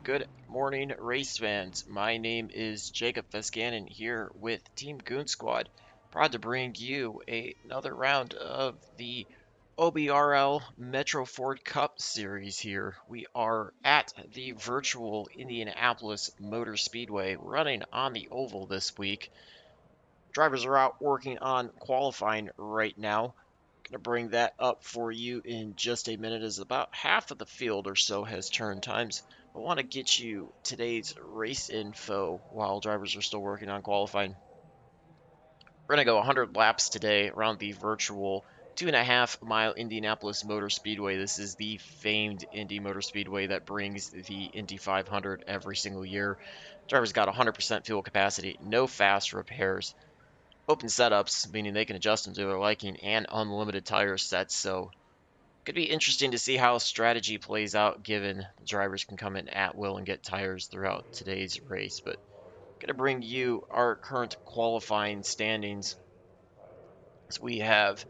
Good morning, race fans. My name is Jacob Fescannon here with Team Goon Squad. Proud to bring you another round of the OBRL Metro Ford Cup Series here. We are at the virtual Indianapolis Motor Speedway running on the oval this week. Drivers are out working on qualifying right now. Going to bring that up for you in just a minute as about half of the field or so has turn times. I want to get you today's race info while drivers are still working on qualifying. We're going to go 100 laps today around the virtual 2.5 mile Indianapolis Motor Speedway. This is the famed Indy Motor Speedway that brings the Indy 500 every single year. Drivers got 100% fuel capacity, no fast repairs. Open setups, meaning they can adjust them to their liking, and unlimited tire sets, so could be interesting to see how strategy plays out given the drivers can come in at will and get tires throughout today's race. But going to bring you our current qualifying standings. So we have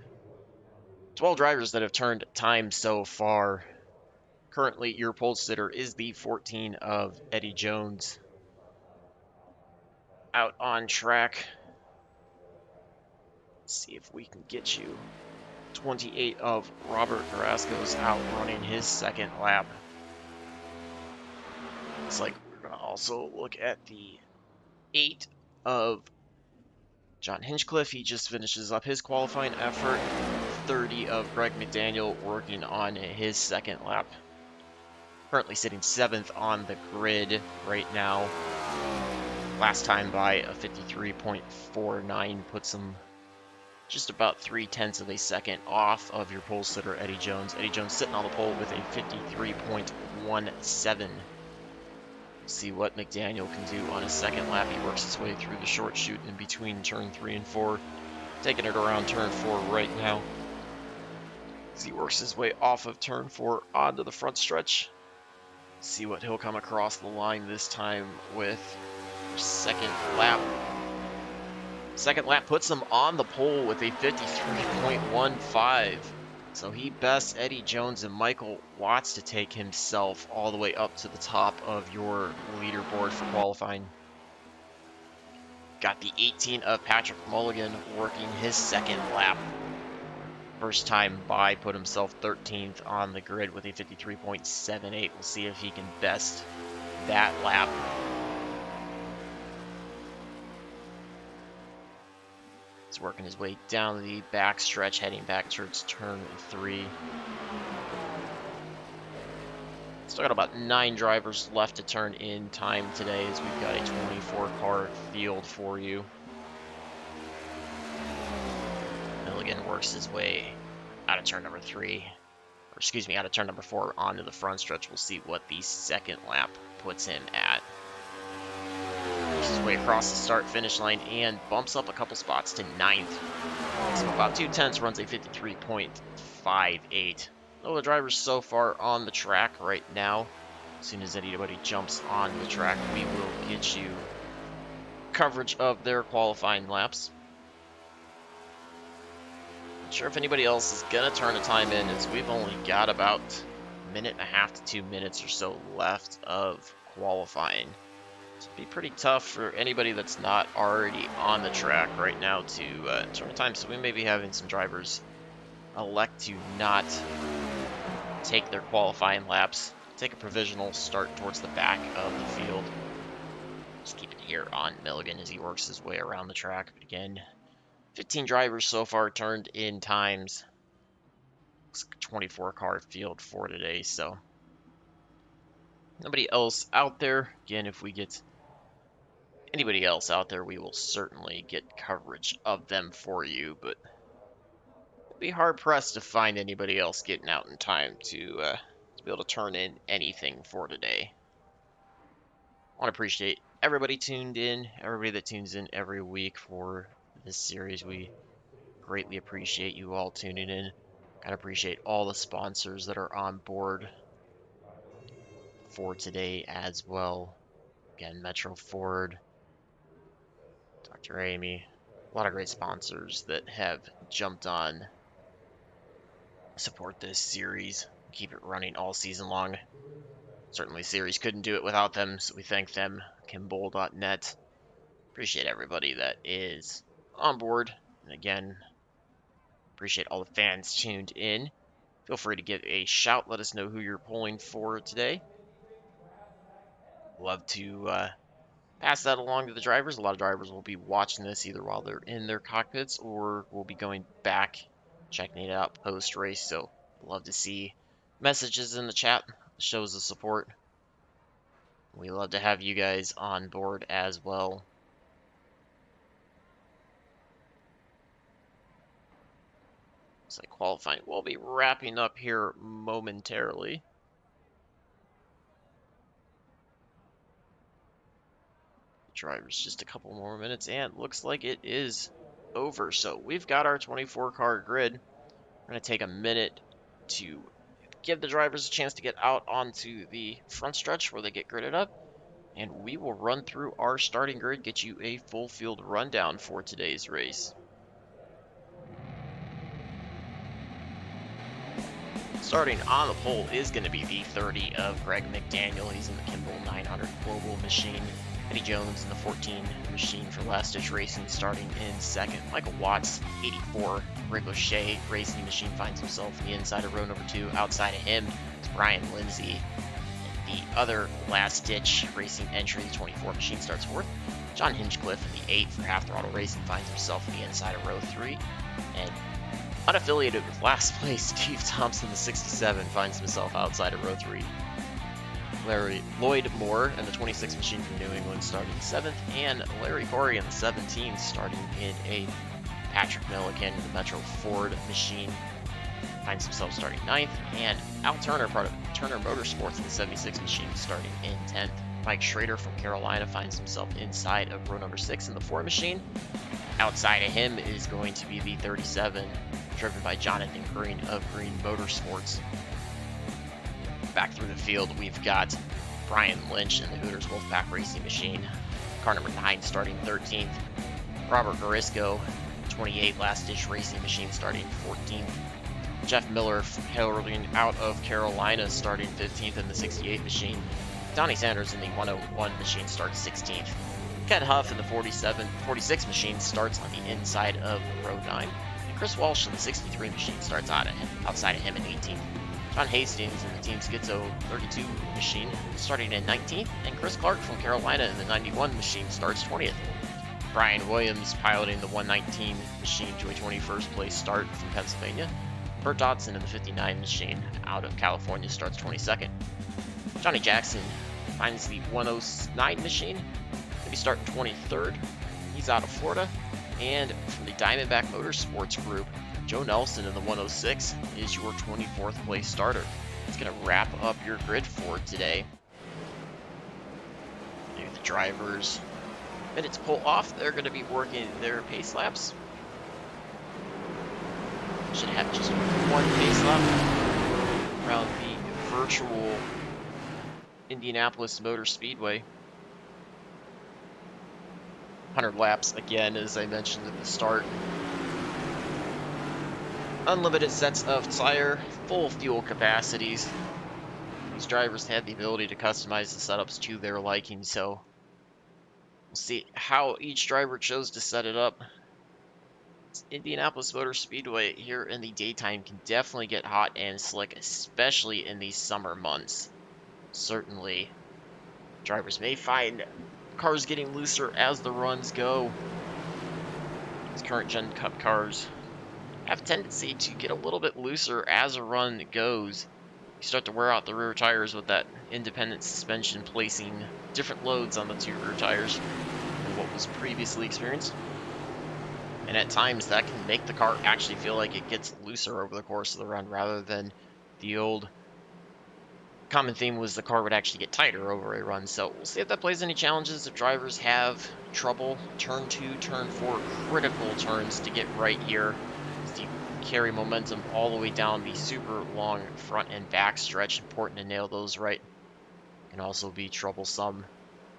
12 drivers that have turned time so far. Currently, your pole sitter is the 14 of Eddie Jones. Out on track. See if we can get you 28 of Robert Carrasco's out running his second lap. Looks like we're going to also look at the 8 of John Hinchcliffe. He just finishes up his qualifying effort. 30 of Greg McDaniel working on his second lap. Currently sitting 7th on the grid right now. Last time by a 53.49 puts him just about 0.3 of a second off of your pole sitter, Eddie Jones. Eddie Jones sitting on the pole with a 53.17. See what McDaniel can do on his second lap. He works his way through the short chute in between turn 3 and 4. Taking it around turn 4 right now. As he works his way off of turn 4 onto the front stretch. See what he'll come across the line this time with second lap. Second lap puts him on the pole with a 53.15. So he bests Eddie Jones and Michael Watts to take himself all the way up to the top of your leaderboard for qualifying. Got the 18 of Patrick Mulligan working his second lap. First time by, put himself 13th on the grid with a 53.78. We'll see if he can best that lap. He's working his way down the back stretch, heading back towards turn 3. Still got about 9 drivers left to turn in time today, as we've got a 24-car field for you. Mulligan works his way out of turn number 3, or excuse me, out of turn number 4 onto the front stretch. We'll see what the second lap puts him at. His way across the start-finish line and bumps up a couple spots to 9th. So about 2/10, runs a 53.58. All the drivers so far on the track right now. As soon as anybody jumps on the track, we will get you coverage of their qualifying laps. Not sure if anybody else is going to turn a time in, as we've only got about a minute and a half to 2 minutes or so left of qualifying. It'd be pretty tough for anybody that's not already on the track right now to turn a time, so we may be having some drivers elect to not take their qualifying laps, take a provisional start towards the back of the field. Just keep it here on Mulligan as he works his way around the track. But again, 15 drivers so far turned in times. It's a 24 car field for today, so nobody else out there. Again, if we get anybody else out there, we will certainly get coverage of them for you, but it'd be hard pressed to find anybody else getting out in time to be able to turn in anything for today. I want to appreciate everybody tuned in, everybody that tunes in every week for this series. We greatly appreciate you all tuning in. Gotta appreciate all the sponsors that are on board for today as well. Again, Metro Ford, Dr. Amy, a lot of great sponsors that have jumped on to support this series, keep it running all season long. Certainly, series couldn't do it without them, so we thank them. Kimball.net. Appreciate everybody that is on board. And again, appreciate all the fans tuned in. Feel free to give a shout. Let us know who you're pulling for today. Love to pass that along to the drivers. A lot of drivers will be watching this either while they're in their cockpits or will be going back, checking it out post-race. So love to see messages in the chat, shows of support. We love to have you guys on board as well. Looks like qualifying will be wrapping up here momentarily. Drivers just a couple more minutes, and looks like it is over. So we've got our 24 car grid. We're going to take a minute to give the drivers a chance to get out onto the front stretch where they get gridded up, and we will run through our starting grid, get you a full field rundown for today's race. Starting on the pole is going to be the 30 of Greg McDaniel. He's in the Kimball 900 Global machine. Eddie Jones in the 14 machine for Last Ditch Racing starting in second. Michael Watts, 84 Ricochet Racing machine, finds himself in the inside of row number 2. Outside of him is Brian Lindsay. And the other Last Ditch Racing entry, the 24 machine, starts fourth. John Hinchcliffe in the 8 for Half Throttle Racing finds himself in the inside of row 3. And unaffiliated with last place, Steve Thompson, the 67, finds himself outside of row 3. Lloyd Moore in the 26 machine from New England starting 7th, and Larry Corey in the 17 starting in 8th. Patrick Milliken in the Metro Ford machine finds himself starting 9th, and Al Turner, part of Turner Motorsports in the 76 machine, starting in 10th. Mike Schrader from Carolina finds himself inside of row number 6 in the 4 machine. Outside of him is going to be the 37, driven by Jonathan Green of Green Motorsports. Back through the field, we've got Brian Lynch in the Hooters Wolfpack Racing machine, car number 9 starting 13th. Robert Garisco, 28 Last Ditch Racing machine, starting 14th. Jeff Miller hailing out of Carolina, starting 15th in the 68 machine. Donnie Sanders in the 101 machine starts 16th. Ken Huff in the 46 machine starts on the inside of row 9. And Chris Walsh in the 63 machine starts outside of him in 18th. John Hastings in the Team Schizo 32 machine starting in 19th. And Chris Clark from Carolina in the 91 machine starts 20th. Brian Williams piloting the 119 machine to a 21st place start from Pennsylvania. Bert Dodson in the 59 machine out of California starts 22nd. Johnny Jackson finds the 109 machine, maybe starting 23rd. He's out of Florida. And from the Diamondback Motorsports Group, Joe Nelson in the 106 is your 24th place starter. It's going to wrap up your grid for today. Give the drivers a minute to pull off. They're going to be working their pace laps. Should have just one pace lap around the virtual Indianapolis Motor Speedway. 100 laps again, as I mentioned at the start. Unlimited sets of tire, full fuel capacities. These drivers had the ability to customize the setups to their liking, so we'll see how each driver chose to set it up. Indianapolis Motor Speedway here in the daytime can definitely get hot and slick, especially in these summer months. Certainly, drivers may find cars getting looser as the runs go. These current gen cup cars have a tendency to get a little bit looser as a run goes. You start to wear out the rear tires with that independent suspension placing different loads on the two rear tires than what was previously experienced. And at times that can make the car actually feel like it gets looser over the course of the run rather than the old common theme was the car would actually get tighter over a run. So we'll see if that plays any challenges. If drivers have trouble, turn 2, turn 4, critical turns to get right here. So you carry momentum all the way down the super long front and back stretch. Important to nail those right. Can also be troublesome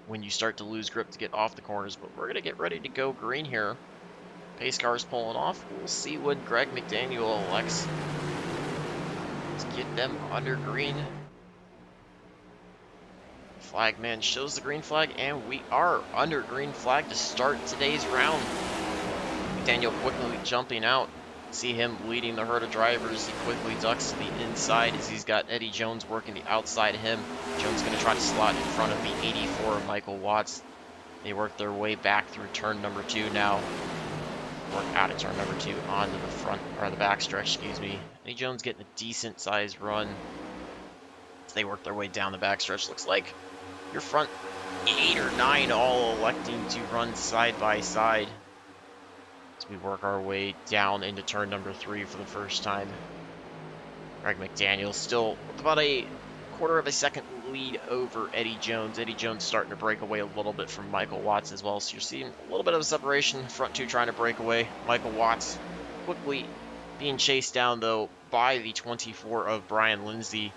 when you start to lose grip to get off the corners. But we're going to get ready to go green here. Pace car's pulling off. We'll see when Greg McDaniel elects to get them under green. Flagman shows the green flag, and we are under green flag to start today's round. McDaniel quickly jumping out. See him leading the herd of drivers. He quickly ducks to the inside as he's got Eddie Jones working the outside of him. Jones going to try to slot in front of the 84 Michael Watts. They work their way back through turn number 2 now. Work out of turn number 2 onto the front, or the back stretch, excuse me. Eddie Jones getting a decent sized run as they work their way down the back stretch. Looks like your front 8 or 9 all electing to run side by side as we work our way down into turn number 3 for the first time. Greg McDaniel still with about a quarter of a second lead over Eddie Jones. Eddie Jones starting to break away a little bit from Michael Watts as well. So you're seeing a little bit of a separation. Front 2 trying to break away. Michael Watts quickly being chased down though by the 24 of Brian Lindsay.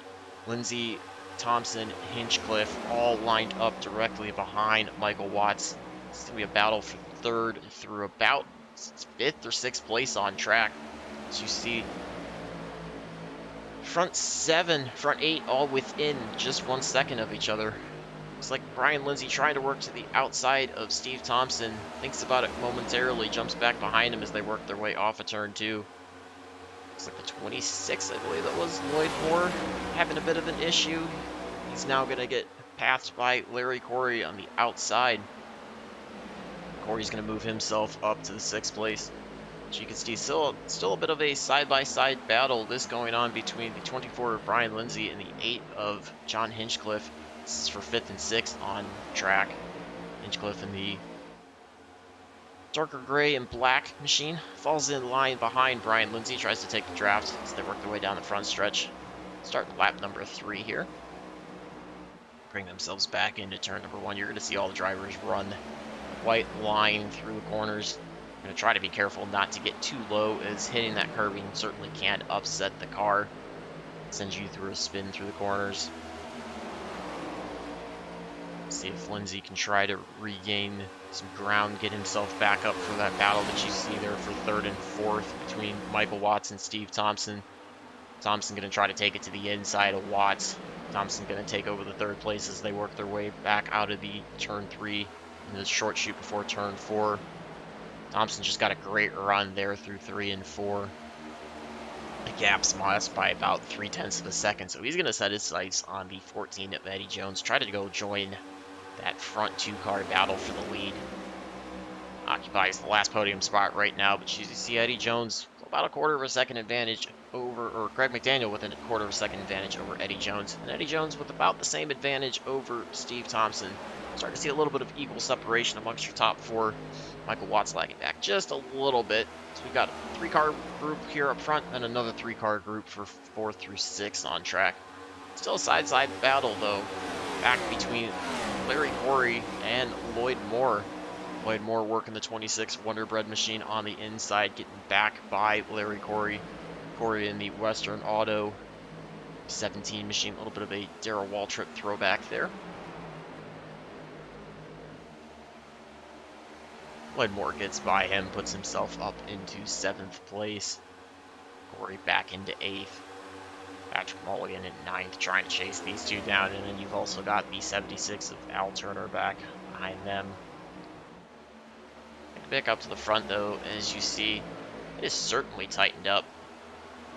Lindsay, Thompson, Hinchcliffe all lined up directly behind Michael Watts. It's going to be a battle for 3rd through about 5th or 6th place on track. As you see, front 7, front 8 all within just 1 second of each other. Looks like Brian Lindsay trying to work to the outside of Steve Thompson. Thinks about it momentarily, jumps back behind him as they work their way off of turn 2. Looks like the 26, I believe that was Lloyd Moore, having a bit of an issue. He's now going to get passed by Larry Corey on the outside. Corey's going to move himself up to the 6th place. As you can see, still a bit of a side-by-side battle this going on between the 24 of Brian Lindsay and the 8 of John Hinchcliffe. This is for 5th and 6th on track. Hinchcliffe in the darker gray and black machine falls in line behind Brian Lindsay, tries to take the draft as they work their way down the front stretch. Starting lap number 3 here. Bring themselves back into turn number 1. You're going to see all the drivers run white line through the corners. Going to try to be careful not to get too low, as hitting that curbing certainly can upset the car. Sends you through a spin through the corners. See if Lindsay can try to regain some ground, get himself back up for that battle that you see there for 3rd and 4th between Michael Watts and Steve Thompson. Thompson going to try to take it to the inside of Watts. Thompson going to take over the 3rd place as they work their way back out of the turn 3 in the short chute before turn 4. Thompson just got a great run there through 3 and 4. The gap's lost by about 0.3 of a second, so he's going to set his sights on the 14 of Eddie Jones. Try to go join that front 2-car battle for the lead. Occupies the last podium spot right now, but you see Eddie Jones about a quarter of a second advantage over, or Greg McDaniel with a quarter of a second advantage over Eddie Jones, and Eddie Jones with about the same advantage over Steve Thompson. Starting to see a little bit of equal separation amongst your top 4. Michael Watts lagging back just a little bit. So we've got a 3-car group here up front and another 3-car group for 4th through 6th on track. Still a side-side battle though, back between Larry Corey and Lloyd Moore. Lloyd Moore working the 26 Wonder Bread machine on the inside, getting back by Larry Corey. Corey in the Western Auto 17 machine, a little bit of a Darrell Waltrip throwback there. Lloyd Moore gets by him, puts himself up into 7th place. Corey back into 8th. Patrick Mulligan at 9th, trying to chase these two down. And then you've also got the 76 of Al Turner back behind them. Back up to the front, though, as you see It is certainly tightened up.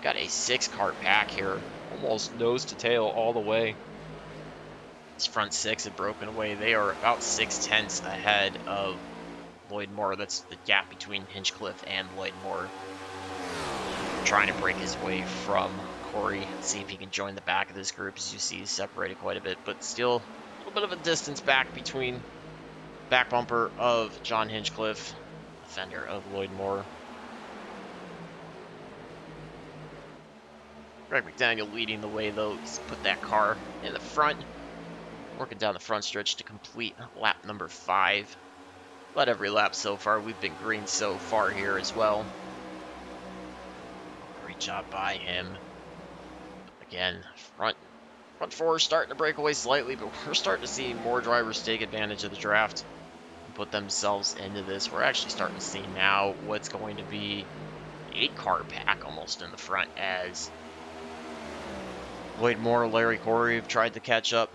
Got a 6-car pack here, almost nose to tail all the way. These front 6 have broken away. They are about 6/10 ahead of Lloyd Moore. That's the gap between Hinchcliffe and Lloyd Moore. Trying to break his way from Corey, see if he can join the back of this group. As you see, he's separated quite a bit, but still a little bit of a distance back between back bumper of John Hinchcliffe, fender of Lloyd Moore. Greg McDaniel leading the way, though. He's put that car in the front, working down the front stretch to complete lap number 5. But every lap so far, we've been green so far here as well. Great job by him. Again, front 4 starting to break away slightly, but we're starting to see more drivers take advantage of the draft and put themselves into this. We're actually starting to see now what's going to be an 8-car pack almost in the front, as Lloyd Moore, Larry Corey have tried to catch up.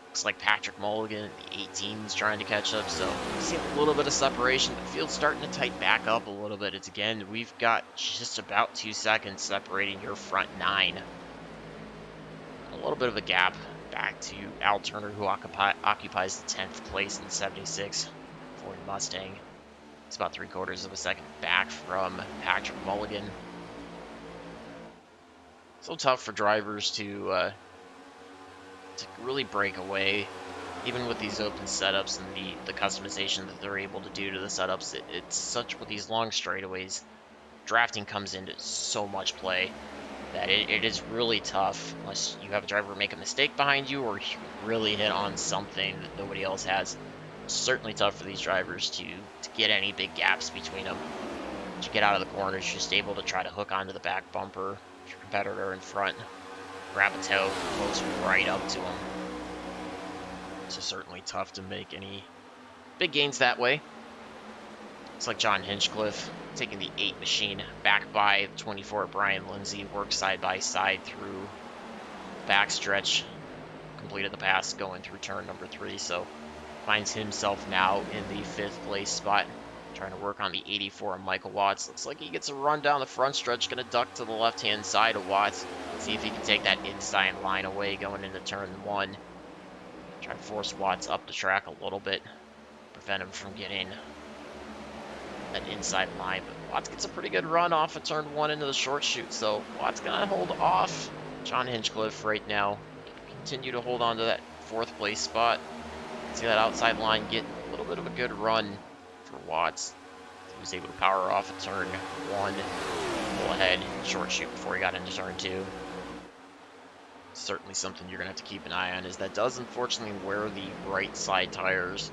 Looks like Patrick Mulligan, the 18 is trying to catch up, so we see a little bit of separation. The field's starting to tighten back up a little bit. It's again, we've got just about 2 seconds separating your front 9. A little bit of a gap back to Al Turner, who occupies the 10th place in the 76 Ford Mustang. It's about 3/4 of a second back from Patrick Mulligan. So tough for drivers to really break away, even with these open setups and the customization that they're able to do to the setups. It's such, with these long straightaways, drafting comes into so much play that it is really tough unless you have a driver make a mistake behind you or you really hit on something that nobody else has. It's certainly tough for these drivers to get any big gaps between them. To get out of the corners, just able to try to hook onto the back bumper. Your competitor in front, grab a toe, close right up to him. So certainly tough to make any big gains that way. Looks like John Hinchcliffe taking the 8 machine back by 24 Brian Lindsay, works side by side through the backstretch, completed the pass going through turn number 3, so finds himself now in the 5th place spot. Trying to work on the 84 of Michael Watts. Looks like he gets a run down the front stretch. Going to duck to the left-hand side of Watts. See if he can take that inside line away going into turn 1. Try to force Watts up the track a little bit. Prevent him from getting that inside line. But Watts gets a pretty good run off of turn 1 into the short chute. So Watts going to hold off John Hinchcliffe right now. Continue to hold on to that 4th place spot. See that outside line get a little bit of a good run for Watts. He was able to power off at turn 1, pull ahead, short shoot before he got into turn 2. Certainly something you're going to have to keep an eye on, is that does unfortunately wear the right side tires,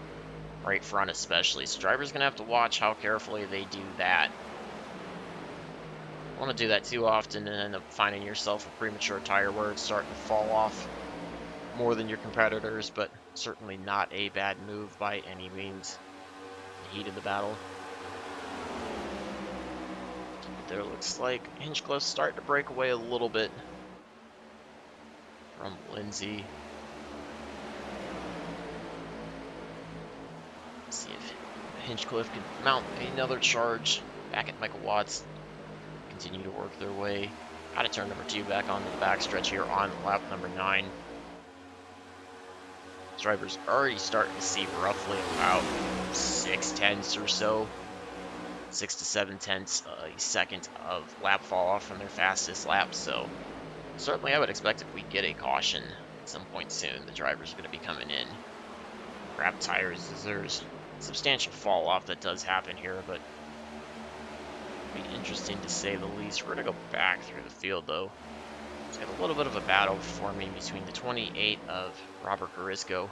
right front especially. So drivers going to have to watch how carefully they do that. Don't want to do that too often and end up finding yourself a premature tire where it's starting to fall off more than your competitors, but certainly not a bad move by any means. Heat of the battle. There looks like Hinchcliffe's starting to break away a little bit from Lindsay. Let's see if Hinchcliffe can mount another charge back at Michael Watts. Continue to work their way out of turn number 2 back onto the backstretch here on lap number 9. Drivers already starting to see roughly about 6/10 or so, 6 to 7/10 a second of lap fall off from their fastest lap. So certainly I would expect if we get a caution at some point soon, the drivers are going to be coming in. Grab tires, as there's substantial fall off that does happen here, but it'll be interesting to say the least. We're going to go back through the field though. It's got a little bit of a battle forming between the 28 of Robert Carisco,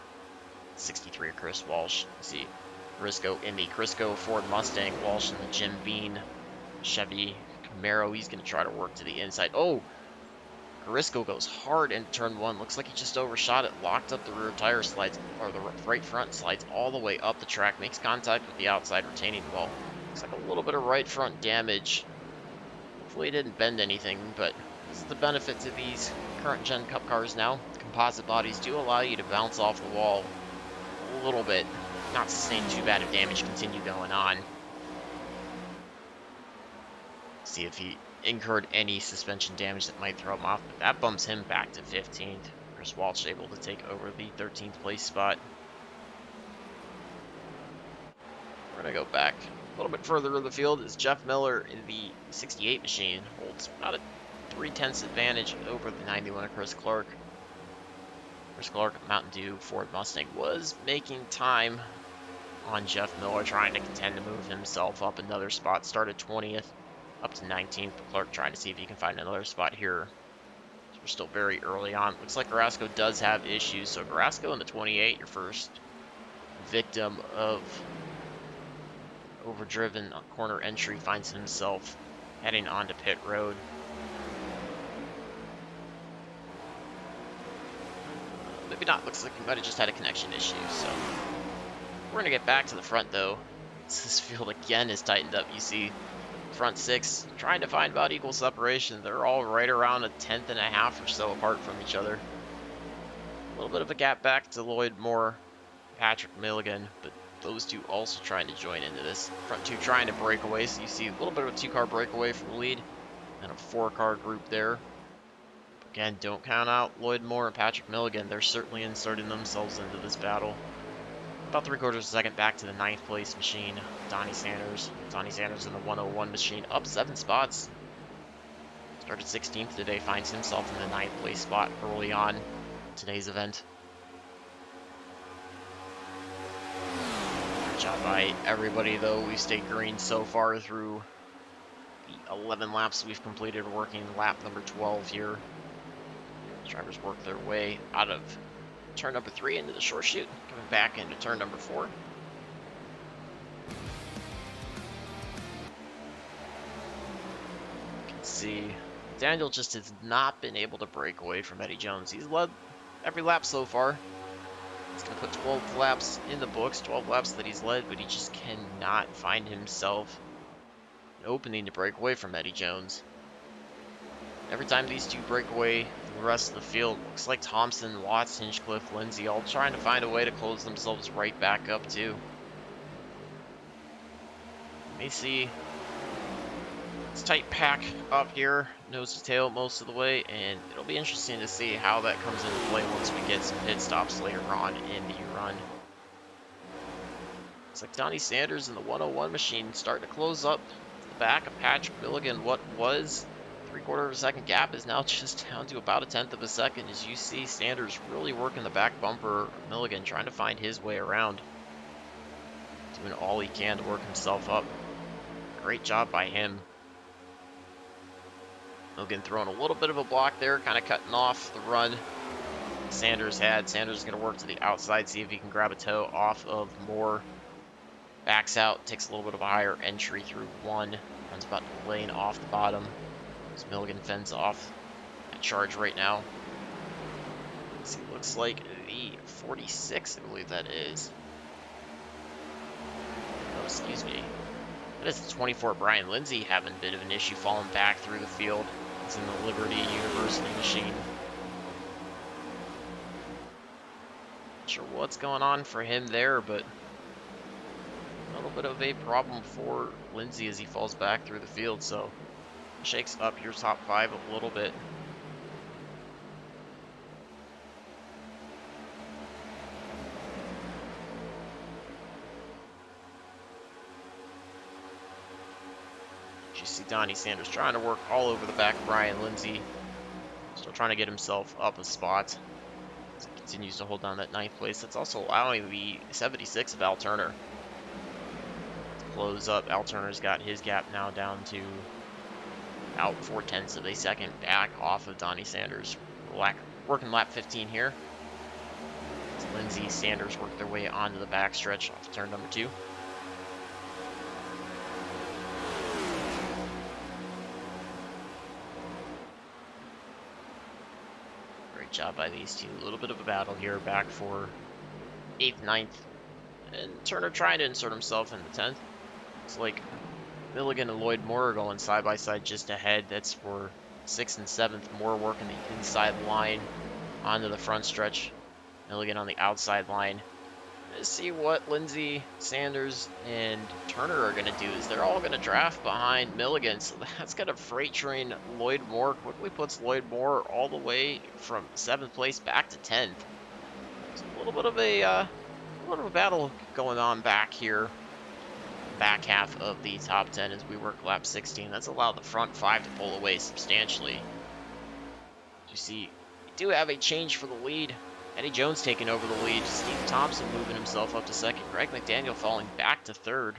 63 of Chris Walsh. You see Carisco in the Crisco Ford Mustang, Walsh in the Jim Beam Chevy Camaro. He's going to try to work to the inside. Oh, Carisco goes hard into turn 1. Looks like he just overshot it, locked up the rear tire slides, or the right front slides all the way up the track, makes contact with the outside retaining wall. Looks like a little bit of right front damage. Hopefully he didn't bend anything, but this is the benefit to these current gen cup cars now. The composite bodies do allow you to bounce off the wall a little bit, not sustain too bad of damage, continue going on. See if he incurred any suspension damage that might throw him off, but that bumps him back to 15th. Chris Walsh able to take over the 13th place spot. We're going to go back a little bit further in the field as Jeff Miller in the 68 machine holds about a 3/10 advantage over the 91 of Chris Clark. Chris Clark, Mountain Dew Ford Mustang, was making time on Jeff Miller, trying to contend to move himself up another spot. Started 20th, up to 19th. Clark trying to see if he can find another spot here. So we're still very early on. Looks like Carrasco does have issues. So Carrasco in the 28, your first victim of overdriven corner entry, finds himself heading onto pit road. Maybe not. Looks like he might have just had a connection issue. So we're going to get back to the front, though. This field again is tightened up. You see front six trying to find about equal separation. They're all right around a 1/10 and a half or so apart from each other. A little bit of a gap back to Lloyd Moore, Patrick Mulligan, but those two also trying to join into this. Front two trying to break away, so you see a little bit of a 2-car breakaway from the lead and a 4-car group there. Again, don't count out Lloyd Moore and Patrick Mulligan. They're certainly inserting themselves into this battle. About 3/4 of a second back to the 9th place machine, Donnie Sanders. Donnie Sanders in the 101 machine, up 7 spots. Started 16th today, finds himself in the 9th place spot early on today's event. Good job by everybody, though. We've stayed green so far through the 11 laps we've completed, working lap number 12 here. Drivers work their way out of turn number 3 into the short chute, coming back into turn number 4. You can see Daniel just has not been able to break away from Eddie Jones. He's led every lap so far. He's going to put 12 laps in the books, 12 laps that he's led, but he just cannot find himself an opening to break away from Eddie Jones. Every time these two break away from the rest of the field, looks like Thompson, Watts, Hinchcliffe, Lindsay all trying to find a way to close themselves right back up too. May see this tight pack up here, nose to tail most of the way, and it'll be interesting to see how that comes into play once we get some pit stops later on in the run. Looks like Donnie Sanders in the 101 machine starting to close up the back of Patrick Mulligan. What was 3/4 of a second gap is now just down to about a 1/10 of a second, as you see Sanders really working the back bumper of Mulligan, trying to find his way around, doing all he can to work himself up. Great job by him. Mulligan throwing a little bit of a block there, kind of cutting off the run Sanders had. Sanders is going to work to the outside, see if he can grab a toe off of Moore. Backs out, takes a little bit of a higher entry through 1, runs about a lane off the bottom. Mulligan fends off that charge right now. Let's see, looks like the 46, I believe that is. Oh, excuse me. That is the 24, Brian Lindsay, having a bit of an issue falling back through the field. He's in the Liberty University machine. Not sure what's going on for him there, but a little bit of a problem for Lindsay as he falls back through the field, so shakes up your top 5 a little bit. You see Donnie Sanders trying to work all over the back of Brian Lindsay. Still trying to get himself up a spot as he continues to hold down that 9th place. That's also allowing the 76 of Al Turner to close up. Al Turner's got his gap now down to out 4/10 of a second back off of Donnie Sanders. Working lap 15 here. As Lindsay, Sanders work their way onto the backstretch off turn number 2. Great job by these two. A little bit of a battle here, back for 8th, 9th. And Turner trying to insert himself in the 10th. It's like Mulligan and Lloyd Moore are going side by side just ahead. That's for 6th and 7th. Moore working the inside line onto the front stretch. Mulligan on the outside line. Let's see what Lindsay, Sanders, and Turner are going to do. Is they're all going to draft behind Mulligan, so that's going to freight train Lloyd Moore. Quickly puts Lloyd Moore all the way from 7th place back to 10th. So a little bit of a battle going on back here, back half of the top 10 as we work lap 16. That's allowed the front 5 to pull away substantially. You see, we do have a change for the lead. Eddie Jones taking over the lead. Steve Thompson moving himself up to 2nd. Greg McDaniel falling back to 3rd.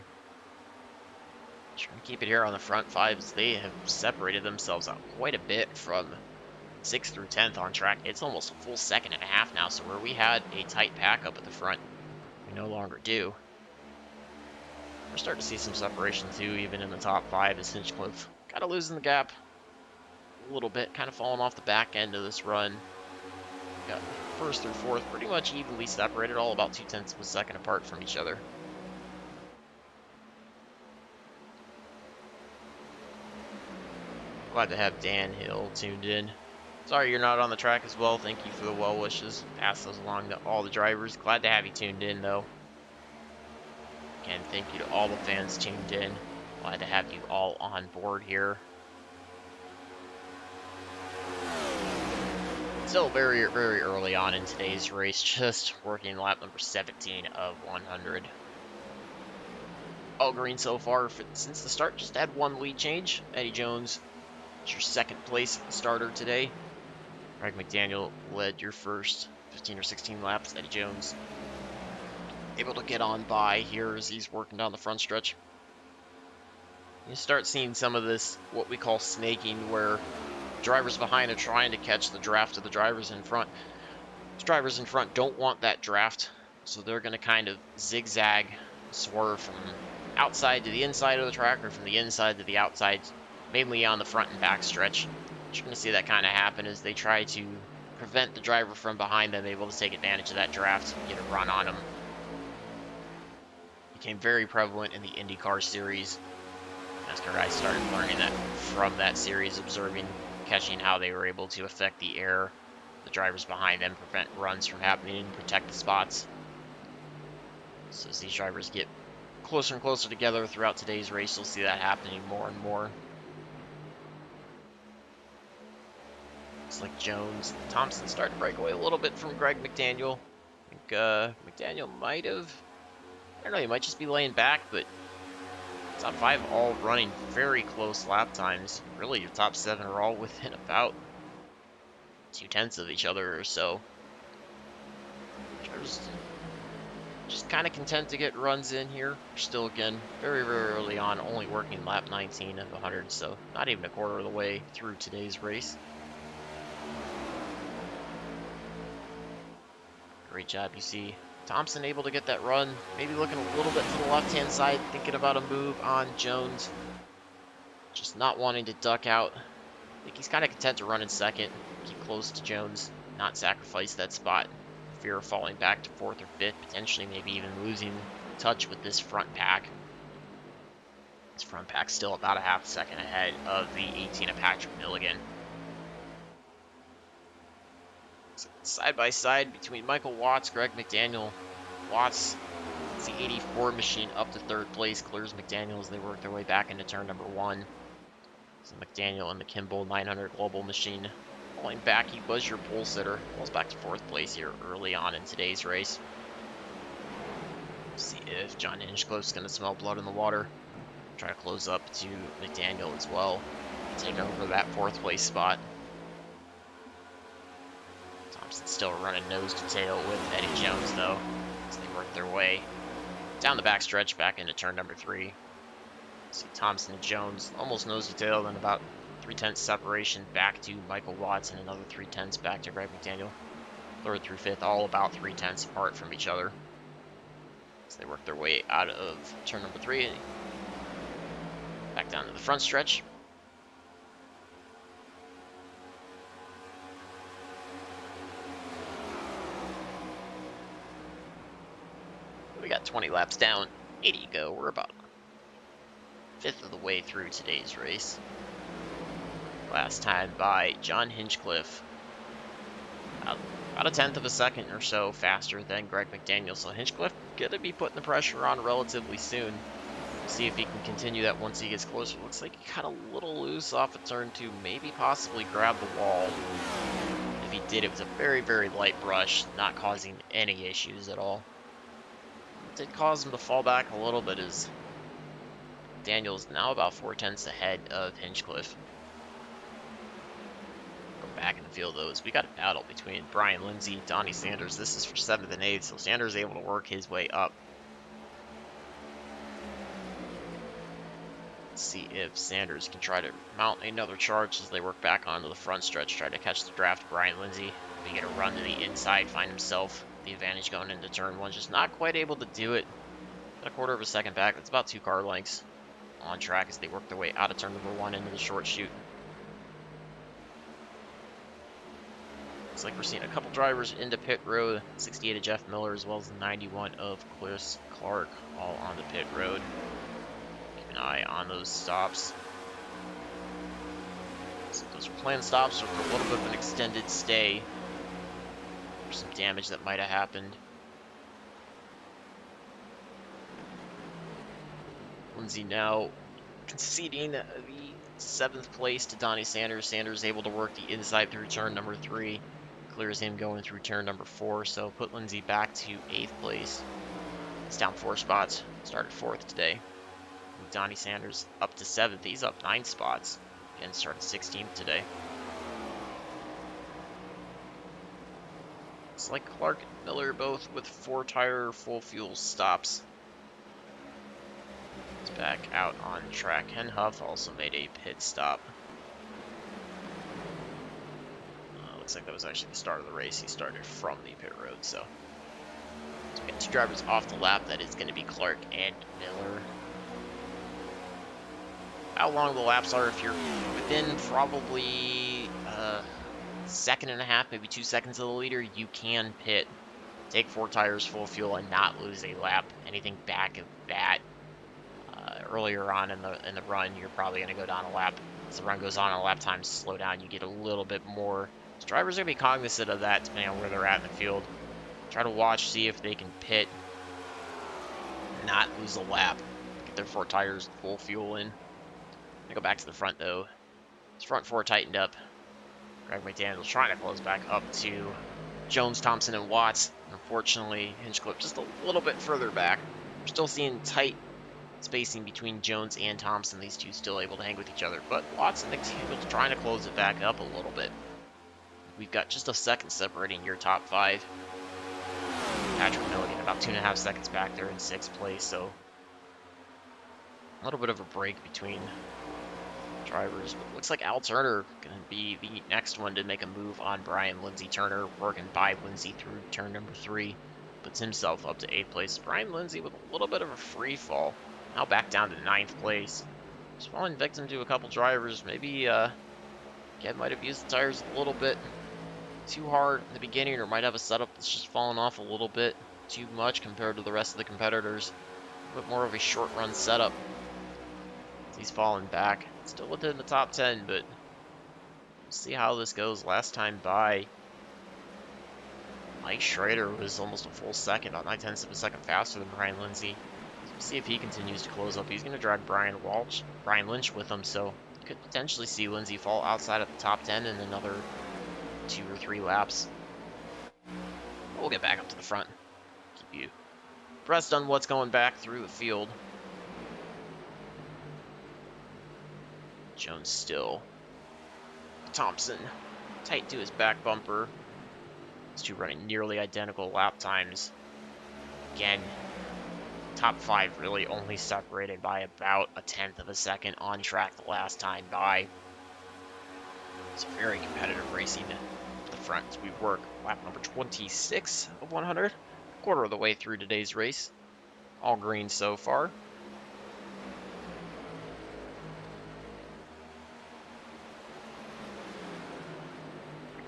Trying to keep it here on the front 5 as they have separated themselves out quite a bit from 6th through 10th on track. It's almost a full 2.5 seconds now, so where we had a tight pack up at the front, we no longer do. We're starting to see some separation too, even in the top 5 as Hinchcliffe kind of losing the gap a little bit, kind of falling off the back end of this run. Got 1st through 4th pretty much evenly separated, all about 0.2 of a second apart from each other. Glad to have Dan Hill tuned in. Sorry you're not on the track as well. Thank you for the well wishes. Pass those along to all the drivers. Glad to have you tuned in though. Again, thank you to all the fans tuned in. Glad to have you all on board here. Still very, very early on in today's race, just working lap number 17 of 100. All green so far since the start, just had 1 lead change. Eddie Jones is your 2nd place starter today. Greg McDaniel led your first 15 or 16 laps. Eddie Jones able to get on by here as he's working down the front stretch. You start seeing some of this, what we call snaking, where drivers behind are trying to catch the draft of the drivers in front. The drivers in front don't want that draft, so they're going to kind of zigzag, swerve from outside to the inside of the track or from the inside to the outside, mainly on the front and back stretch. You're going to see that kind of happen as they try to prevent the driver from behind them able to take advantage of that draft and get a run on them. Became very prevalent in the IndyCar series. NASCAR guys started learning that from that series, observing, catching how they were able to affect the air, the drivers behind them, prevent runs from happening and protect the spots. So as these drivers get closer and closer together throughout today's race, you'll see that happening more and more. Looks like Jones and Thompson starting to break away a little bit from Greg McDaniel. I think McDaniel might have, I don't know, he might just be laying back, but top 5 all running very close lap times. Really, your top 7 are all within about 0.2 of each other or so. Just kind of content to get runs in here. We're still, again, very, very early on, only working lap 19 of 100, so not even a quarter of the way through today's race. Great job, you see Thompson able to get that run, maybe looking a little bit to the left-hand side, thinking about a move on Jones. Just not wanting to duck out. I think he's kind of content to run in 2nd, keep close to Jones, not sacrifice that spot. Fear of falling back to 4th or 5th, potentially maybe even losing touch with this front pack. This front pack's still about a half second ahead of the 18 of Patrick Mulligan. Side by side between Michael Watts, Greg McDaniel. Watts, it's the 84 machine up to 3rd place, clears McDaniel as they work their way back into turn number 1. So McDaniel and the Kimball 900 Global machine pulling back. He was your pole sitter. Pulls back to 4th place here early on in today's race. See if John Hinchcliffe's going to smell blood in the water. Try to close up to McDaniel as well. Take over that 4th place spot. Thompson's still running nose to tail with Eddie Jones though, as they work their way down the back stretch back into turn number 3. See Thompson and Jones almost nose to tail, then about 0.3 separation back to Michael Watts and another 0.3 back to Greg McDaniel. 3rd through 5th, all about 0.3 apart from each other. As they work their way out of turn number 3 and back down to the front stretch. We got 20 laps down, 80 to go. We're about 1/5 of the way through today's race. Last time by John Hinchcliffe. About 1/10 of a second or so faster than Greg McDaniel. So Hinchcliffe going to be putting the pressure on relatively soon. See if he can continue that once he gets closer. Looks like he got a little loose off of turn 2, maybe possibly grab the wall. If he did, it was a very, very light brush, not causing any issues at all. It did cause him to fall back a little bit, as Daniel's now about 4/10 ahead of Hinchcliffe. Go back in the field, though, as we got a battle between Brian Lindsay, Donnie Sanders. This is for 7th and 8th, so Sanders is able to work his way up. See if Sanders can try to mount another charge as they work back onto the front stretch, try to catch the draft. Brian Lindsay, we get a run to the inside, find himself the advantage going into turn 1, just not quite able to do it. Got a quarter of a second back. That's about 2 car lengths on track as they work their way out of turn number 1 into the short chute. Looks like we're seeing a couple drivers into pit road. 68 of Jeff Miller as well as the 91 of Chris Clark, all on the pit road. An eye on those stops. So those are planned stops, or for a little bit of an extended stay. There's some damage that might have happened. Lindsay now conceding the 7th place to Donnie Sanders. Sanders able to work the inside through turn number 3. Clears him going through turn number 4, so put Lindsay back to 8th place. It's down 4 spots. Started 4th today. Donnie Sanders up to 7th. He's up 9 spots. Again, started 16th today. It's like Clark and Miller both with 4-tire full fuel stops. It's back out on track. Hinchcliffe also made a pit stop. Looks like that was actually the start of the race. He started from the pit road, so we got 2 drivers off the lap. That is going to be Clark and Miller. How long the laps are, if you're within probably a second and a half, maybe 2 seconds of the leader, you can pit, take 4 tires full of fuel, and not lose a lap. Anything back of that earlier on in the run, you're probably going to go down a lap. As the run goes on and lap times slow down, you get a little bit more. So drivers are going to be cognizant of that depending on where they're at in the field. Try to watch, see if they can pit, not lose a lap, get their 4 tires full fuel in. Go back to the front, though. This front 4 tightened up. Greg McDaniel's trying to close back up to Jones, Thompson, and Watts. Unfortunately, Hinchcliffe just a little bit further back. We're still seeing tight spacing between Jones and Thompson. These two still able to hang with each other. But Watts and McDaniel's trying to close it back up a little bit. We've got just a second separating your top 5. Patrick Mulligan about 2.5 seconds back there in 6th place. So a little bit of a break between drivers, but looks like Al Turner going to be the next one to make a move on Brian Lindsay. Turner working by Lindsay through turn number 3, puts himself up to 8th place. Brian Lindsay with a little bit of a free fall, now back down to 9th place. Just falling victim to a couple drivers. Maybe Ken might have used the tires a little bit too hard in the beginning, or might have a setup that's just fallen off a little bit too much compared to the rest of the competitors. A bit more of a short run setup. He's falling back. Still within the top 10, but we'll see how this goes. Last time by, Mike Schrader was almost a full second, about 9/10 of a second faster than Brian Lindsay. So we'll see if he continues to close up. He's going to drag Brian Lynch with him, so you could potentially see Lindsay fall outside of the top 10 in another 2 or 3 laps. But we'll get back up to the front. Keep you abreast on what's going back through the field. Jones still. Thompson tight to his back bumper. These two running nearly identical lap times. Again, top 5 really only separated by about 1/10 of a second on track the last time by. It's very competitive racing at the front as we work lap number 26 of 100. Quarter of the way through today's race. All green so far.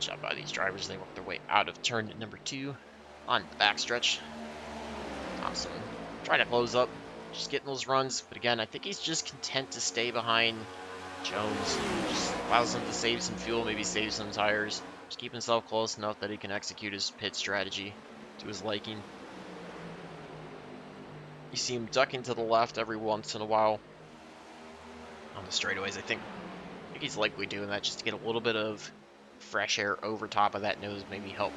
Shot by these drivers. They work their way out of turn number 2 on the backstretch. Thompson trying to close up, just getting those runs. But again, I think he's just content to stay behind Jones. Just allows him to save some fuel, maybe save some tires. Just keep himself close enough that he can execute his pit strategy to his liking. You see him ducking to the left every once in a while on the straightaways. I think he's likely doing that just to get a little bit of fresh air over top of that nose, maybe help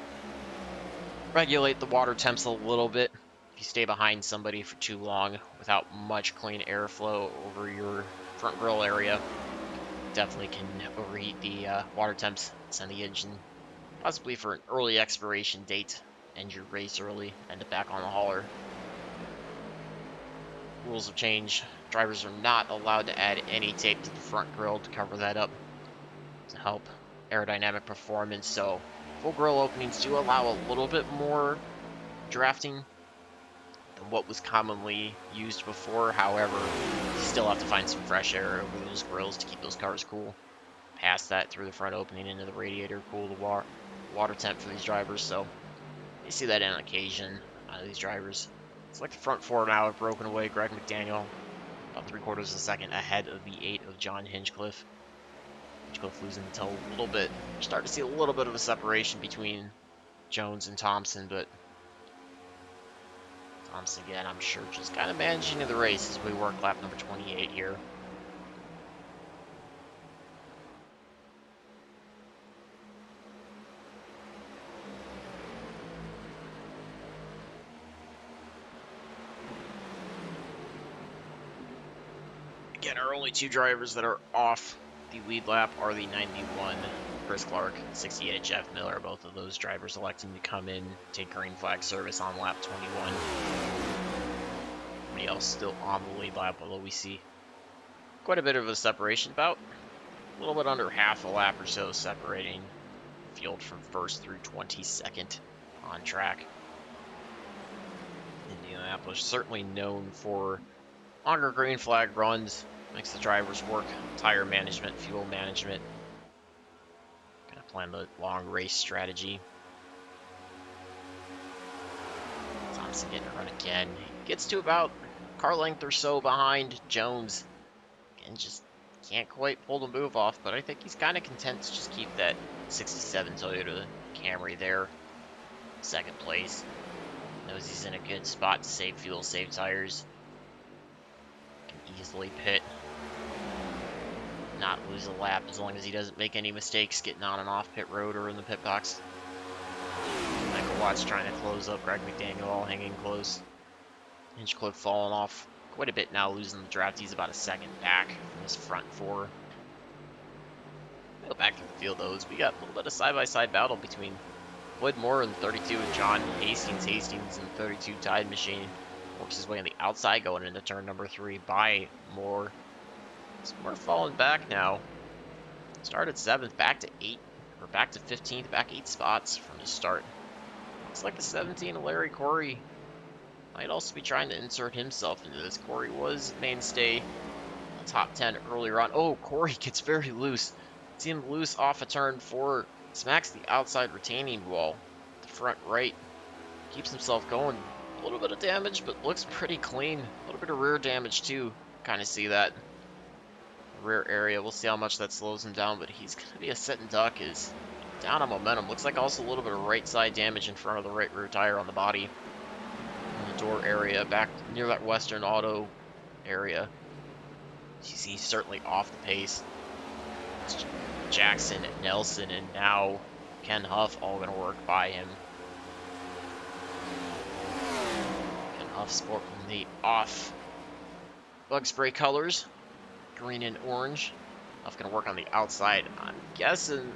regulate the water temps a little bit. If you stay behind somebody for too long without much clean airflow over your front grille area, definitely can overheat the water temps, send the engine possibly for an early expiration date, end your race early, end up back on the hauler. Rules have changed. Drivers are not allowed to add any tape to the front grille to cover that up to help aerodynamic performance. So full grille openings do allow a little bit more drafting than what was commonly used before. However, you still have to find some fresh air over those grills to keep those cars cool. Past that, through the front opening into the radiator, cool the water temp for these drivers. So you see that on occasion out of these drivers. It's like the front four now have broken away. Greg McDaniel about 3/4 of a second ahead of the 8 of John Hinchcliffe. Hinchcliffe losing the toe a little bit. We're starting to see a little bit of a separation between Jones and Thompson, but Thompson again, I'm sure, just kind of managing the race as we work lap number 28 here. Again, our only two drivers that are off the lead lap are the 91 Chris Clark, 68 Jeff Miller. Both of those drivers electing to come in, take green flag service on lap 21. Everybody else still on the lead lap, although we see quite a bit of a separation, about a little bit under half a lap or so separating field from first through 22nd on track. Indianapolis certainly known for longer green flag runs, makes the drivers work tire management, fuel management, kind of plan the long race strategy. Thompson getting a run again. He gets to about car length or so behind Jones and just can't quite pull the move off, but I think he's kind of content to just keep that 67 Toyota Camry there. Second place. Knows he's in a good spot to save fuel, save tires. Can easily pit. Not lose a lap as long as he doesn't make any mistakes getting on and off pit road or in the pit box. Michael Watts trying to close up. Greg McDaniel all hanging close. Hinchcliffe falling off quite a bit now, losing the draft. He's about a second back from his front four. Go back to the field though, as we got a little bit of side-by-side battle between Wood Moore and 32 and John Hastings. Hastings and 32 Tide Machine works his way on the outside going into turn number 3 by Moore. So we're falling back now. Started 7th, back to 8, or back to 15th, back 8 spots from the start. Looks like the 17 of Larry Corey might also be trying to insert himself into this. Corey was mainstay top 10 earlier on. Oh, Corey gets very loose. See him loose off a turn 4, smacks the outside retaining wall, the front right, keeps himself going. A little bit of damage, but looks pretty clean. A little bit of rear damage too. Kind of see that rear area. We'll see how much that slows him down, but he's going to be a sit and duck. Is down on momentum. Looks like also a little bit of right side damage in front of the right rear tire on the body. In the door area, back near that Western Auto area. You see he's certainly off the pace. It's Jackson, Nelson, and now Ken Huff all going to work by him. Ken Huff sporting the off bug spray colors, green and orange. Huff going to work on the outside. I'm guessing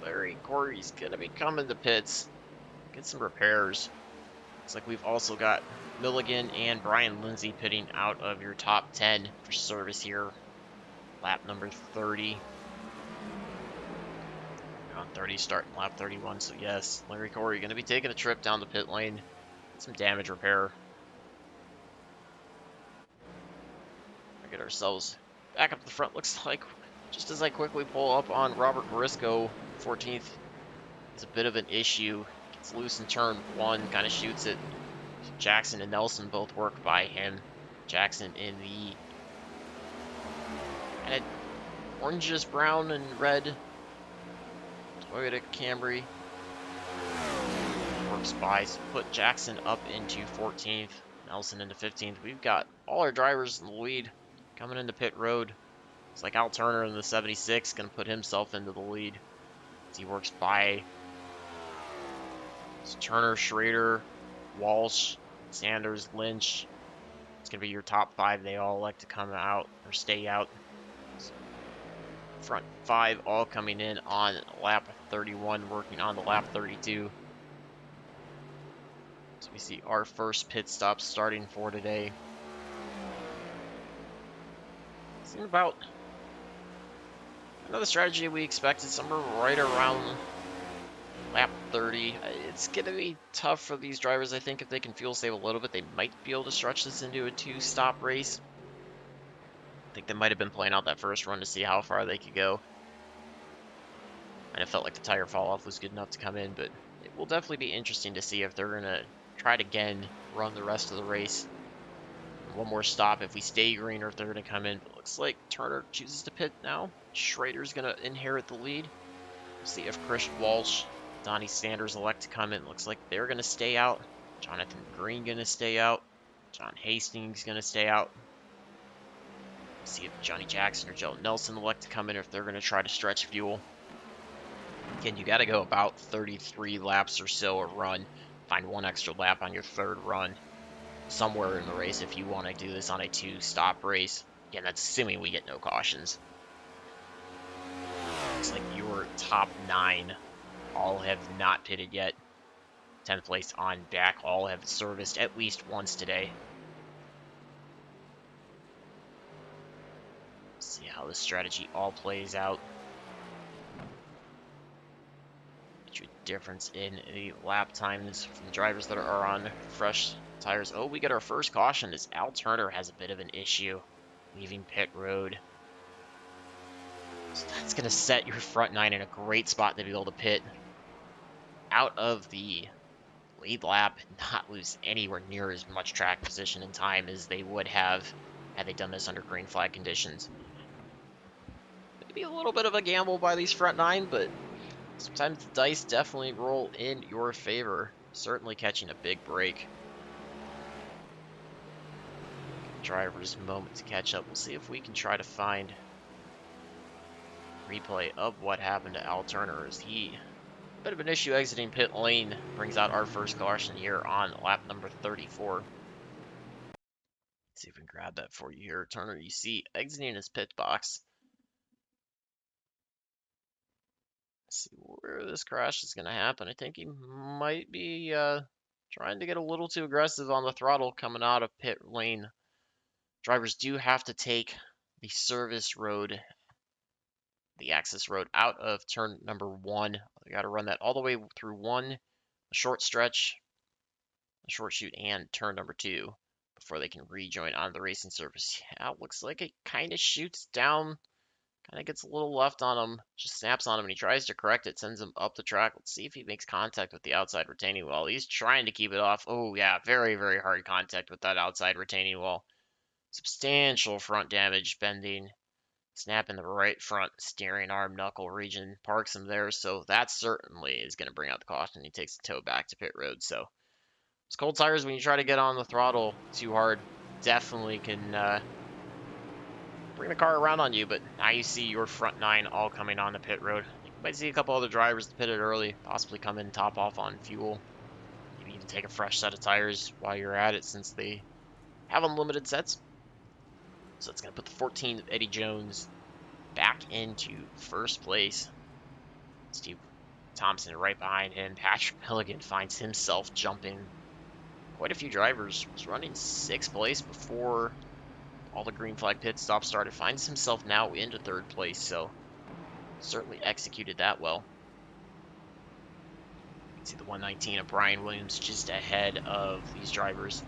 Larry Corey's going to be coming to pits. Get some repairs. Looks like we've also got Mulligan and Brian Lindsay pitting out of your top 10 for service here. Lap number 30. On 30, starting lap 31. So yes, Larry Corey going to be taking a trip down the pit lane. Get some damage repair. Get ourselves back up to the front. Looks like just as I quickly pull up on Robert Morisco, 14th, it's a bit of an issue. Gets loose in turn 1, kind of shoots it. Jackson and Nelson both work by him. Jackson in the kind of orangish brown and red Toyota Camry. Works by, so put Jackson up into 14th. Nelson into 15th. We've got all our drivers in the lead coming into pit road. It's like Al Turner in the 76 going to put himself into the lead as he works by Turner, Schrader, Walsh, Sanders, Lynch. It's going to be your top 5. They all like to come out or stay out. So front 5 all coming in on lap 31, working on the lap 32. So we see our first pit stop starting for today. It's about another strategy we expected, somewhere right around lap 30. It's going to be tough for these drivers, I think, if they can fuel save a little bit. They might be able to stretch this into a 2-stop race. I think they might have been playing out that first run to see how far they could go. And it felt like the tire fall off was good enough to come in, but it will definitely be interesting to see if they're going to try to again run the rest of the race. One more stop if we stay green, or if they're going to come in. But it looks like Turner chooses to pit now. Schrader's going to inherit the lead. We'll see if Chris Walsh, Donnie Sanders elect to come in. Looks like they're going to stay out. Jonathan Green going to stay out. John Hastings going to stay out. See if Johnny Jackson or Joe Nelson elect to come in, if they're going to try to stretch fuel. Again, you got to go about 33 laps or so a run. Find one extra lap on your third run somewhere in the race if you want to do this on a 2-stop race. Again, that's assuming we get no cautions. Looks like your top 9 all have not pitted yet. 10th place on back, all have serviced at least once today. See how this strategy all plays out. Get you a difference in the lap times from the drivers that are on fresh tires. Oh, we get our first caution as Al Turner has a bit of an issue leaving pit road. So that's going to set your front 9 in a great spot to be able to pit out of the lead lap, not lose anywhere near as much track position and time as they would have had they done this under green flag conditions. Maybe a little bit of a gamble by these front 9, but sometimes the dice definitely roll in your favor. Certainly catching a big break. Driver's moment to catch up. We'll see if we can try to find replay of what happened to Al Turner as he, a bit of an issue exiting pit lane, brings out our first caution here on lap number 34. Let's see if we can grab that for you here. Turner, you see exiting his pit box. Let's see where this crash is going to happen. I think he might be trying to get a little too aggressive on the throttle coming out of pit lane. Drivers do have to take the service road, the access road, out of turn number 1. They got to run that all the way through 1, a short stretch, a short shoot, and turn number 2 before they can rejoin on the racing surface. Yeah, it looks like it kind of shoots down, kind of gets a little left on him, just snaps on him, and he tries to correct it, sends him up the track. Let's see if he makes contact with the outside retaining wall. He's trying to keep it off. Oh yeah, very, very hard contact with that outside retaining wall. Substantial front damage, bending, snap in the right front steering arm knuckle region, parks him there, so that certainly is going to bring out the caution. He takes the tow back to pit road. So those cold tires, when you try to get on the throttle too hard, definitely can bring the car around on you. But now you see your front 9 all coming on the pit road. You might see a couple other drivers that pitted early, possibly come in, top off on fuel, maybe even take a fresh set of tires while you're at it, since they have unlimited sets. So it's going to put the 14 of Eddie Jones back into first place. Steve Thompson right behind him. Patrick Mulligan finds himself jumping quite a few drivers. Was running 6th place before all the green flag pit stops started. Finds himself now into 3rd place, so certainly executed that well. You can see the 119 of Brian Williams just ahead of these drivers.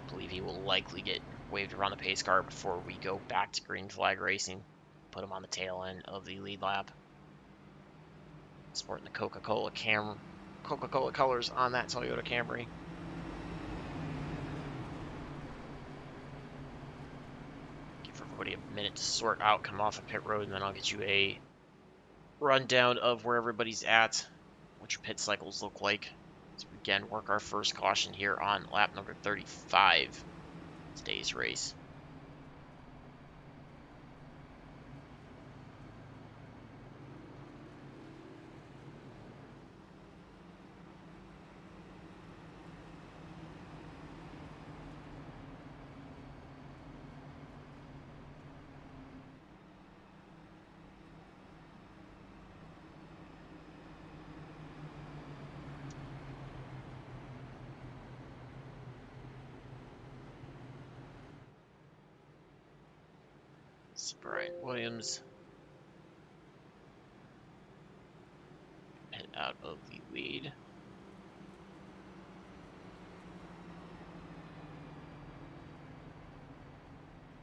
I believe he will likely get waved around the pace car before we go back to green flag racing. Put him on the tail end of the lead lap. Sporting the Coca-Cola colors on that Toyota Camry. Give everybody a minute to sort out, come off of pit road, and then I'll get you a rundown of where everybody's at, what your pit cycles look like. So we again work our first caution here on lap number 35. today's race. See Brian Williams head out of the lead.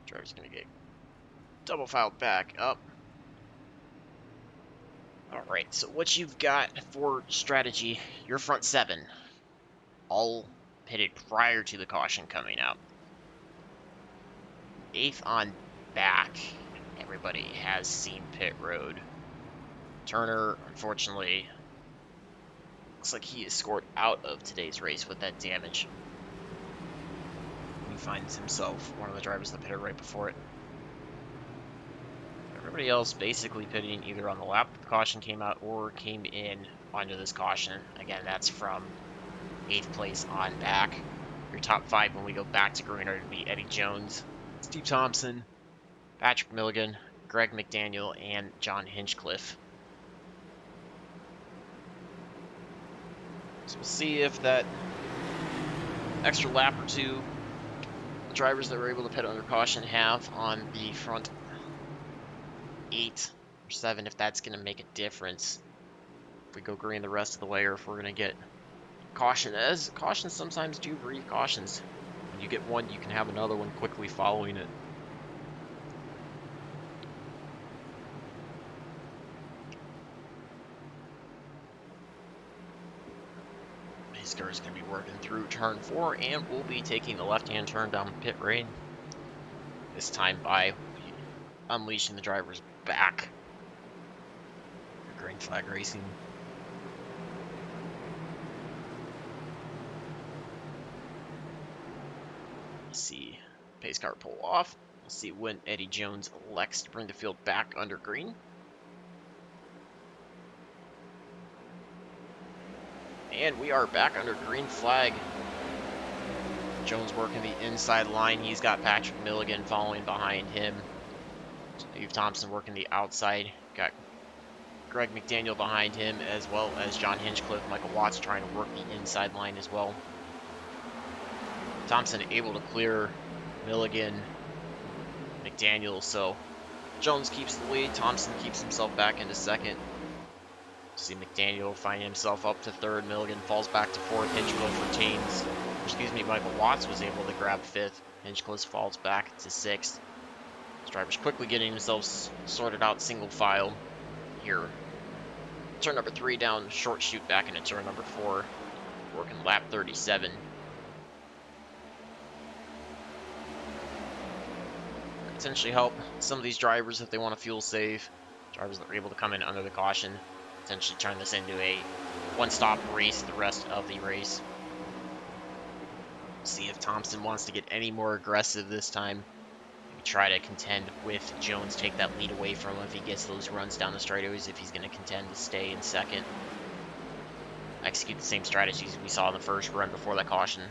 Driver's gonna get double filed back up. Alright, so what you've got for strategy, your front 7 all pitted prior to the caution coming out. 8th on back, everybody has seen pit road. Turner, unfortunately, looks like he is scored out of today's race with that damage. He finds himself one of the drivers that pitted right before it. Everybody else basically pitting either on the lap the caution came out or came in under this caution. Again, that's from 8th place on back. Your top 5 when we go back to green are going to be Eddie Jones, Steve Thompson, Patrick Mulligan, Greg McDaniel, and John Hinchcliffe. So we'll see if that extra lap or two the drivers that were able to pit under caution have on the front 8 or 7, if that's going to make a difference. If we go green the rest of the way, or if we're going to get caution. As cautions sometimes do breed cautions. When you get one, you can have another one quickly following it. This car is going to be working through turn 4, and we'll be taking the left-hand turn down pit road. This time by unleashing the drivers back. Green flag racing. Let's see pace car pull off. We'll see when Eddie Jones elects to bring the field back under green. And we are back under green flag. Jones working the inside line. He's got Patrick Mulligan following behind him. Steve Thompson working the outside. Got Greg McDaniel behind him, as well as John Hinchcliffe. Michael Watts trying to work the inside line as well. Thompson able to clear Mulligan, McDaniel, so Jones keeps the lead. Thompson keeps himself back into 2nd. See McDaniel find himself up to 3rd. Mulligan falls back to 4th. Hinchcliffe retains. Michael Watts was able to grab 5th. Hinchcliffe falls back to 6th. This driver's quickly getting themselves sorted out single file here. Turn number 3 down, short shoot back into turn number 4. Working lap 37. Potentially help some of these drivers if they want to fuel save. Drivers that are able to come in under the caution. Potentially turn this into a one-stop race the rest of the race. See if Thompson wants to get any more aggressive this time. Maybe try to contend with Jones, take that lead away from him if he gets those runs down the straightaways, if he's going to contend to stay in 2nd. Execute the same strategies we saw in the first run before that caution.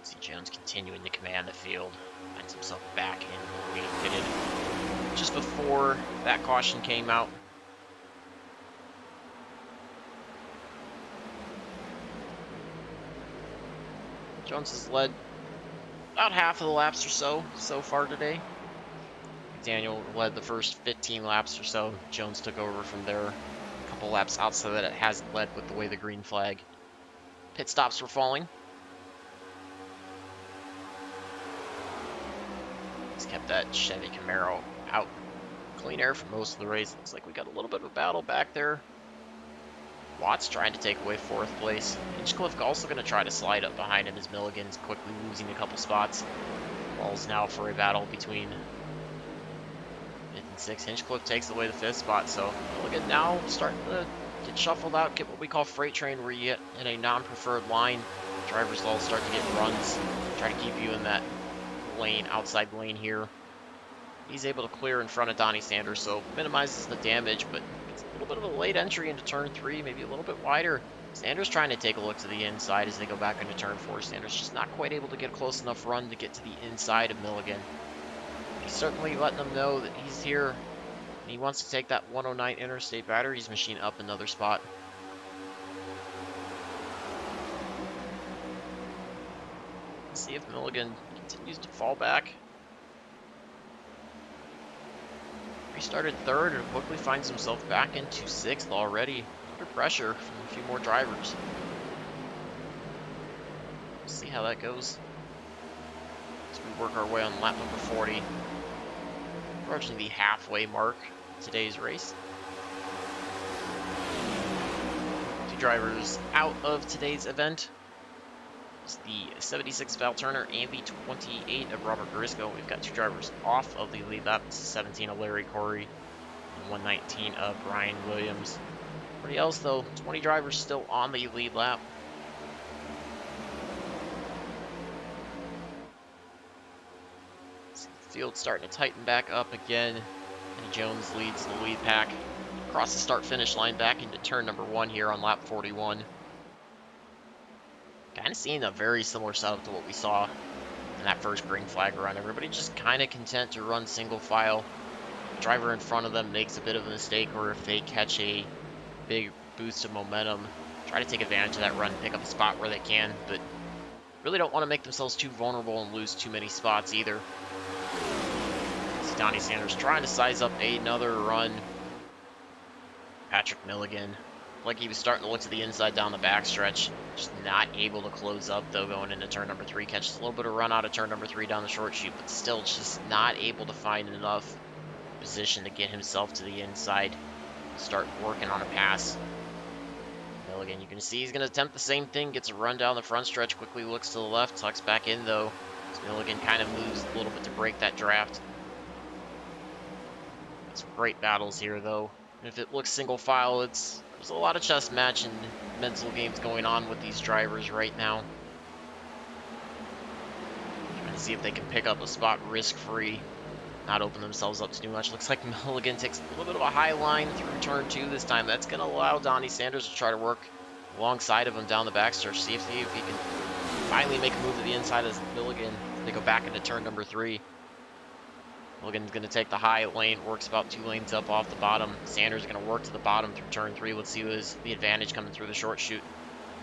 See Jones continuing to command the field. Finds himself back in being pitted just before that caution came out. Jones has led about half of the laps or so far today. McDaniel led the first 15 laps or so. Jones took over from there a couple laps out, so that it hasn't led with the way the green flag pit stops were falling. He's kept that Chevy Camaro out clean air for most of the race. Looks like we got a little bit of a battle back there. Watts trying to take away 4th place. Hinchcliffe also going to try to slide up behind him as Mulligan's quickly losing a couple spots. Ball's now for a battle between 5th and 6th. Hinchcliffe takes away the 5th spot, so Mulligan now starting to get shuffled out, get what we call freight train, where you get in a non-preferred line. Drivers all start to get runs, try to keep you in that lane, outside lane here. He's able to clear in front of Donnie Sanders, so minimizes the damage, but it's a little bit of a late entry into turn 3, maybe a little bit wider. Sanders trying to take a look to the inside as they go back into turn 4. Sanders just not quite able to get a close enough run to get to the inside of Mulligan. He's certainly letting them know that he's here. He wants to take that 109 interstate batteries machine up another spot. Let's see if Mulligan continues to fall back. Restarted third and quickly finds himself back into 6th already, under pressure from a few more drivers. We'll see how that goes as we work our way on lap number 40. Approaching the halfway mark of today's race. 2 drivers out of today's event. It's the 76 Val Turner and the 28 of Robert Briscoe. We've got 2 drivers off of the lead lap. 17 of Larry Corey and 119 of Brian Williams. Everybody else though, 20 drivers still on the lead lap. The field's starting to tighten back up again. Eddie Jones leads the lead pack across the start-finish line back into turn number 1 here on lap 41. Kind of seeing a very similar setup to what we saw in that first green flag run. Everybody just kind of content to run single file. The driver in front of them makes a bit of a mistake, or if they catch a big boost of momentum, try to take advantage of that run, pick up a spot where they can, but really don't want to make themselves too vulnerable and lose too many spots either. See Donnie Sanders trying to size up another run. Patrick Mulligan, like he was starting to look to the inside down the backstretch. Just not able to close up though going into turn number 3. Catches a little bit of run out of turn number 3 down the short chute, but still just not able to find enough position to get himself to the inside. Start working on a pass. Mulligan, you can see he's going to attempt the same thing. Gets a run down the front stretch, quickly looks to the left, tucks back in though. As Mulligan kind of moves a little bit to break that draft. Some great battles here though. And if it looks single file, there's a lot of chess match and mental games going on with these drivers right now. Trying to see if they can pick up a spot risk-free, not open themselves up too much. Looks like Mulligan takes a little bit of a high line through turn 2 this time. That's going to allow Donnie Sanders to try to work alongside of him down the backstretch. See if he can finally make a move to the inside of Mulligan. They go back into turn number 3. Mulligan's going to take the high lane, works about 2 lanes up off the bottom. Sanders is going to work to the bottom through turn 3. Let's see who is the advantage coming through the short chute.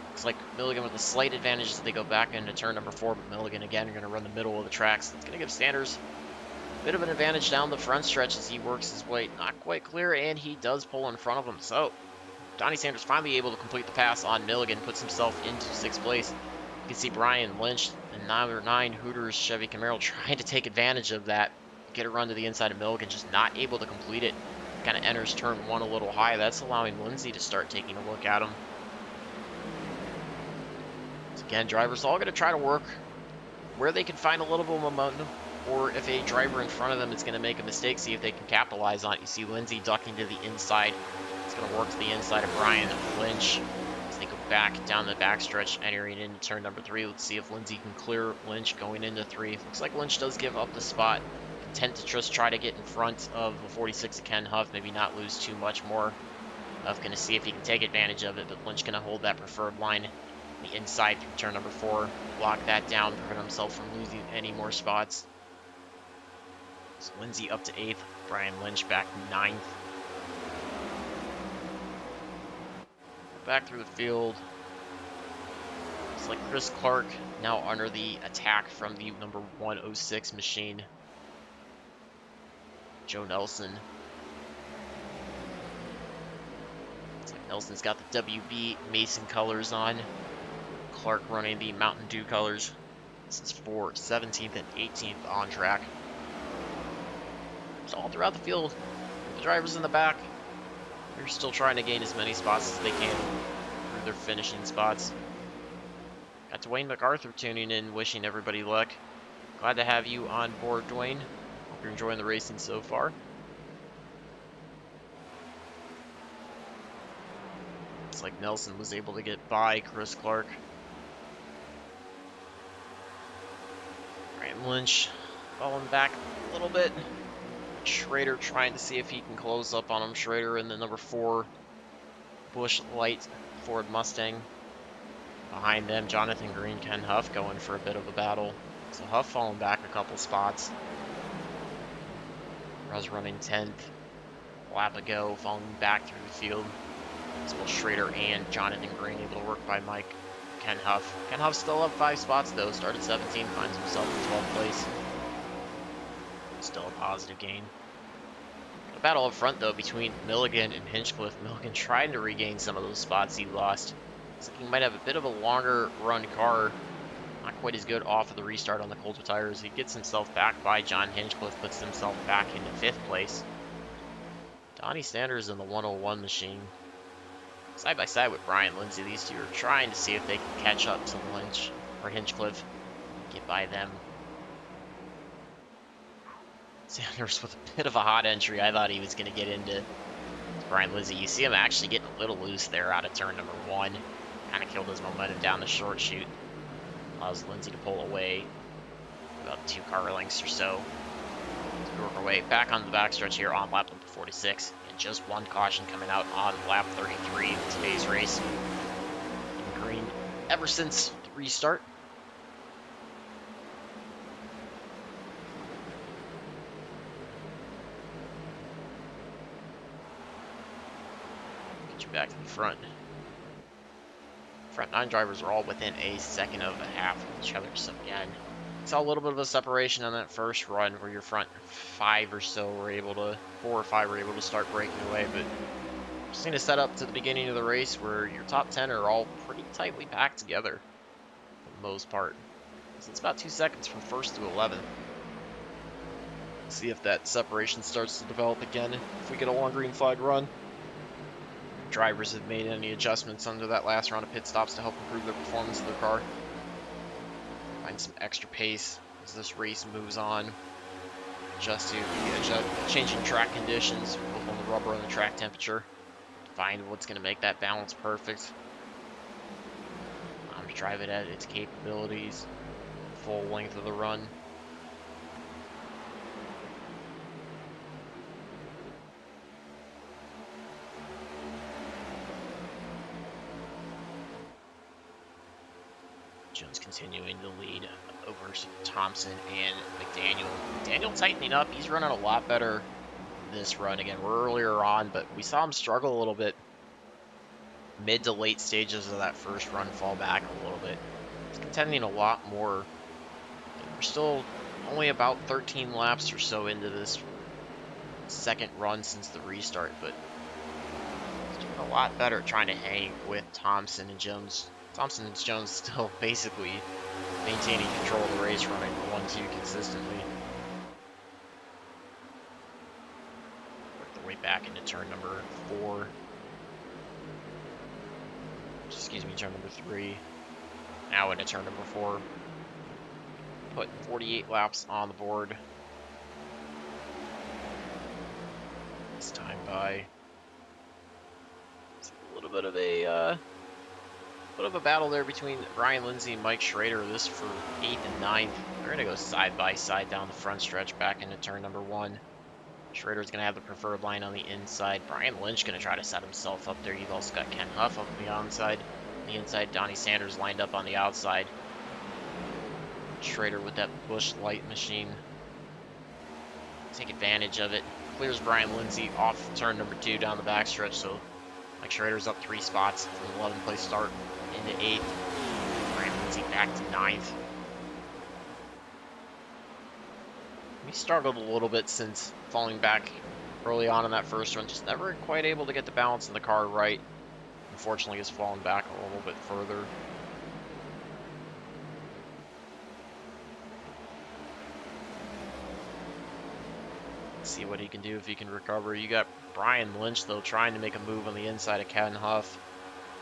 Looks like Mulligan with a slight advantage as they go back into turn number 4, but Mulligan again are going to run the middle of the tracks. It's going to give Sanders a bit of an advantage down the front stretch as he works his way not quite clear, and he does pull in front of him. So Donnie Sanders finally able to complete the pass on Mulligan, puts himself into 6th place. You can see Brian Lynch, the number 9 Hooters Chevy Camaro, trying to take advantage of that. Get a run to the inside of Mulligan, just not able to complete it. Kind of enters turn 1 a little high. That's allowing Lindsay to start taking a look at him. So again, drivers all going to try to work where they can find a little bit of momentum, or if a driver in front of them is going to make a mistake, see if they can capitalize on it. You see Lindsay ducking to the inside. It's going to work to the inside of Brian Lynch as they go back down the backstretch, entering into turn number 3. Let's see if Lindsay can clear Lynch going into 3. Looks like Lynch does give up the spot. Content to just try to get in front of the 46 of Ken Huff, maybe not lose too much more. Huff going to see if he can take advantage of it, but Lynch going to hold that preferred line the inside through turn number 4, lock that down, prevent himself from losing any more spots. So Lindsay up to 8th, Brian Lynch back 9th. Back through the field. It's like Chris Clark now under the attack from the number 106 machine. Joe Nelson. Looks like Nelson's got the WB Mason colors on. Clark running the Mountain Dew colors. This is for 17th and 18th on track. So all throughout the field, the drivers in the back, they're still trying to gain as many spots as they can through their finishing spots. Got Dwayne MacArthur tuning in, wishing everybody luck. Glad to have you on board, Dwayne. Hope you're enjoying the racing so far. Looks like Nelson was able to get by Chris Clark. Ryan Lynch falling back a little bit. Schrader trying to see if he can close up on him. Schrader in the number 4 Busch Light Ford Mustang. Behind them, Jonathan Green, Ken Huff going for a bit of a battle. So Huff falling back a couple spots. Ruz running 10th. Lap ago, falling back through the field. As well Schrader and Jonathan Green able to work by Mike. Ken Huff. Ken Huff still up 5 spots though. Started 17, finds himself in 12th place. Still a positive gain. A battle up front though between Mulligan and Hinchcliffe. Mulligan trying to regain some of those spots he lost. Looks like he might have a bit of a longer run car. Not quite as good off of the restart on the colder tires. He gets himself back by John Hinchcliffe, puts himself back into 5th place. Donnie Sanders in the 101 machine. Side by side with Brian Lindsay, these two are trying to see if they can catch up to Lynch or Hinchcliffe, get by them. Sanders with a bit of a hot entry. I thought he was going to get into Brian Lindsay. You see him actually getting a little loose there out of turn number 1. Kind of killed his momentum down the short chute. Allows Lindsay to pull away about 2 car lengths or so. To work our way back on the backstretch here on lap number 46. And just 1 caution coming out on lap 33 of today's race. In green ever since the restart. Back to the front. Front 9 drivers are all within a second of a half of each other. So again, saw a little bit of a separation on that first run where your front 5 or so were able to, 4 or 5 were able to start breaking away. But just seen a setup to the beginning of the race where your top 10 are all pretty tightly packed together for the most part. So it's about 2 seconds from 1st to 11th. See if that separation starts to develop again. If we get a long green flag run. Drivers have made any adjustments under that last round of pit stops to help improve the performance of their car. Find some extra pace as this race moves on. Adjust to the changing track conditions, both on the rubber and the track temperature. Find what's going to make that balance perfect. To drive it at its capabilities, full length of the run. Jones continuing to lead over Thompson and McDaniel. McDaniel tightening up. He's running a lot better this run. Again, we're earlier on, but we saw him struggle a little bit. Mid to late stages of that first run, fall back a little bit. He's contending a lot more. We're still only about 13 laps or so into this second run since the restart, but he's doing a lot better at trying to hang with Thompson and Jones. Thompson and Jones still basically maintaining control of the race, running 1-2 consistently. Work their way back into turn number 4. Excuse me, turn number 3. Now into turn number 4. Put 48 laps on the board. This time by it's a little bit of a battle there between Brian Lindsay and Mike Schrader. This for 8th and 9th. They're going to go side by side down the front stretch back into turn number 1. Schrader's going to have the preferred line on the inside. Brian Lynch going to try to set himself up there. You've also got Ken Huff up on the onside. The inside, Donnie Sanders lined up on the outside. Schrader with that Busch Light machine. Take advantage of it. Clears Brian Lindsay off turn number 2 down the backstretch. So Mike Schrader's up 3 spots from 11th place start into 8th. Brian Lindsay back to 9th. He struggled a little bit since falling back early on in that first run. Just never quite able to get the balance in the car right. Unfortunately, has fallen back a little bit further. Let's see what he can do if he can recover. You got Brian Lynch, though, trying to make a move on the inside of Ken Huff.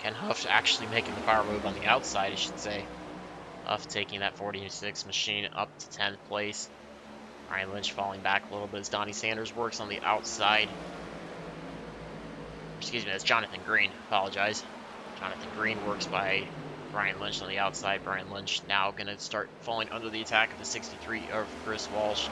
Ken Huff actually making the power move on the outside, I should say. Huff taking that 46 machine up to 10th place. Brian Lynch falling back a little bit as Donnie Sanders works on the outside. Excuse me, that's Jonathan Green. Apologize. Jonathan Green works by Brian Lynch on the outside. Brian Lynch now going to start falling under the attack of the 63 of Chris Walsh.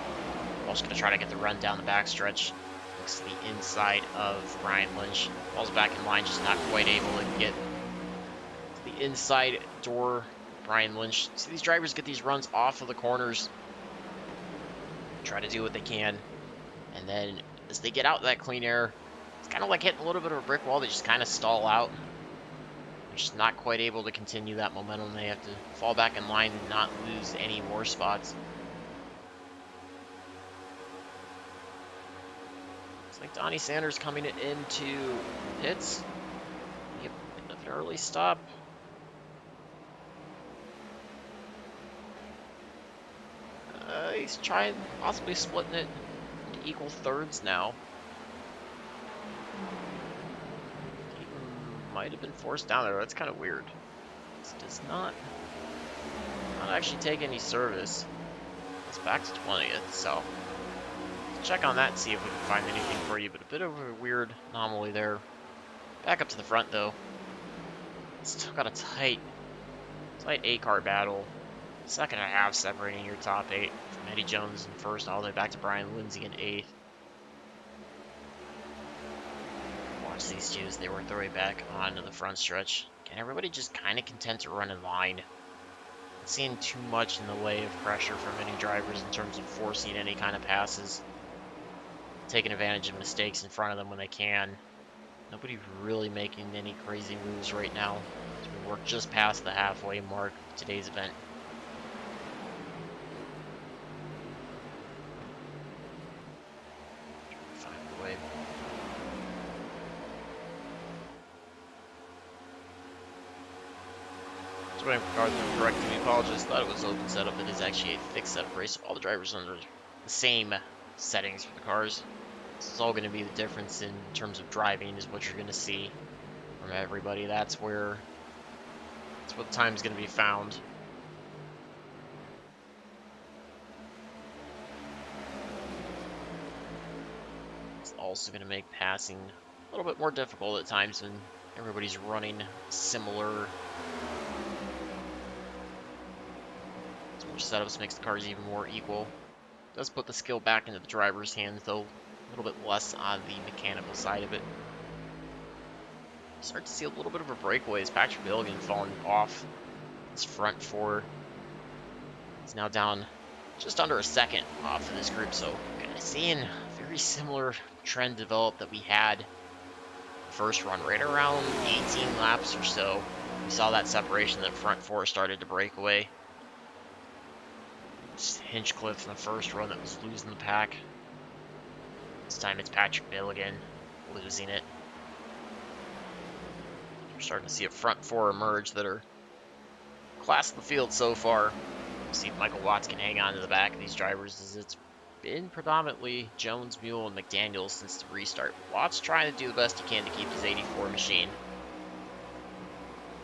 Walsh going to try to get the run down the backstretch. Looks to the inside of Brian Lynch. Falls back in line, just not quite able to get to the inside door. Brian Lynch. See these drivers get these runs off of the corners. Try to do what they can. And then as they get out that clean air, it's kind of like hitting a little bit of a brick wall. They just kind of stall out. They're just not quite able to continue that momentum. They have to fall back in line and not lose any more spots. Looks like Donnie Sanders coming into pits. Yep, an early stop. He's trying, possibly splitting it into equal thirds now. He might have been forced down there. That's kind of weird. This does not actually take any service. It's back to 20th, so let's check on that and see if we can find anything for you. But a bit of a weird anomaly there. Back up to the front though. Still got a tight 8-car battle. Second and a half separating your top 8 from Eddie Jones in first, all the way back to Brian Lindsay in 8th. Watch these two as they work their way back onto the front stretch. Can everybody just kind of content to run in line? Not seeing too much in the way of pressure from any drivers in terms of forcing any kind of passes. Taking advantage of mistakes in front of them when they can. Nobody really making any crazy moves right now. So we work just past the halfway mark of today's event. Waiting for cars to correct me. Apologies. Thought it was open setup. It is actually a fixed setup race. All the drivers under the same settings for the cars. This is all going to be the difference in terms of driving is what you're going to see from everybody. That's where the time is going to be found. It's also going to make passing a little bit more difficult at times when everybody's running similar setups. Makes the cars even more equal. Does put the skill back into the driver's hands, though a little bit less on the mechanical side of it. Start to see a little bit of a breakaway as Patrick Mulligan falling off his front four. He's now down just under a second off of this group, so kind of seeing a very similar trend develop that we had first run, right around 18 laps or so. We saw that separation, that front four started to break away. Hinchcliffe in the first run that was losing the pack. This time it's Patrick Mulligan losing it. We're starting to see a front four emerge that are class of the field so far. We'll see if Michael Watts can hang on to the back of these drivers, as it's been predominantly Jones, Mule, and McDaniel since the restart. Watts trying to do the best he can to keep his 84 machine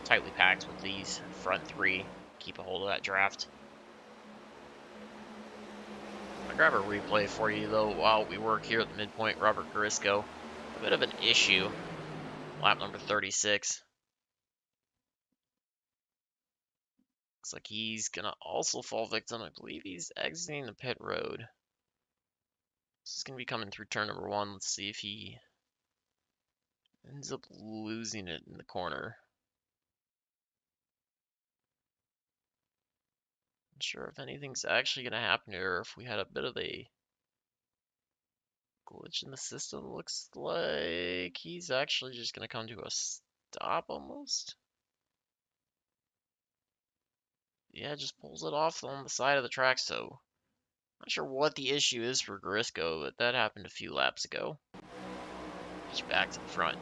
tightly packed with these front three. Keep a hold of that draft. I'll grab a replay for you though while we work here at the midpoint. Robert Garisco, a bit of an issue. Lap number 36. Looks like he's gonna also fall victim. I believe he's exiting the pit road. This is gonna be coming through turn number 1. Let's see if he ends up losing it in the corner. Not sure if anything's actually gonna happen here, or if we had a bit of a glitch in the system. Looks like he's actually just gonna come to a stop almost. Yeah, just pulls it off on the side of the track, so not sure what the issue is for Garisco, but that happened a few laps ago. Just back to the front.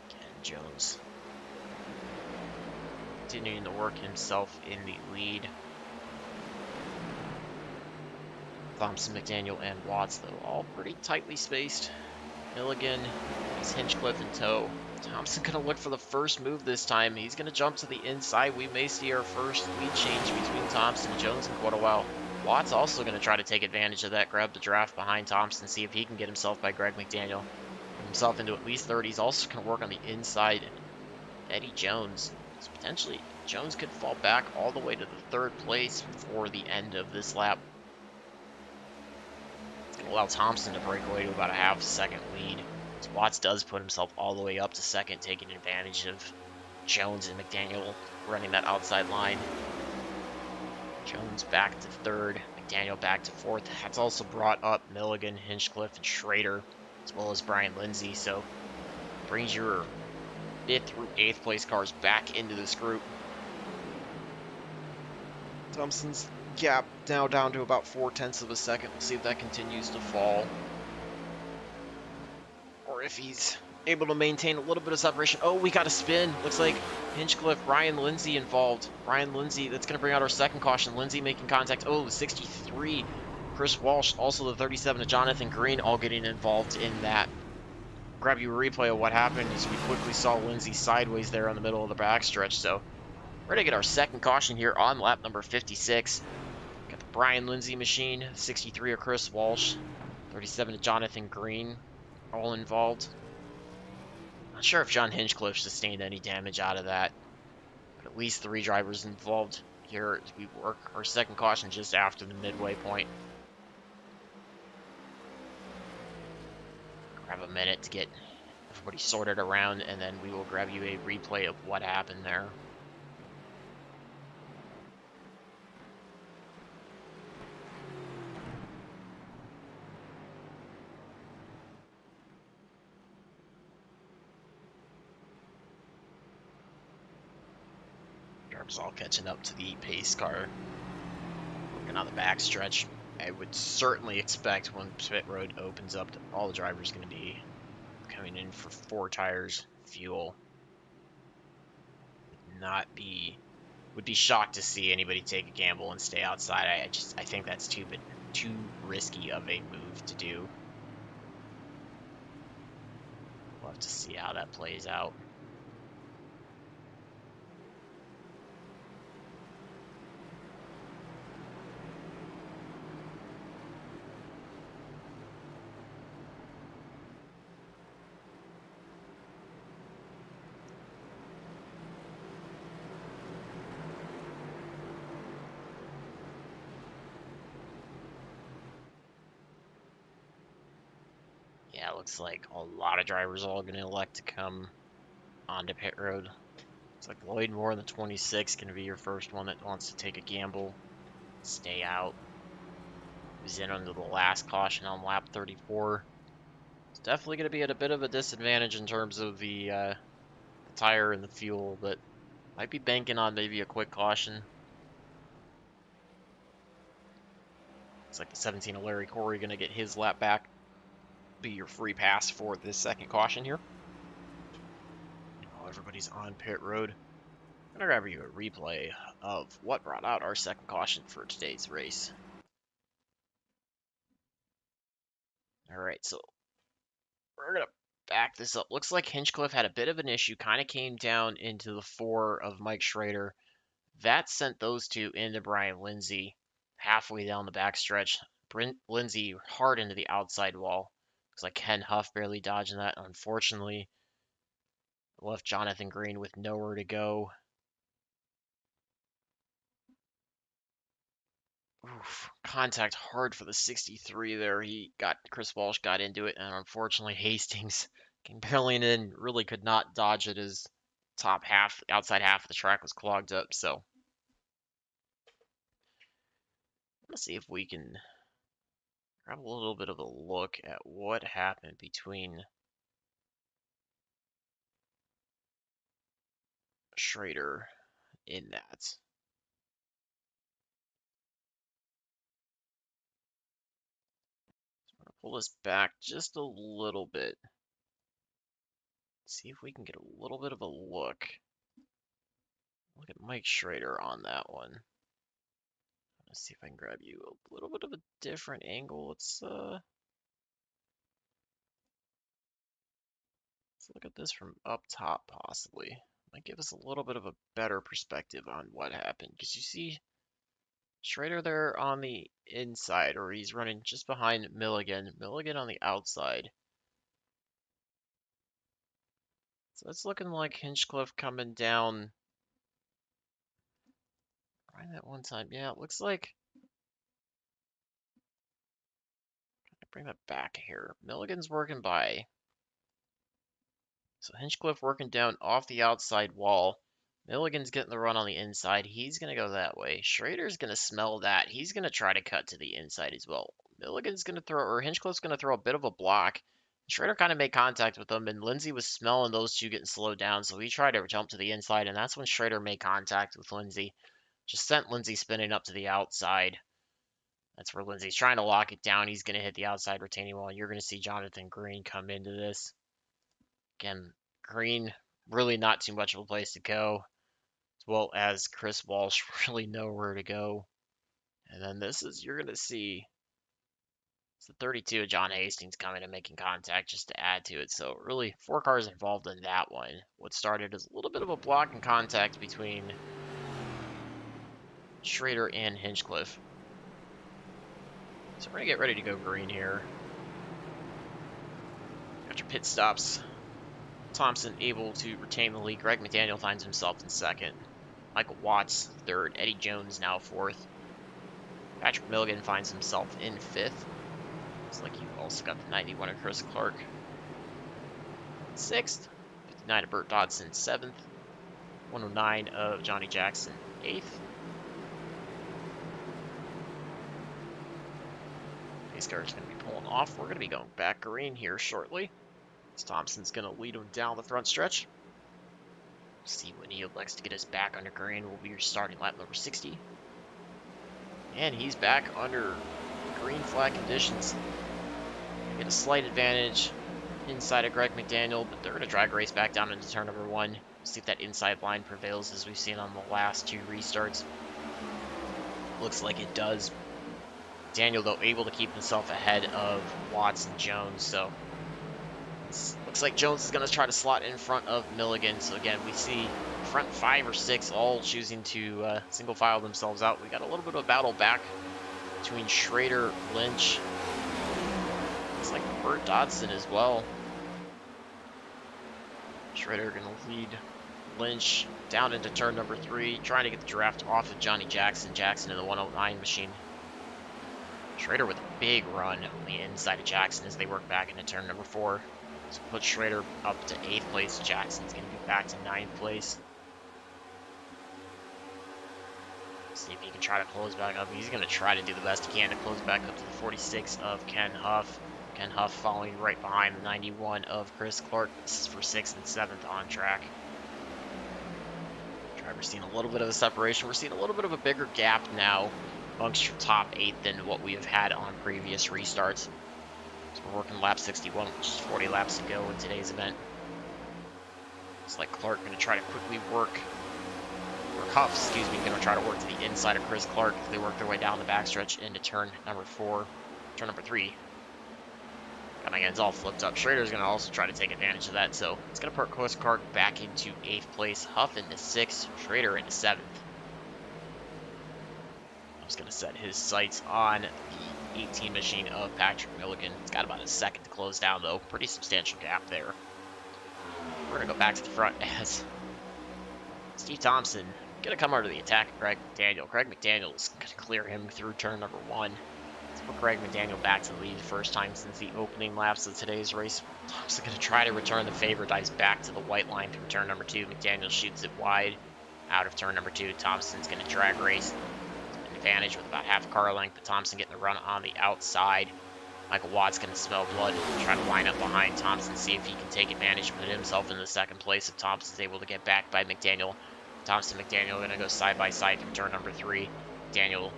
Ken Jones continuing to work himself in the lead. Thompson, McDaniel, and Watts, though, all pretty tightly spaced. Mulligan has Hinchcliffe in tow. Thompson going to look for the first move this time. He's going to jump to the inside. We may see our first lead change between Thompson and Jones in quite a while. Watts also going to try to take advantage of that, grab the draft behind Thompson, see if he can get himself by Greg McDaniel. himself into at least third. He's also going to work on the inside. Eddie Jones. So potentially, Jones could fall back all the way to the third place before the end of this lap. It's going to allow Thompson to break away to about a half-second lead. So Watts does put himself all the way up to second, taking advantage of Jones and McDaniel running that outside line. Jones back to third, McDaniel back to fourth. That's also brought up Mulligan, Hinchcliffe, and Schrader, as well as Brian Lindsay. So brings your 5th through 8th place cars back into this group. Thompson's gap now down to about 0.4 of a second. We'll see if that continues to fall, or if he's able to maintain a little bit of separation. Oh, we got a spin. Looks like Hinchcliffe, Brian Lindsay involved. Brian Lindsay, that's going to bring out our second caution. Lindsay making contact. Oh, 63. Chris Walsh, also the 37 of Jonathan Green, all getting involved in that. Grab you a replay of what happened as we quickly saw Lindsay sideways there on the middle of the backstretch. So we're going to get our second caution here on lap number 56. Got the Brian Lindsay machine, 63 of Chris Walsh, 37 of Jonathan Green, all involved. Not sure if John Hinchcliffe sustained any damage out of that, but at least 3 drivers involved here as we work our second caution just after the midway point. Grab a minute to get everybody sorted around, and then we will grab you a replay of what happened there. Drivers all catching up to the pace car, working on the backstretch. I would certainly expect when pit road opens up that all the drivers going to be coming in for 4 tires, fuel. Would be shocked to see anybody take a gamble and stay outside. I think that's too risky of a move to do. We'll have to see how that plays out. Yeah, it looks like a lot of drivers are all going to elect to come onto pit road. It's like Lloyd Moore in the 26 going to be your first one that wants to take a gamble, stay out. He's in under the last caution on lap 34. It's definitely going to be at a bit of a disadvantage in terms of the tire and the fuel, but might be banking on maybe a quick caution. It's like the 17 of Larry Corey going to get his lap back. Be your free pass for this second caution here. While everybody's on pit road, I'm going to grab you a replay of what brought out our second caution for today's race. Alright, so we're going to back this up. Looks like Hinchcliffe had a bit of an issue, kind of came down into the 4 of Mike Schrader. That sent those 2 into Brian Lindsay halfway down the backstretch. Lindsay hard into the outside wall. Looks like Ken Huff barely dodging that. Unfortunately, left Jonathan Green with nowhere to go. Oof, contact hard for the 63 there. Chris Walsh got into it, and unfortunately Hastings came barreling in, really could not dodge it as outside half of the track was clogged up. So let's see if we can grab a little bit of a look at what happened between Schrader in that. So I'm going to pull this back just a little bit. See if we can get a little bit of a look. Look at Mike Schrader on that one. Let's see if I can grab you a little bit of a different angle. Let's look at this from up top, possibly. Might give us a little bit of a better perspective on what happened. Because you see Schrader there on the inside, or he's running just behind Mulligan. Mulligan on the outside. So it's looking like Hinchcliffe coming down right that one time. Yeah, it looks like. Bring that back here. Mulligan's working by. So Hinchcliffe working down off the outside wall. Mulligan's getting the run on the inside. He's going to go that way. Schrader's going to smell that. He's going to try to cut to the inside as well. Mulligan's going to throw, or Hinchcliffe's going to throw a bit of a block. Schrader kind of made contact with him, and Lindsay was smelling those two getting slowed down, so he tried to jump to the inside, and that's when Schrader made contact with Lindsay. Just sent Lindsay spinning up to the outside. That's where Lindsay's trying to lock it down. He's going to hit the outside retaining wall, and you're going to see Jonathan Green come into this. Again, Green, really not too much of a place to go, as well as Chris Walsh, really nowhere to go. And then this is, you're going to see, it's the 32 of John Hastings coming and making contact just to add to it. So really, 4 cars involved in that one. What started as a little bit of a block and contact between Schrader and Hinchcliffe. So we're going to get ready to go green here. After pit stops, Thompson able to retain the lead. Greg McDaniel finds himself in second. Michael Watts third. Eddie Jones now fourth. Patrick Mulligan finds himself in fifth. Looks like you've also got the 91 of Chris Clark sixth. 59 of Bert Dodson seventh. 109 of Johnny Jackson eighth. Pace car's going to be pulling off. We're going to be going back green here shortly. Thompson's going to lead him down the front stretch. See when he elects to get us back under green will be your starting lap number 60. And he's back under green flag conditions. Get a slight advantage inside of Greg McDaniel, but they're going to drag race back down into turn number 1. See if that inside line prevails as we've seen on the last 2 restarts. Looks like it does. Daniel, though, able to keep himself ahead of Watts and Jones, so looks like Jones is going to try to slot in front of Mulligan. So again, we see front 5 or 6 all choosing to single file themselves out. We got a little bit of a battle back between Schrader, Lynch. Looks like Bert Dodson as well. Schrader going to lead Lynch down into turn number 3, trying to get the draft off of Johnny Jackson. Jackson in the 109 machine. Schrader with a big run on the inside of Jackson as they work back into turn number 4. So put Schrader up to 8th place. Jackson's going to be back to 9th place. See if he can try to close back up. He's going to try to do the best he can to close back up to the 46 of Ken Huff. Ken Huff following right behind the 91 of Chris Clark. This is for 6th and 7th on track. Driver's seeing a little bit of a separation. We're seeing a little bit of a bigger gap now amongst your top 8 than what we have had on previous restarts. So we're working lap 61, which is 40 laps to go in today's event. It's like Clark going to try to quickly work, or Huff, excuse me, going to try to work to the inside of Chris Clark as they work their way down the backstretch into turn number 3. Coming in, it's all flipped up. Schrader's going to also try to take advantage of that, so it's going to put Chris Clark back into 8th place, Huff into 6th, Schrader into 7th. Huff's going to set his sights on the 18 machine of Patrick Mulligan. It's got about a second to close down, though. Pretty substantial gap there. We're going to go back to the front as Steve Thompson going to come over to the attack of Greg McDaniel. Greg McDaniel is going to clear him through turn number 1. Let's put Greg McDaniel back to the lead, first time since the opening laps of today's race. Thompson going to try to return the favor, dives back to the white line through turn number 2. McDaniel shoots it wide out of turn number 2. Thompson's going to drag race. Advantage with about half a car length, but Thompson getting the run on the outside. Michael Watts going to smell blood, try to line up behind Thompson, see if he can take advantage, put himself in the 2nd place if Thompson's able to get back by McDaniel. Thompson and McDaniel going to go side by side through turn number 3. Daniel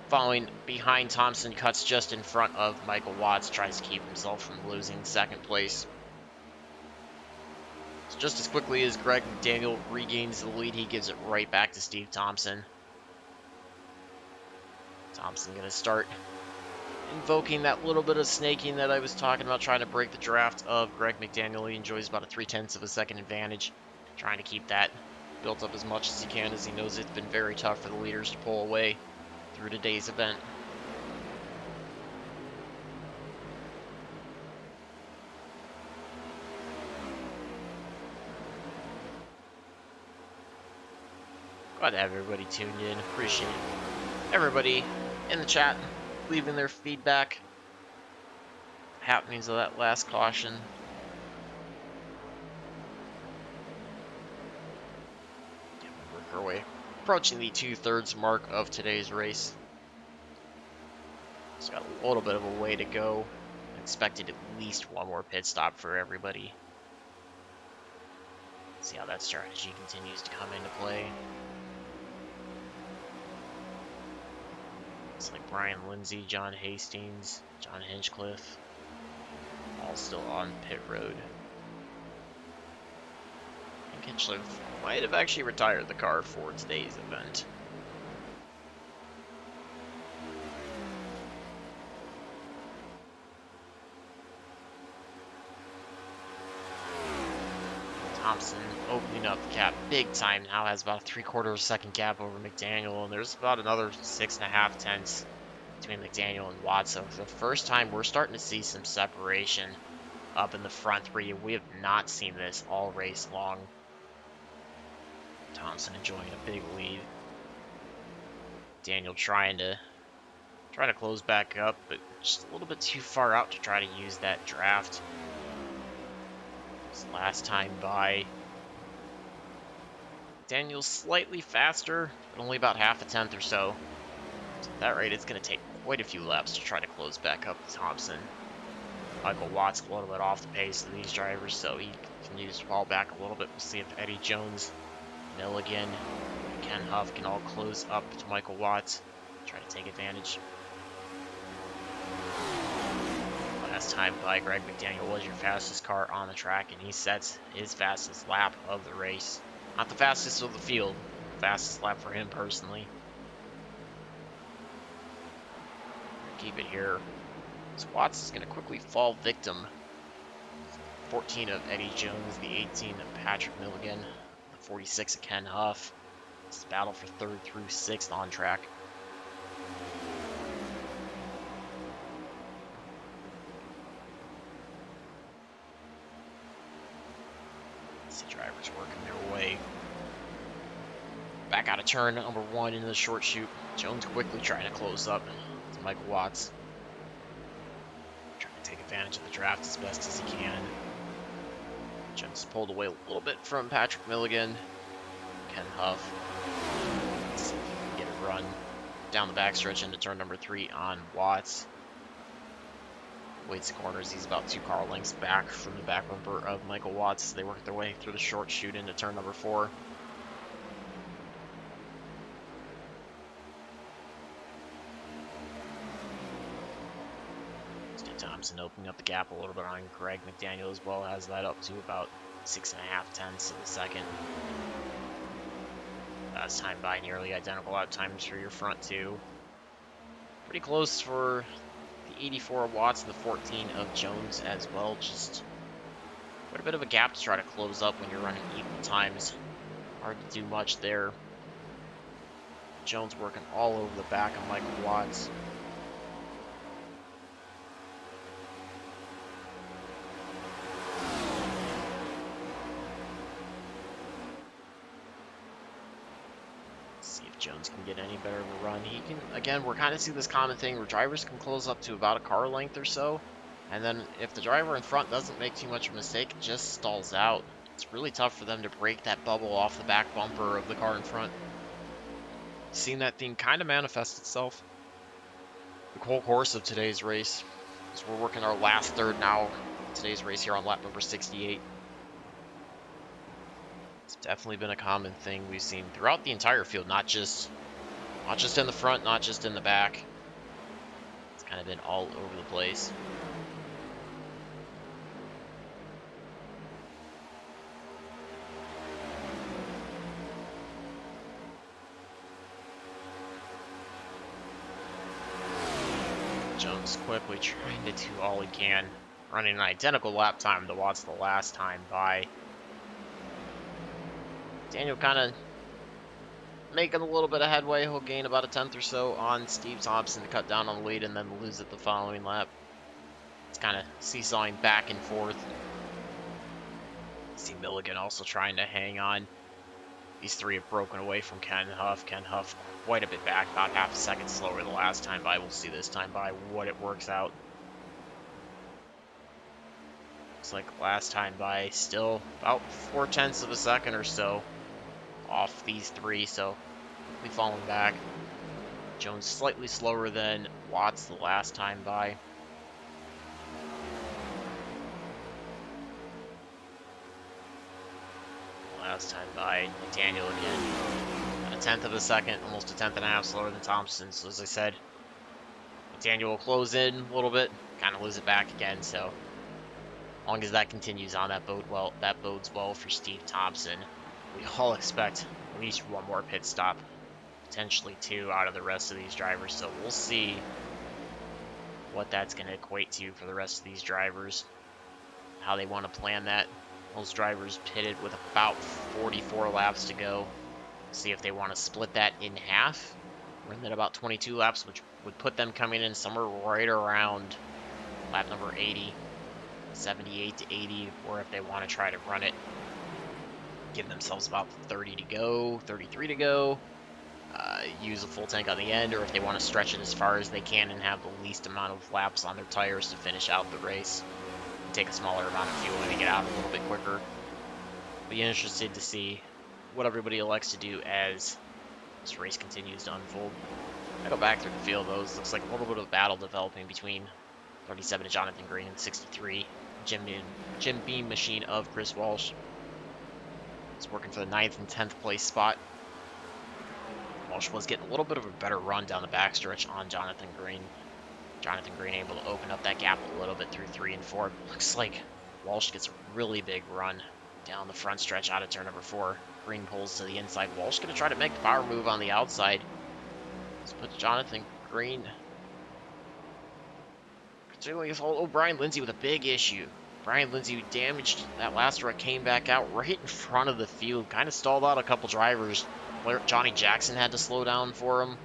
following behind Thompson, cuts just in front of Michael Watts, tries to keep himself from losing 2nd place. So just as quickly as Greg McDaniel regains the lead, he gives it right back to Steve Thompson. Thompson going to start invoking that little bit of snaking that I was talking about, trying to break the draft of Greg McDaniel. He enjoys about a 0.3 of a second advantage, trying to keep that built up as much as he can, as he knows it's been very tough for the leaders to pull away through today's event. Glad to have everybody tuned in. Appreciate everybody in the chat leaving their feedback. Happenings of that last caution. Work our way approaching the 2/3 mark of today's race. It's got a little bit of a way to go. Expected at least one more pit stop for everybody. See how that strategy continues to come into play. It's like Brian Lindsay, John Hastings, John Hinchcliffe, all still on pit road. I think Hinchcliffe might have actually retired the car for today's event. Thompson opening up the gap big time now, has about a 3/4 second gap over McDaniel, and there's about another 6.5 tenths between McDaniel and Watts. So for the first time, we're starting to see some separation up in the front three. We have not seen this all race long. Thompson enjoying a big lead. Daniel trying to close back up, but just a little bit too far out to try to use that draft. Last time by, Daniel's slightly faster, but only about half a tenth or so. So at that rate, it's going to take quite a few laps to try to close back up to Thompson. Michael Watts a little bit off the pace of these drivers, so he continues to fall back a little bit. We'll see if Eddie Jones, Mulligan, Ken Huff can all close up to Michael Watts, try to take advantage. Last time by, Greg McDaniel was your fastest car on the track, and he sets his fastest lap of the race. Not the fastest of the field, fastest lap for him personally. Keep it here. So Watts is going to quickly fall victim. 14 of Eddie Jones, the 18 of Patrick Mulligan, the 46 of Ken Huff. It's a battle for 3rd through 6th on track. Drivers working their way back out of turn number 1 into the short chute. Jones quickly trying to close up to Michael Watts. Trying to take advantage of the draft as best as he can. Jones pulled away a little bit from Patrick Mulligan. Ken Huff. Let's see if he can get a run down the backstretch into turn number 3 on Watts. Waits the corners. He's about 2 car lengths back from the back bumper of Michael Watts. They work their way through the short chute into turn number 4. Steve Thompson opening up the gap a little bit on Greg McDaniel as well, has that up to about 6.5 tenths of a second. Last time by, nearly identical lap times for your front 2. Pretty close for 84 of Watts and the 14 of Jones as well. Just quite a bit of a gap to try to close up when you're running equal times. Hard to do much there. Jones working all over the back of Michael Watts. Jones can get any better of a run. He can, again, we're kind of see this common thing where drivers can close up to about a car length or so, and then if the driver in front doesn't make too much of a mistake, it just stalls out. It's really tough for them to break that bubble off the back bumper of the car in front. Seen that theme kind of manifest itself the whole course of today's race. So we're working our last third now. Today's race here on lap number 68. It's definitely been a common thing we've seen throughout the entire field, not just in the front, not just in the back. It's kind of been all over the place. Jones quickly trying to do all he can, running an identical lap time to Watts the last time by. Daniel kind of making a little bit of headway. He'll gain about a tenth or so on Steve Thompson to cut down on the lead and then lose it the following lap. It's kind of seesawing back and forth. See Mulligan also trying to hang on. These three have broken away from Ken Huff. Ken Huff quite a bit back, about half a second slower the last time by. We'll see this time by what it works out. Looks like last time by still about 4/10 of a second or so off these three, so we falling back. Jones slightly slower than Watts the last time by. Last time by, Daniel again. A 1/10 of a second, almost a 1/10.5 slower than Thompson. So as I said, Daniel will close in a little bit, kind of lose it back again. So as long as that continues on, that bodes well for Steve Thompson. We all expect at least one more pit stop, potentially two out of the rest of these drivers. So we'll see what that's going to equate to for the rest of these drivers, how they want to plan that. Those drivers pitted with about 44 laps to go. See if they want to split that in half, run that about 22 laps, which would put them coming in somewhere right around lap number 80, 78 to 80, or if they want to try to run it, give themselves about 30 to go, 33 to go, use a full tank on the end, or if they want to stretch it as far as they can and have the least amount of laps on their tires to finish out the race. Take a smaller amount of fuel and get out a little bit quicker. Be interested to see what everybody elects to do as this race continues to unfold. I go back through the field, though. It looks like a little bit of a battle developing between 37 to Jonathan Green and 63 Jim Beam machine of Chris Walsh. It's working for the 9th and 10th place spot. Walsh was getting a little bit of a better run down the backstretch on Jonathan Green. Jonathan Green able to open up that gap a little bit through 3 and 4. Looks like Walsh gets a really big run down the front stretch out of turn number 4. Green pulls to the inside. Walsh going to try to make the power move on the outside. Let's put Jonathan Green. Brian Lindsay with a big issue. Brian Lindsay damaged that last wreck, came back out right in front of the field. Kind of stalled out a couple drivers. Johnny Jackson had to slow down for him.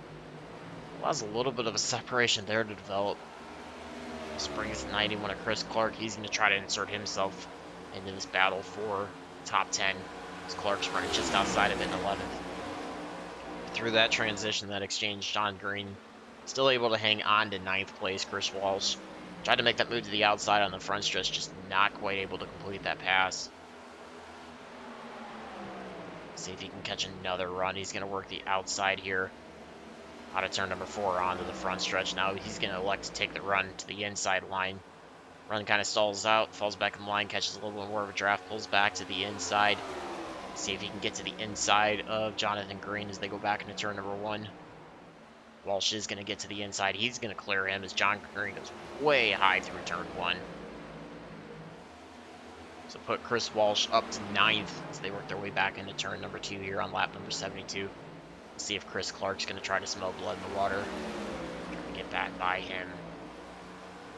Allows a little bit of a separation there to develop. This brings 91 to Chris Clark. He's going to try to insert himself into this battle for top 10. As Clark's running just outside of it in 11th. Through that transition, that exchange, John Green still able to hang on to 9th place. Chris Walsh tried to make that move to the outside on the front stretch, just not quite able to complete that pass. See if he can catch another run. He's going to work the outside here. Out of turn number 4 onto the front stretch. Now he's going to elect to take the run to the inside line. Run kind of stalls out, falls back in the line, catches a little bit more of a draft, pulls back to the inside. See if he can get to the inside of Jonathan Green as they go back into turn number 1. Walsh is going to get to the inside. He's going to clear him as John Green goes way high through turn 1. So put Chris Walsh up to 9th as they work their way back into turn number 2 here on lap number 72. See if Chris Clark's going to try to smell blood in the water. Trying to get that by him.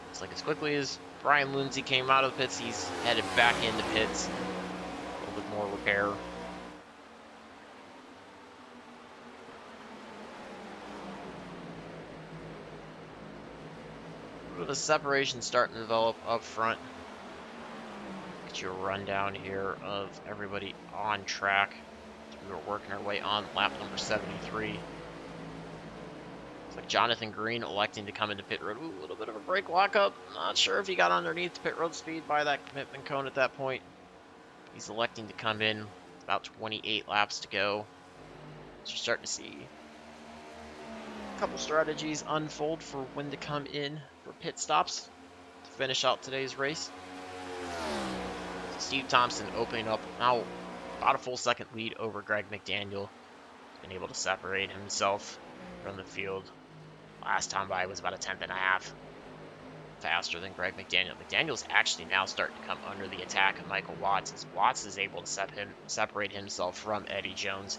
Looks like as quickly as Brian Lindsay came out of the pits, he's headed back into pits. A little bit more repair. A bit of a separation starting to develop up front. Get you a rundown here of everybody on track. We were working our way on lap number 73. It's like Jonathan Green electing to come into pit road. Ooh, a little bit of a brake lockup. Not sure if he got underneath the pit road speed by that commitment cone at that point. He's electing to come in. About 28 laps to go. So you're starting to see a couple strategies unfold for when to come in for pit stops to finish out today's race. Steve Thompson opening up now about a full second lead over Greg McDaniel. Been able to separate himself from the field. Last time by was about a 1/10.5 faster than Greg McDaniel. McDaniel's actually now starting to come under the attack of Michael Watts, as Watts is able to separate himself from Eddie Jones.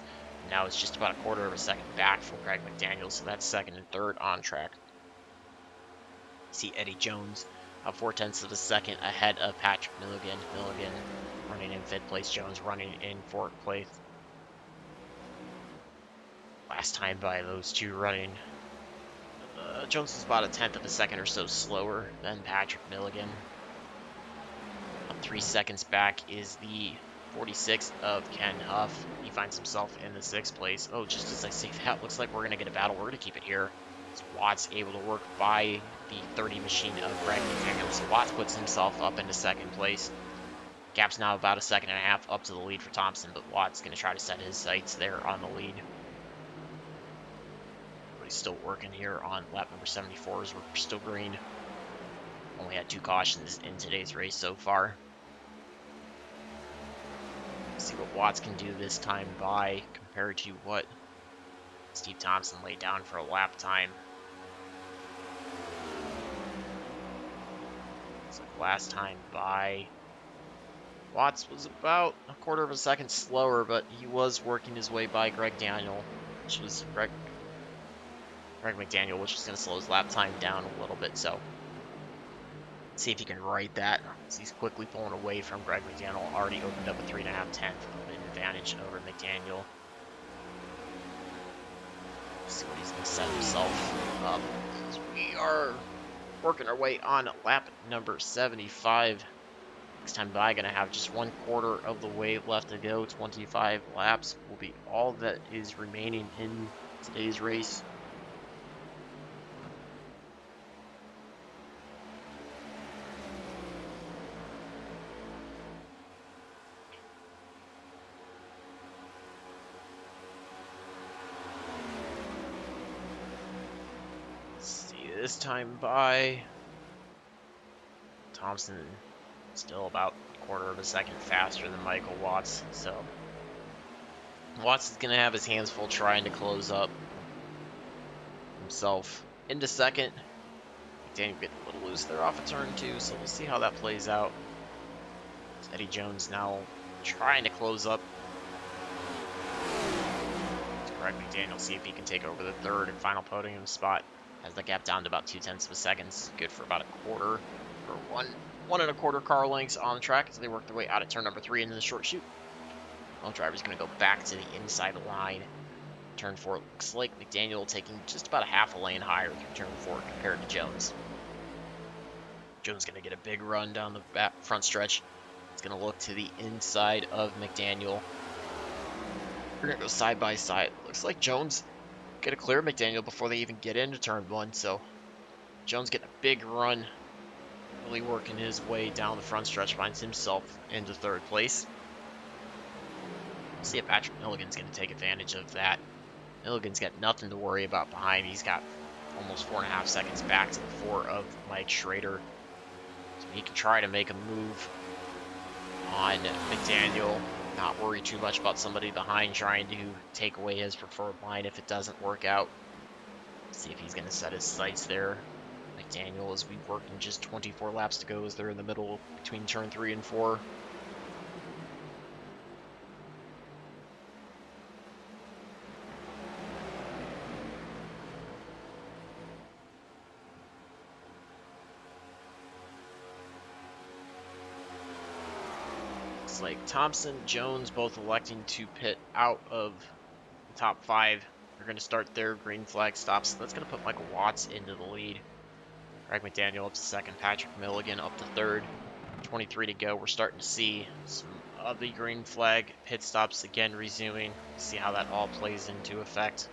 Now it's just about a quarter of a second back from Greg McDaniel, so that's 2nd and 3rd on track. See Eddie Jones about 4/10 of a second ahead of Patrick Mulligan. Mulligan running in 5th place, Jones running in 4th place. Last time by those two running. Jones is about a 1/10 of a second or so slower than Patrick Mulligan. About 3 seconds back is the 46 of Ken Huff. He finds himself in the 6th place. Oh, just as I say that, looks like we're going to get a battle. We're going to keep it here. As Watts able to work by the 30 machine of Greg McDaniel. So Watts puts himself up into 2nd place. Gap's now about a 1.5 seconds up to the lead for Thompson, but Watts going to try to set his sights there on the lead. But he's still working here on lap number 74 as we're still green. Only had 2 cautions in today's race so far. See what Watts can do this time by compared to what Steve Thompson laid down for a lap time. So last time by, Watts was about a 1/4 second slower, but he was working his way by Greg McDaniel, which was going to slow his lap time down a little bit. So see if he can right that. So he's quickly pulling away from Greg McDaniel. Already opened up a 3.5 tenth of an advantage over McDaniel. Let's see what he's going to set himself up. We are working our way on lap number 75. Next time by, going to have just 1/4 of the way left to go. 25 laps will be all that is remaining in today's race. This time by, Thompson still about 1/4 second faster than Michael Watts, so Watts is going to have his hands full trying to close up himself into 2nd. McDaniel getting a little loose there off of turn 2, so we'll see how that plays out. Eddie Jones now trying to close up to Greg McDaniel, see if he can take over the 3rd and final podium spot. Has the gap down to about 0.2 seconds. Good for about a 1/4 or 1.25 car lengths on the track as they work their way out at turn number 3 into the short chute. Lone driver's going to go back to the inside line. Turn 4 looks like McDaniel taking just about a 1/2 lane higher through turn 4 compared to Jones. Jones going to get a big run down the front stretch. It's going to look to the inside of McDaniel. We're going to go side by side. Looks like Jones going to clear McDaniel before they even get into turn 1, so Jones getting a big run, really working his way down the front stretch, finds himself into 3rd place. See if Patrick Mulligan's going to take advantage of that. Mulligan's got nothing to worry about behind. He's got almost 4.5 seconds back to the 4 of Mike Schrader, so he can try to make a move on McDaniel. Not worry too much about somebody behind trying to take away his preferred line if it doesn't work out. See if he's going to set his sights there. McDaniel, as we working just 24 laps to go, as they're in the middle between turn 3 and 4. Like Thompson, Jones both electing to pit out of the top 5. They're going to start their green flag stops. So that's going to put Michael Watts into the lead. Greg McDaniel up to 2nd. Patrick Mulligan up to 3rd. 23 to go. We're starting to see some of the green flag pit stops again resuming. See how that all plays into effect.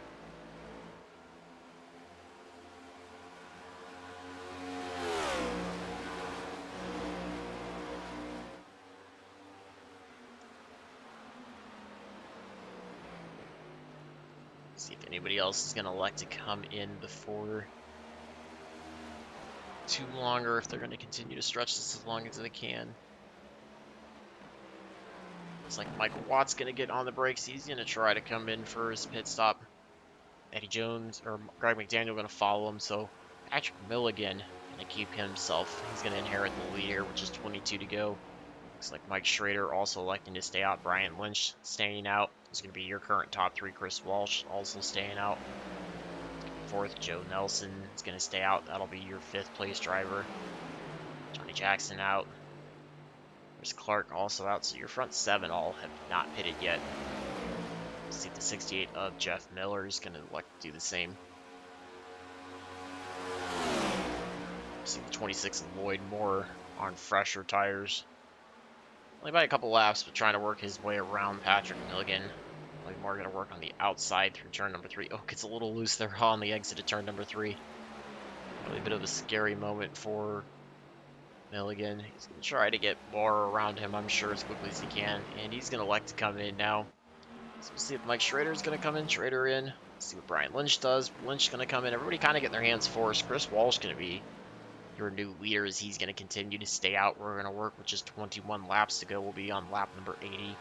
See if anybody else is going to elect to come in before too long, or if they're going to continue to stretch this as long as they can. Looks like Michael Watt's going to get on the brakes. He's going to try to come in for his pit stop. Eddie Jones or Greg McDaniel going to follow him, so Patrick Mulligan going to keep himself. He's going to inherit the lead here with just 22 to go. Looks like Mike Schrader also electing to stay out. Brian Lynch staying out. It's going to be your current top 3. Chris Walsh also staying out. 4th, Joe Nelson is going to stay out. That'll be your 5th place driver. Johnny Jackson out. There's Clark also out. So your front 7 all have not pitted yet. See if the 68 of Jeff Miller is going to elect to do the same. See the 26 of Lloyd Moore on fresher tires. only by a couple laps, but trying to work his way around Patrick Mulligan. Like more going to work on the outside through turn number 3. Oh, gets a little loose there on the exit of turn number 3. Really a bit of a scary moment for Mulligan. He's going to try to get more around him, I'm sure, as quickly as he can. And he's going to elect to come in now. So we'll see if Mike Schrader is going to come in. Schrader in. See what Brian Lynch does. Lynch going to come in. Everybody kind of getting their hands forced. Chris Walsh going to be your new leader as he's going to continue to stay out. We're going to work with just 21 laps to go. We'll be on lap number 80.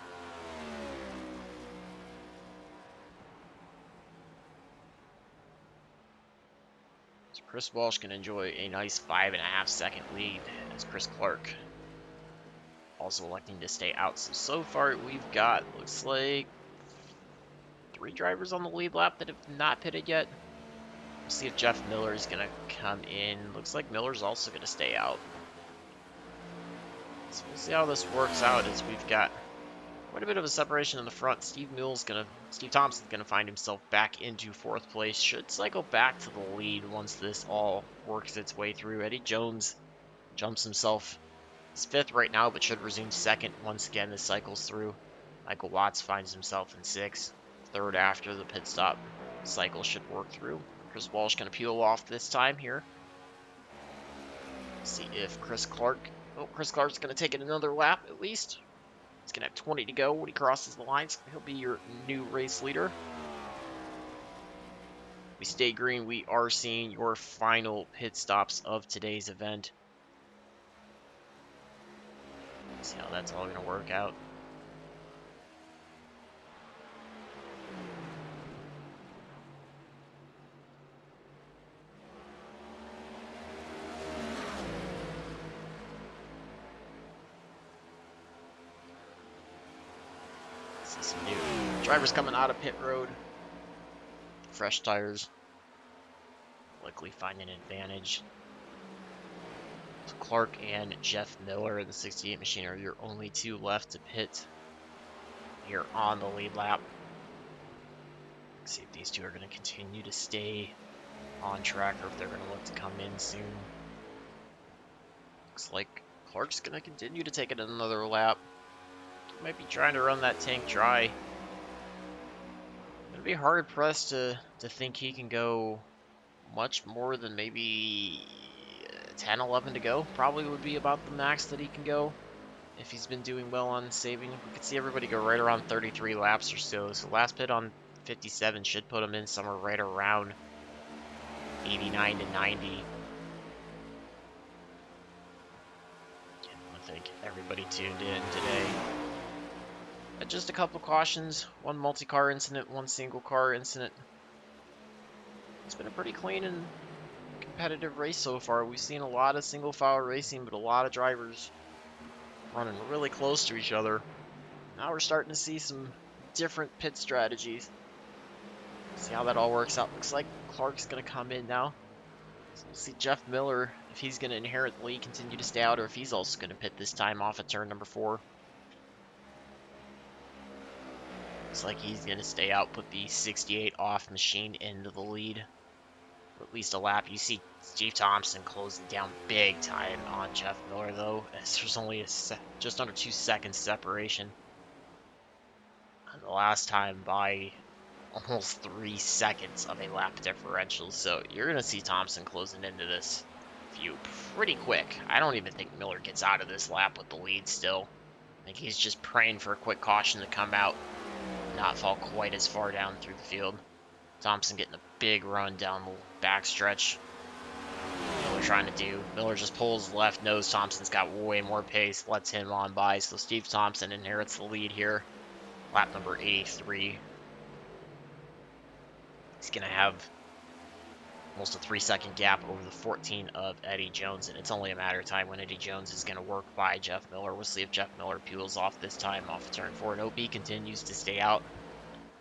So Chris Walsh can enjoy a nice 5.5-second lead as Chris Clark also electing to stay out. So far we've got, looks like, 3 drivers on the lead lap that have not pitted yet. We'll see if Jeff Miller is going to come in. Looks like Miller's also going to stay out. So we'll see how this works out as we've got quite a bit of a separation in the front. Steve Thompson's going to find himself back into 4th place. Should cycle back to the lead once this all works its way through. Eddie Jones jumps himself. He's 5th right now, but should resume 2nd once again this cycles through. Michael Watts finds himself in 6th. 3rd after the pit stop cycle should work through. Chris Walsh going to peel off this time here. See if Chris Clark's going to take it another lap at least. He's going to have 20 to go when he crosses the lines. He'll be your new race leader. We stay green. We are seeing your final pit stops of today's event. See how that's all going to work out. Some new drivers coming out of pit road. Fresh tires. Likely finding an advantage. So Clark and Jeff Miller in the 68 machine are your only 2 left to pit here on the lead lap. Let's see if these 2 are going to continue to stay on track or if they're going to look to come in soon. Looks like Clark's going to continue to take it another lap. Might be trying to run that tank dry. It'd be hard pressed to think he can go much more than maybe 10, 11 to go. Probably would be about the max that he can go if he's been doing well on saving. We could see everybody go right around 33 laps or so. So last pit on 57 should put him in somewhere right around 89 to 90. I think everybody tuned in today. Just a couple cautions, 1 multi-car incident, 1 single car incident. It's been a pretty clean and competitive race so far. We've seen a lot of single file racing, but a lot of drivers running really close to each other. Now we're starting to see some different pit strategies. See how that all works out. Looks like Clark's going to come in now. So we'll see Jeff Miller, if he's going to inherit the lead, continue to stay out, or if he's also going to pit this time off at turn number 4. Looks like he's going to stay out, put the 68 off machine into the lead. For at least a lap. You see Steve Thompson closing down big time on Jeff Miller, though, as there's only just under 2 seconds separation. And the last time by almost 3 seconds of a lap differential. So you're going to see Thompson closing into this few pretty quick. I don't even think Miller gets out of this lap with the lead still. I think he's just praying for a quick caution to come out. Not fall quite as far down through the field. Thompson getting a big run down the backstretch. Miller trying to do. Miller just pulls left, knows Thompson's got way more pace, lets him on by. So Steve Thompson inherits the lead here. Lap number 83. He's going to have almost a 3-second gap over the 14 of Eddie Jones, and it's only a matter of time when Eddie Jones is going to work by Jeff Miller. We'll see if Jeff Miller peels off this time off of turn 4, and OB continues to stay out.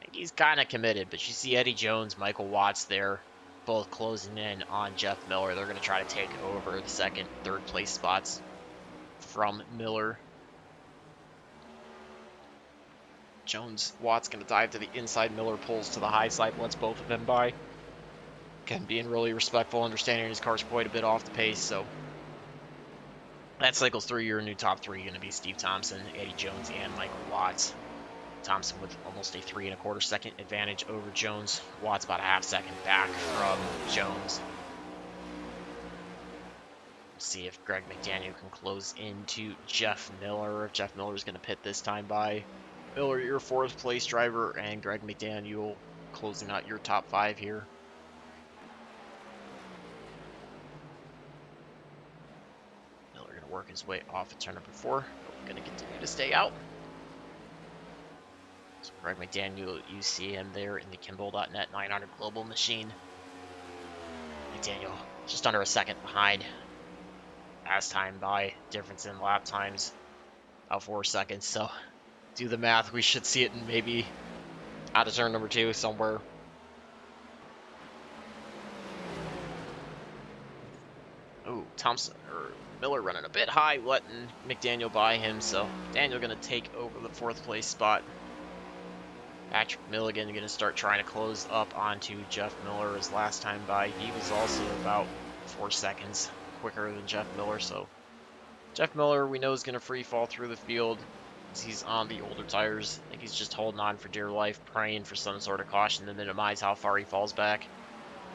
I think he's kind of committed, but you see Eddie Jones, Michael Watts there, both closing in on Jeff Miller. They're going to try to take over the 2nd, 3rd place spots from Miller. Jones, Watts going to dive to the inside. Miller pulls to the high side, lets both of them by. Again, being really respectful, understanding his car's quite a bit off the pace, so That cycles through your new top three going to be Steve Thompson, Eddie Jones, and Michael Watts. Thompson with almost a 3¼ second advantage over Jones. Watts about a ½ second back from Jones. See if Greg McDaniel can close into Jeff Miller. If Jeff Miller's going to pit this time by. Miller, your 4th place driver, and Greg McDaniel closing out your top 5 here. Miller going to work his way off at turn number 4. Going to continue to stay out. So Greg McDaniel, you see him there in the Kimball.net 900 Global machine. McDaniel just under a second behind. As time by, difference in lap times, about 4 seconds. So do the math. We should see it in maybe out of turn number 2 somewhere. Ooh, Thompson or Miller running a bit high, letting McDaniel by him. So Daniel going to take over the 4th place spot. Patrick Mulligan going to start trying to close up onto Jeff Miller as last time by. He was also about 4 seconds quicker than Jeff Miller, so Jeff Miller we know is going to free fall through the field as he's on the older tires. I think he's just holding on for dear life, praying for some sort of caution to minimize how far he falls back.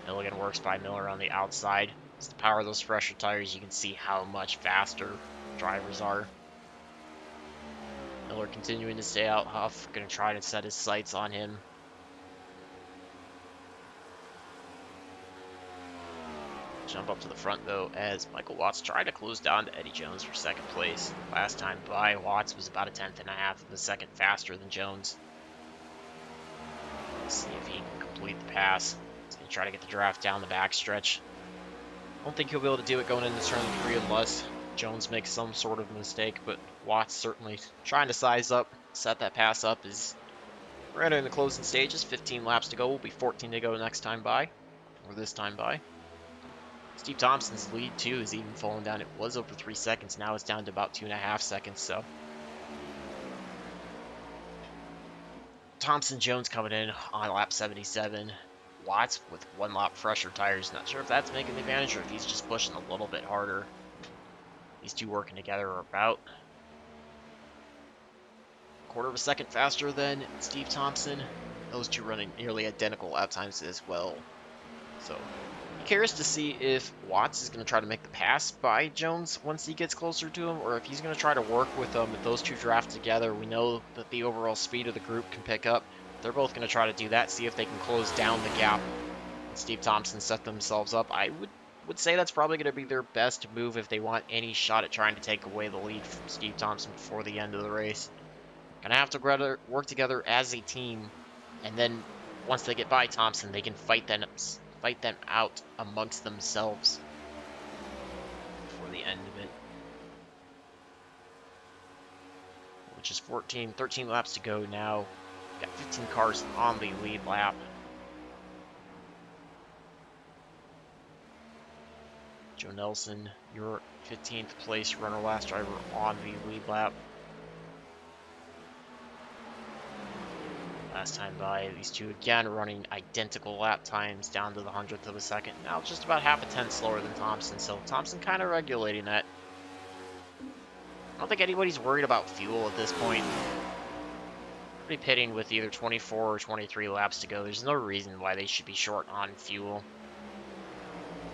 Mulligan works by Miller on the outside. It's the power of those fresher tires. You can see how much faster drivers are. Miller continuing to stay out. Huff going to try to set his sights on him. Jump up to the front though as Michael Watts tried to close down to Eddie Jones for 2nd place. Last time by, Watts was about a 1/10 of a second faster than Jones. Let's see if he can complete the pass. He's going to try to get the draft down the backstretch. I don't think he'll be able to do it going into turn 3 unless Jones makes some sort of mistake, but Watts certainly trying to size up, set that pass up as we're entering the closing stages. 15 laps to go. Will be 14 to go next time by, or this time by. Steve Thompson's lead, too, is even falling down. It was over 3 seconds. Now it's down to about 2½ seconds, so. Thompson Jones coming in on lap 77. Watts with 1 lap fresher tires. Not sure if that's making the advantage or if he's just pushing a little bit harder. These two working together are about 1/4 second faster than Steve Thompson. Those two running nearly identical lap times as well. So. Curious to see if Watts is going to try to make the pass by Jones once he gets closer to him, or if he's going to try to work with them. If those two draft together, we know that the overall speed of the group can pick up. They're both going to try to do that, see if they can close down the gap. Steve Thompson set themselves up. I would say that's probably going to be their best move if they want any shot at trying to take away the lead from Steve Thompson before the end of the race. Going to have to work together as a team, and then once they get by Thompson, they can fight them out amongst themselves before the end of it. Which is 13 laps to go now. Got 15 cars on the lead lap. Joe Nelson, your 15th place runner last driver on the lead lap. Last time by, these two again running identical lap times down to the 100th of a second. Now just about ½ a tenth slower than Thompson, so Thompson kind of regulating that. I don't think anybody's worried about fuel at this point. Be pitting with either 24 or 23 laps to go. There's no reason why they should be short on fuel.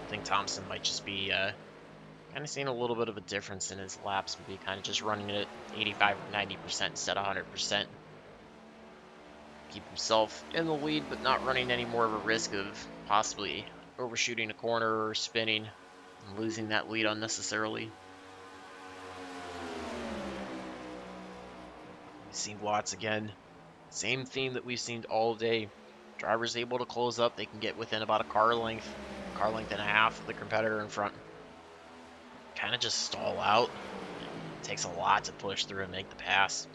I think Thompson might just be kind of seeing a little bit of a difference in his laps, maybe kind of just running it at 85 or 90% instead of 100%. Keep himself in the lead, but not running any more of a risk of possibly overshooting a corner or spinning and losing that lead unnecessarily. We've seen Watts again. Same theme that we've seen all day. Drivers able to close up, they can get within about a car length and a half of the competitor in front. Kind of just stall out. It takes a lot to push through and make the pass.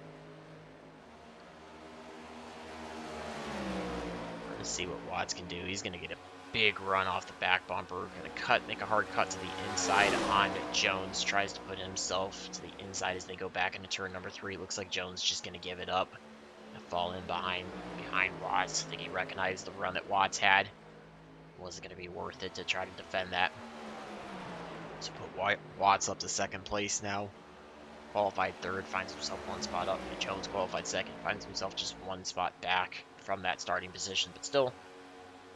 We're going to see what Watts can do. He's going to get a big run off the back bumper. Going to make a hard cut to the inside on Jones. Tries to put himself to the inside as they go back into turn number 3. Looks like Jones just going to give it up and fall in behind Watts. I think he recognized the run that Watts had. It wasn't going to be worth it to try to defend that. To put Watts up to second place now. Qualified third, finds himself one spot up. And Jones qualified second, finds himself just one spot back from that starting position, but still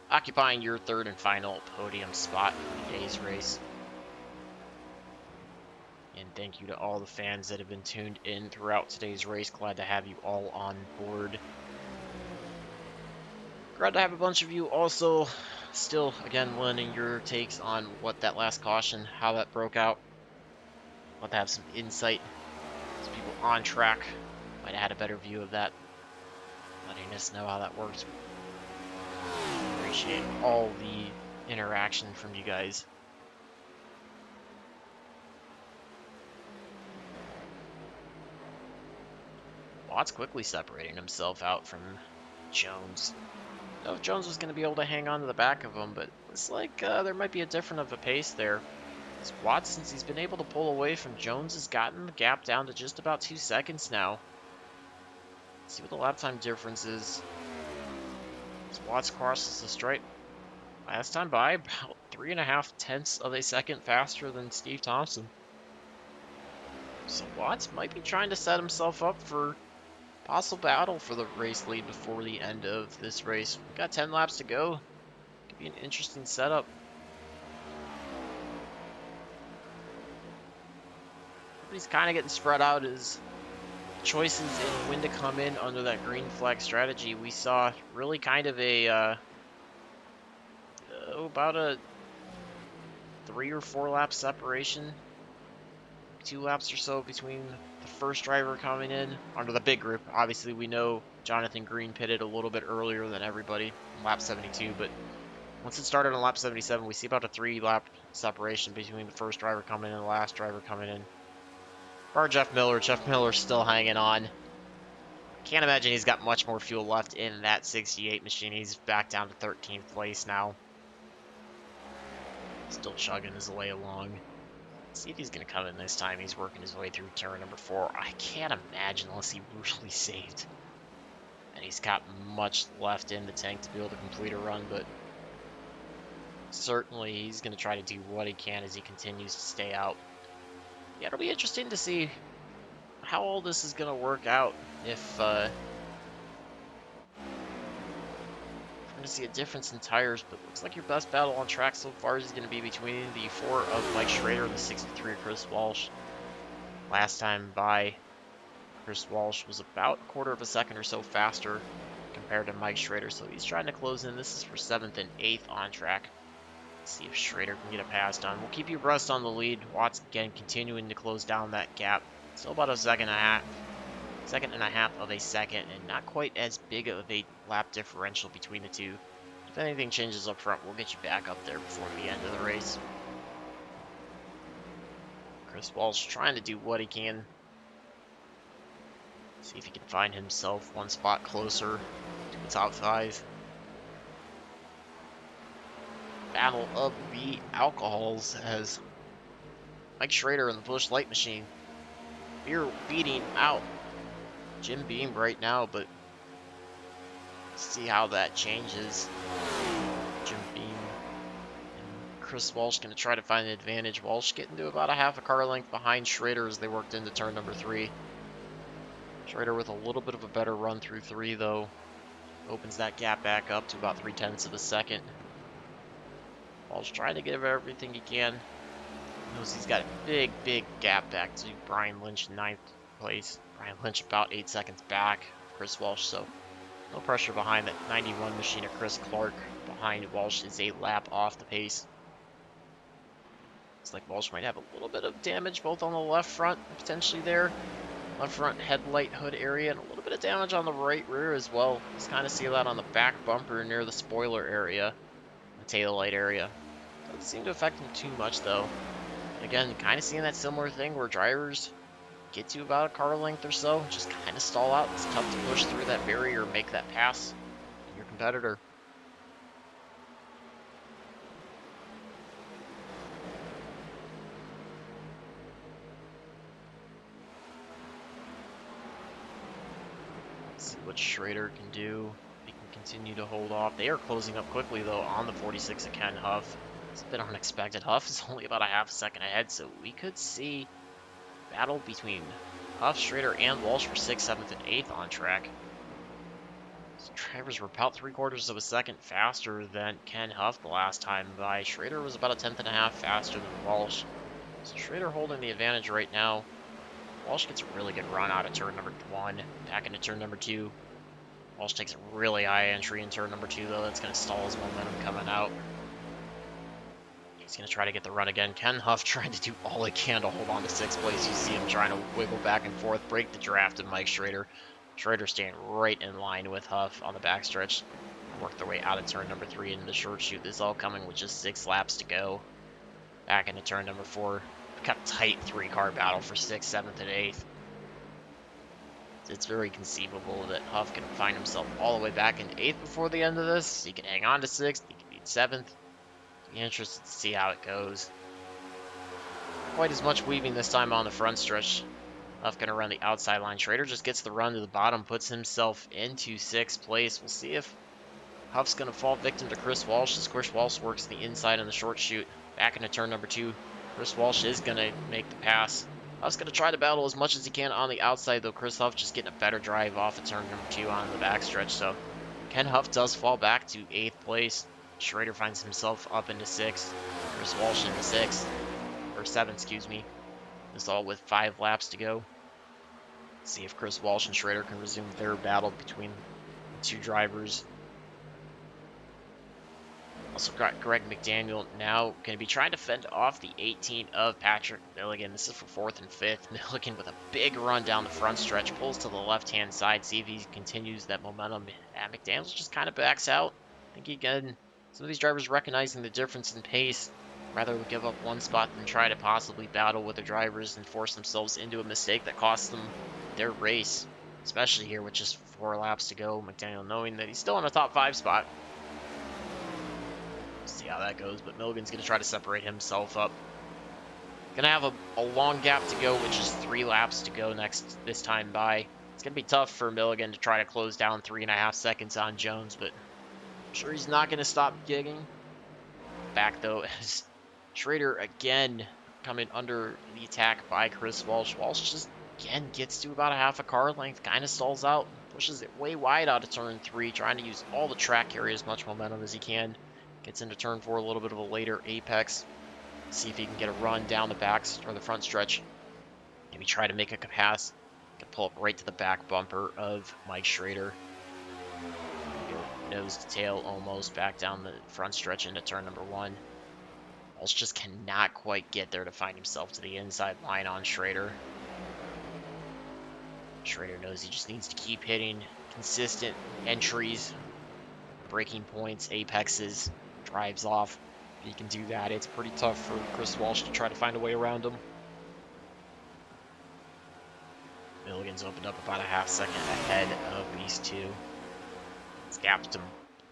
occupying your third and final podium spot in today's race. And thank you to all the fans that have been tuned in throughout today's race. Glad to have you all on board. Glad to have a bunch of you also still, again, lending your takes on what that last caution, how that broke out. Glad to have some insight. Some people on track might have had a better view of that, letting us know how that works. Appreciate all the interaction from you guys. Watts quickly separating himself out from Jones. I don't know if Jones was going to be able to hang on to the back of him, but it's like there might be a different of a pace there. Watts, since he's been able to pull away from Jones, has gotten the gap down to just about 2 seconds now. Let's see what the lap time difference is. As Watts crosses the stripe, last time by about 3.5 tenths of a second faster than Steve Thompson. So Watts might be trying to set himself up for possible battle for the race lead before the end of this race. We've got 10 laps to go. Could be an interesting setup. He's kind of getting spread out his choices in when to come in under that green flag strategy. We saw really kind of a about a 3 or 4 lap separation, 2 laps or so between the first driver coming in under the big group. Obviously, we know Jonathan Green pitted a little bit earlier than everybody in lap 72, but once it started on lap 77, we see about a 3 lap separation between the first driver coming in and the last driver coming in. Or Jeff Miller. Jeff Miller's still hanging on. Can't imagine he's got much more fuel left in that 68 machine. He's back down to 13th place now. Still chugging his way along. Let's see if he's going to come in this time. He's working his way through turn number 4. I can't imagine unless he really saved. And he's got much left in the tank to be able to complete a run, but certainly he's going to try to do what he can as he continues to stay out. Yeah, it'll be interesting to see how all this is going to work out. If we're going to see a difference in tires, but looks like your best battle on track so far is going to be between the 4 of Mike Schrader and the 63 of Chris Walsh. Last time by, Chris Walsh was about a quarter of a second or so faster compared to Mike Schrader, so he's trying to close in. This is for 7th and 8th on track. See if Schrader can get a pass done. We'll keep you abreast on the lead. Watts again continuing to close down that gap. Still about a second and a half of a second, and not quite as big of a lap differential between the two. If anything changes up front, we'll get you back up there before the end of the race. Chris Walsh trying to do what he can. See if he can find himself one spot closer to the top 5. Battle of the alcohols as Mike Schrader in the Busch Light machine. We're beating out Jim Beam right now, but see how that changes. Jim Beam and Chris Walsh going to try to find an advantage. Walsh getting to about a half a car length behind Schrader as they worked into turn number 3. Schrader with a little bit of a better run through 3, though. Opens that gap back up to about 0.3 of a second. Walsh trying to give everything he can. Knows he's got a big gap back to Brian Lynch in 9th place. Brian Lynch about 8 seconds back of Chris Walsh, so no pressure behind that 91 machine of Chris Clark. Behind Walsh is a lap off the pace. Looks like Walsh might have a little bit of damage both on the left front, potentially there. Left front headlight hood area, and a little bit of damage on the right rear as well. Just kind of see that on the back bumper near the spoiler area, the tail light area. Doesn't seem to affect him too much though. Again, kind of seeing that similar thing where drivers get to about a car length or so, just kind of stall out. It's tough to push through that barrier, make that pass to your competitor. Let's see what Schrader can do. He can continue to hold off. They are closing up quickly though on the 46 of Ken Huff. It's a bit unexpected. Huff is only about a half a second ahead, so we could see battle between Huff, Schrader, and Walsh for 6th, 7th, and 8th on track. So drivers were about 3/4 of a second faster than Ken Huff the last time by. Schrader was about a 10th and a half faster than Walsh. So Schrader holding the advantage right now. Walsh gets a really good run out of turn number 1, back into turn number 2. Walsh takes a really high entry in turn number 2, though. That's going to stall his momentum coming out. He's going to try to get the run again. Ken Huff trying to do all he can to hold on to 6th place. You see him trying to wiggle back and forth, break the draft of Mike Schrader. Schrader staying right in line with Huff on the backstretch. Work their way out of turn number 3 into the short shoot. This is all coming with just 6 laps to go. Back into turn number 4. We've got a tight 3-car battle for 6th, 7th, and 8th. It's very conceivable that Huff can find himself all the way back in 8th before the end of this. He can hang on to 6th. He can beat 7th. Be interested to see how it goes. Quite as much weaving this time on the front stretch. Huff going to run the outside line. Schrader just gets the run to the bottom, puts himself into 6th place. We'll see if Huff's going to fall victim to Chris Walsh as Chris Walsh works the inside in the short shoot. Back into turn number 2. Chris Walsh is going to make the pass. Huff's going to try to battle as much as he can on the outside, though Chris Huff just getting a better drive off of turn number 2 on the backstretch. So Ken Huff does fall back to 8th place. Schrader finds himself up into 6th. Chris Walsh into 6th. Or 7th, excuse me. This all with 5 laps to go. See if Chris Walsh and Schrader can resume their battle between the 2 drivers. Also got Greg McDaniel now going to be trying to fend off the 18 of Patrick Mulligan. This is for 4th and 5th. Mulligan with a big run down the front stretch, pulls to the left-hand side, see if he continues that momentum. McDaniel just kind of backs out. I think again, some of these drivers recognizing the difference in pace, rather than give up one spot than try to possibly battle with the drivers and force themselves into a mistake that costs them their race. Especially here with just 4 laps to go. McDaniel knowing that he's still in a top 5 spot. See how that goes, but Milligan's going to try to separate himself up. Going to have a long gap to go, which is 3 laps to go this time by. It's going to be tough for Mulligan to try to close down 3.5 seconds on Jones, but I'm sure he's not going to stop gigging. Back though, as Schrader again coming under the attack by Chris Walsh. Walsh just again gets to about a half a car length, kind of stalls out, pushes it way wide out of turn 3, trying to use all the track, carry as much momentum as he can. Gets into turn 4, a little bit of a later apex. See if he can get a run down the backs or the front stretch. Maybe try to make a pass. Can pull up right to the back bumper of Mike Schrader. Nose to tail almost back down the front stretch into turn number 1. Walsh just cannot quite get there to find himself to the inside line on Schrader. Schrader knows he just needs to keep hitting consistent entries, breaking points, apexes, drives off. If he can do that, it's pretty tough for Chris Walsh to try to find a way around him. Milligan's opened up about a half second ahead of these 2. It's gapped him.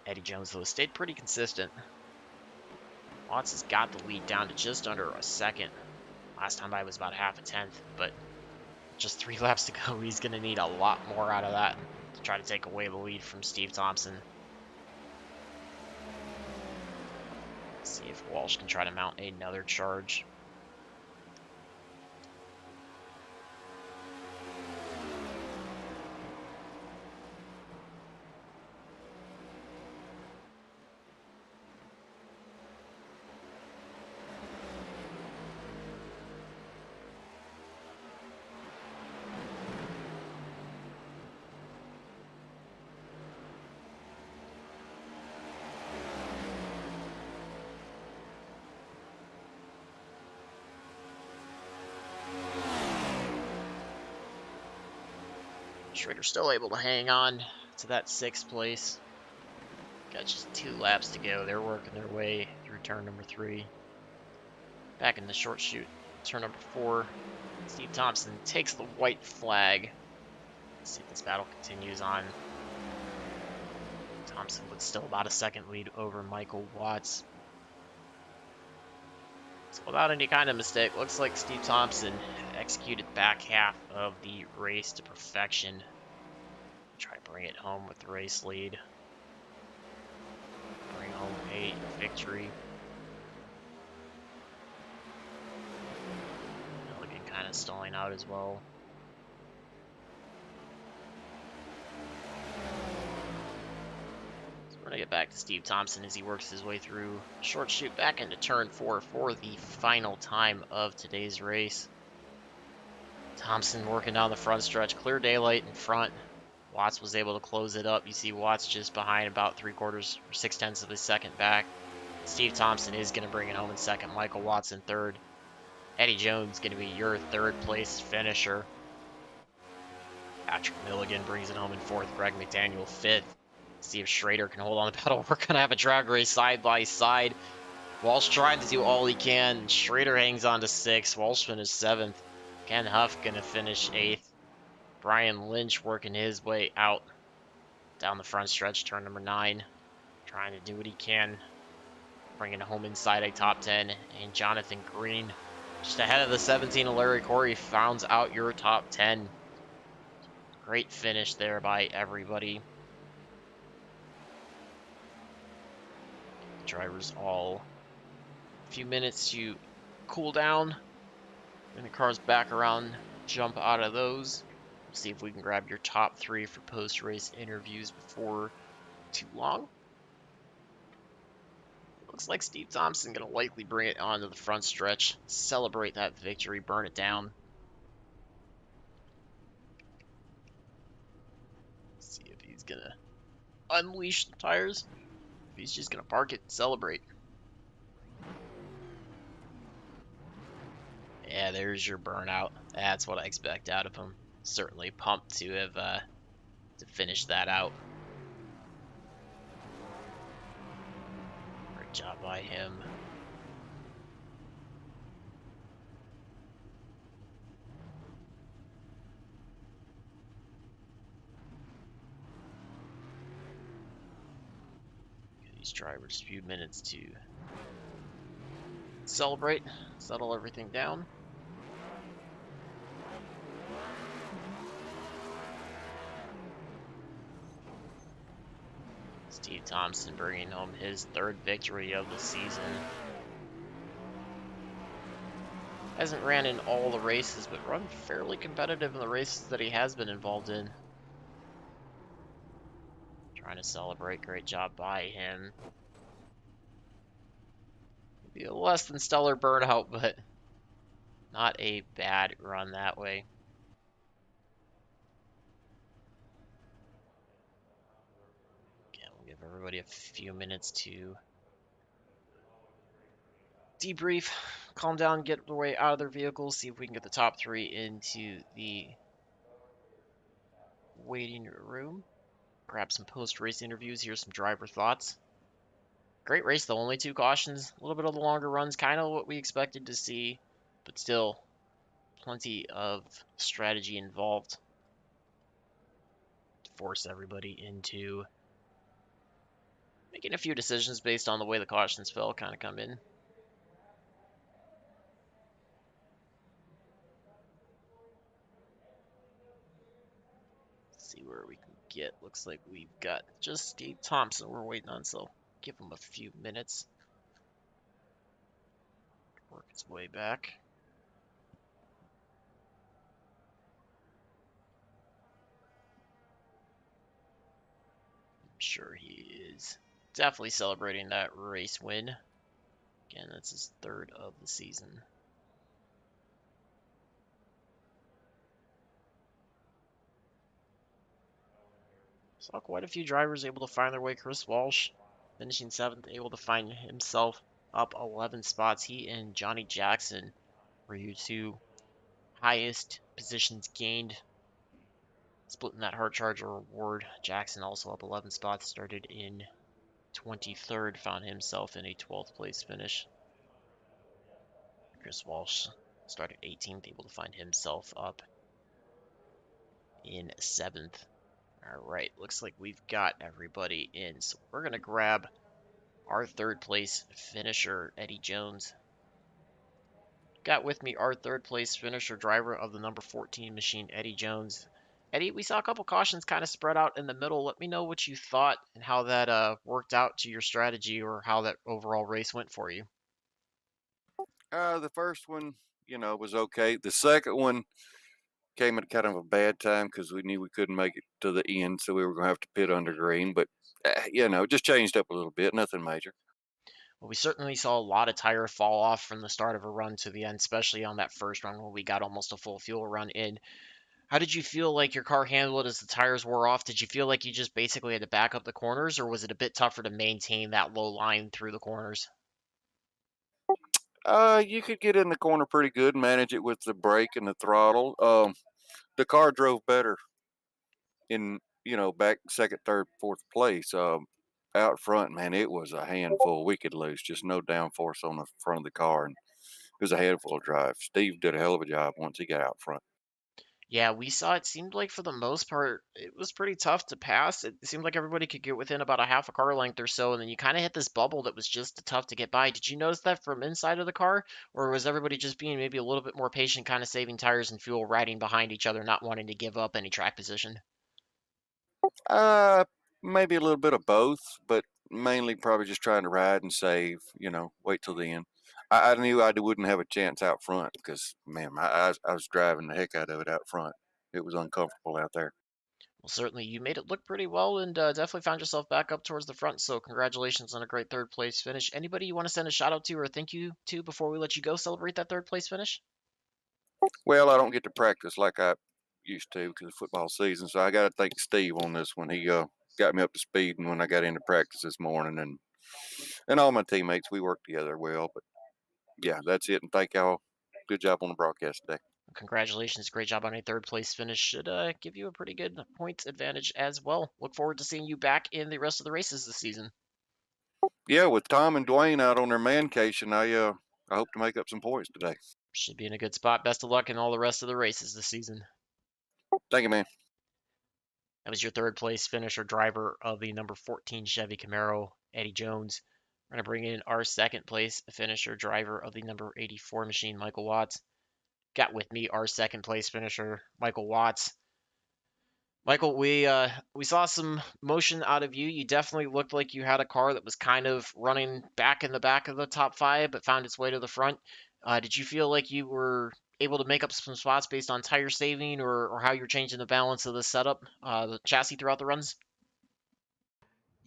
Eddie Jones, though, stayed pretty consistent. Watts has got the lead down to just under a second. Last time by was about half a tenth, but just 3 laps to go. He's going to need a lot more out of that to try to take away the lead from Steve Thompson. Let's see if Walsh can try to mount another charge. Schrader still able to hang on to that 6th place. Got just 2 laps to go. They're working their way through turn number 3. Back in the short shoot, turn number 4. Steve Thompson takes the white flag. Let's see if this battle continues on. Thompson with still about a second lead over Michael Watts. So without any kind of mistake, looks like Steve Thompson executed the back half of the race to perfection. Try to bring it home with the race lead. Bring home a victory. of stalling out as well. So we're going to get back to Steve Thompson as he works his way through short chute back into turn 4 for the final time of today's race. Thompson working down the front stretch, clear daylight in front. Watts was able to close it up. You see Watts just behind about 3/4 or 6/10 of a second back. Steve Thompson is going to bring it home in second. Michael Watts in third. Eddie Jones going to be your third place finisher. Patrick Mulligan brings it home in fourth. Greg McDaniel fifth. See if Schrader can hold on the pedal. We're going to have a drag race side by side. Walsh trying to do all he can. Schrader hangs on to sixth. Walsh finished seventh. Ken Huff going to finish eighth. Brian Lynch working his way out down the front stretch, turn number 9. Trying to do what he can. Bringing it home inside a top 10. And Jonathan Green just ahead of the 17 of Larry Corey rounds out your top 10. Great finish there by everybody. Drivers all a few minutes to cool down. And the cars back around, jump out of those. See if we can grab your top 3 for post-race interviews before too long. Looks like Steve Thompson going to likely bring it onto the front stretch, celebrate that victory, burn it down. See if he's going to unleash the tires. If he's just going to park it and celebrate. Yeah, there's your burnout. That's what I expect out of him. Certainly pumped to have to finish that out. Great job by him. Give these drivers a few minutes to celebrate, settle everything down. Steve Thompson bringing home his 3rd victory of the season. Hasn't ran in all the races, but run fairly competitive in the races that he has been involved in. Trying to celebrate, great job by him. Maybe a less than stellar burnout, but not a bad run that way. Again, we'll give everybody a few minutes to debrief, calm down, get their way out of their vehicles, see if we can get the top 3 into the waiting room. Grab some post-race interviews, here's some driver thoughts. Great race though, only 2 cautions, a little bit of the longer runs, kind of what we expected to see, but still plenty of strategy involved to force everybody into making a few decisions based on the way the cautions fell kind of come in. Let's see where we can get. Looks like we've got just Steve Thompson we're waiting on, so give him a few minutes. Work its way back. I'm sure he is definitely celebrating that race win. Again, that's his 3rd of the season. Saw quite a few drivers able to find their way. Chris Walsh finishing 7th, able to find himself up 11 spots. He and Johnny Jackson were your 2 highest positions gained, splitting that Hard Charger award. Jackson also up 11 spots, started in 23rd, found himself in a 12th place finish. Chris Walsh started 18th, able to find himself up in 7th. All right, looks like we've got everybody in. So we're going to grab our 3rd place finisher, Eddie Jones. Got with me our 3rd place finisher, driver of the number 14 machine, Eddie Jones. Eddie, we saw a couple cautions kind of spread out in the middle. Let me know what you thought and how that worked out to your strategy or how that overall race went for you. The first one, was okay. The second one came at kind of a bad time because we knew we couldn't make it to the end, so we were going to have to pit under green. But just changed up a little bit. Nothing major. Well, we certainly saw a lot of tire fall off from the start of a run to the end, especially on that first run when we got almost a full fuel run in. How did you feel like your car handled it as the tires wore off? Did you feel like you just basically had to back up the corners, or was it a bit tougher to maintain that low line through the corners? You could get in the corner pretty good and manage it with the brake and the throttle. The car drove better in back second, third, fourth place. Out front, man, it was a handful. We could lose, just no downforce on the front of the car, and it was a handful of drive. Steve did a hell of a job once he got out front. Yeah, we saw it seemed like for the most part it was pretty tough to pass. It seemed like everybody could get within about a half a car length or so, and then you kind of hit this bubble that was just tough to get by. Did you notice that from inside of the car, or was everybody just being maybe a little bit more patient, kind of saving tires and fuel, riding behind each other, not wanting to give up any track position? Uh, Maybe a little bit of both, but mainly probably just trying to ride and save. Wait till the end. I knew I wouldn't have a chance out front because, man, I was driving the heck out of it out front. It was uncomfortable out there. Well, certainly you made it look pretty well and definitely found yourself back up towards the front. So congratulations on a great third place finish. Anybody you want to send a shout out to or thank you to before we let you go celebrate that third place finish? Well, I don't get to practice like I used to because of football season, so I got to thank Steve on this one. He got me up to speed, and when I got into practice this morning, and all my teammates, we worked together well. But yeah, that's it. And thank y'all. Good job on the broadcast today. Congratulations, great job on a third place finish. Should give you a pretty good points advantage as well. Look forward to seeing you back in the rest of the races this season. Yeah, with Tom and Dwayne out on their mancation, I hope to make up some points today. Should be in a good spot. Best of luck in all the rest of the races this season. Thank you, man. That was your third place finisher driver of the number 14 Chevy Camaro, Eddie Jones. We're going to bring in our second place finisher driver of the number 84 machine, Michael Watts. Got with me our second place finisher, Michael Watts. Michael, we saw some motion out of you. You definitely looked like you had a car that was kind of running back in the back of the top five, but found its way to the front. Did you feel like you were able to make up some spots based on tire saving or how you're changing the balance of the setup, the chassis throughout the runs?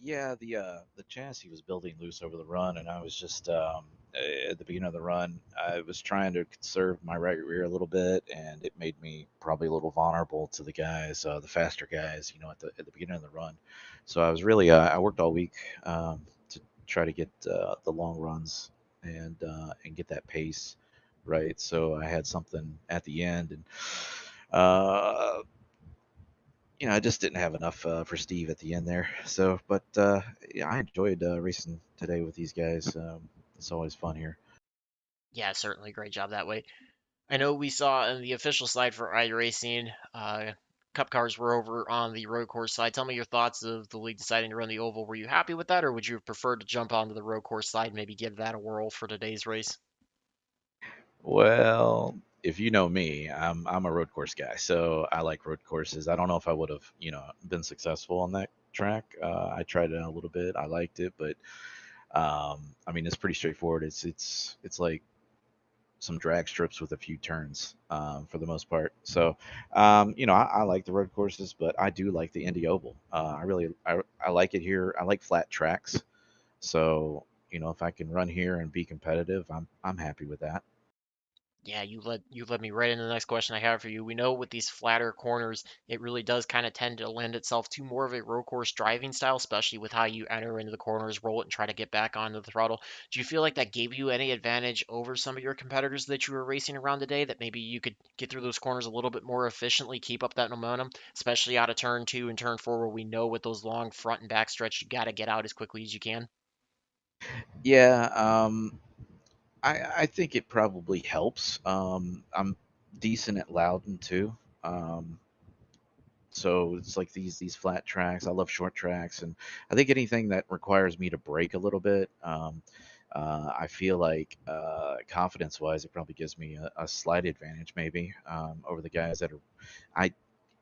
Yeah, the chassis was building loose over the run, and I was just at the beginning of the run, I was trying to conserve my right rear a little bit, and it made me probably a little vulnerable to the guys, the faster guys, at the beginning of the run. So I was really I worked all week to try to get the long runs and get that pace right. So I had something at the end, and uh, I just didn't have enough for Steve at the end there. So, but yeah, I enjoyed racing today with these guys. It's always fun here. Yeah, certainly great job that way. I know we saw on the official side for iRacing, Cup cars were over on the road course side. Tell me your thoughts of the league deciding to run the oval. Were you happy with that, or would you have preferred to jump onto the road course side, maybe give that a whirl for today's race? Well, if you know me, I'm a road course guy, so I like road courses. I don't know if I would have, been successful on that track. I tried it out a little bit. I liked it, but I mean, it's pretty straightforward. It's like some drag strips with a few turns for the most part. So, I like the road courses, but I do like the Indy Oval. I like it here. I like flat tracks. So, if I can run here and be competitive, I'm happy with that. Yeah, you led me right into the next question I have for you. We know with these flatter corners, it really does kind of tend to lend itself to more of a road course driving style, especially with how you enter into the corners, roll it, and try to get back onto the throttle. Do you feel like that gave you any advantage over some of your competitors that you were racing around today? That maybe you could get through those corners a little bit more efficiently, keep up that momentum, especially out of turn two and turn four, where we know with those long front and back stretch, you got to get out as quickly as you can. Yeah, I think it probably helps. I'm decent at Loudon too. Um, so it's like these flat tracks. I love short tracks, and I think anything that requires me to brake a little bit. I feel like confidence wise, it probably gives me a slight advantage maybe over the guys that are. I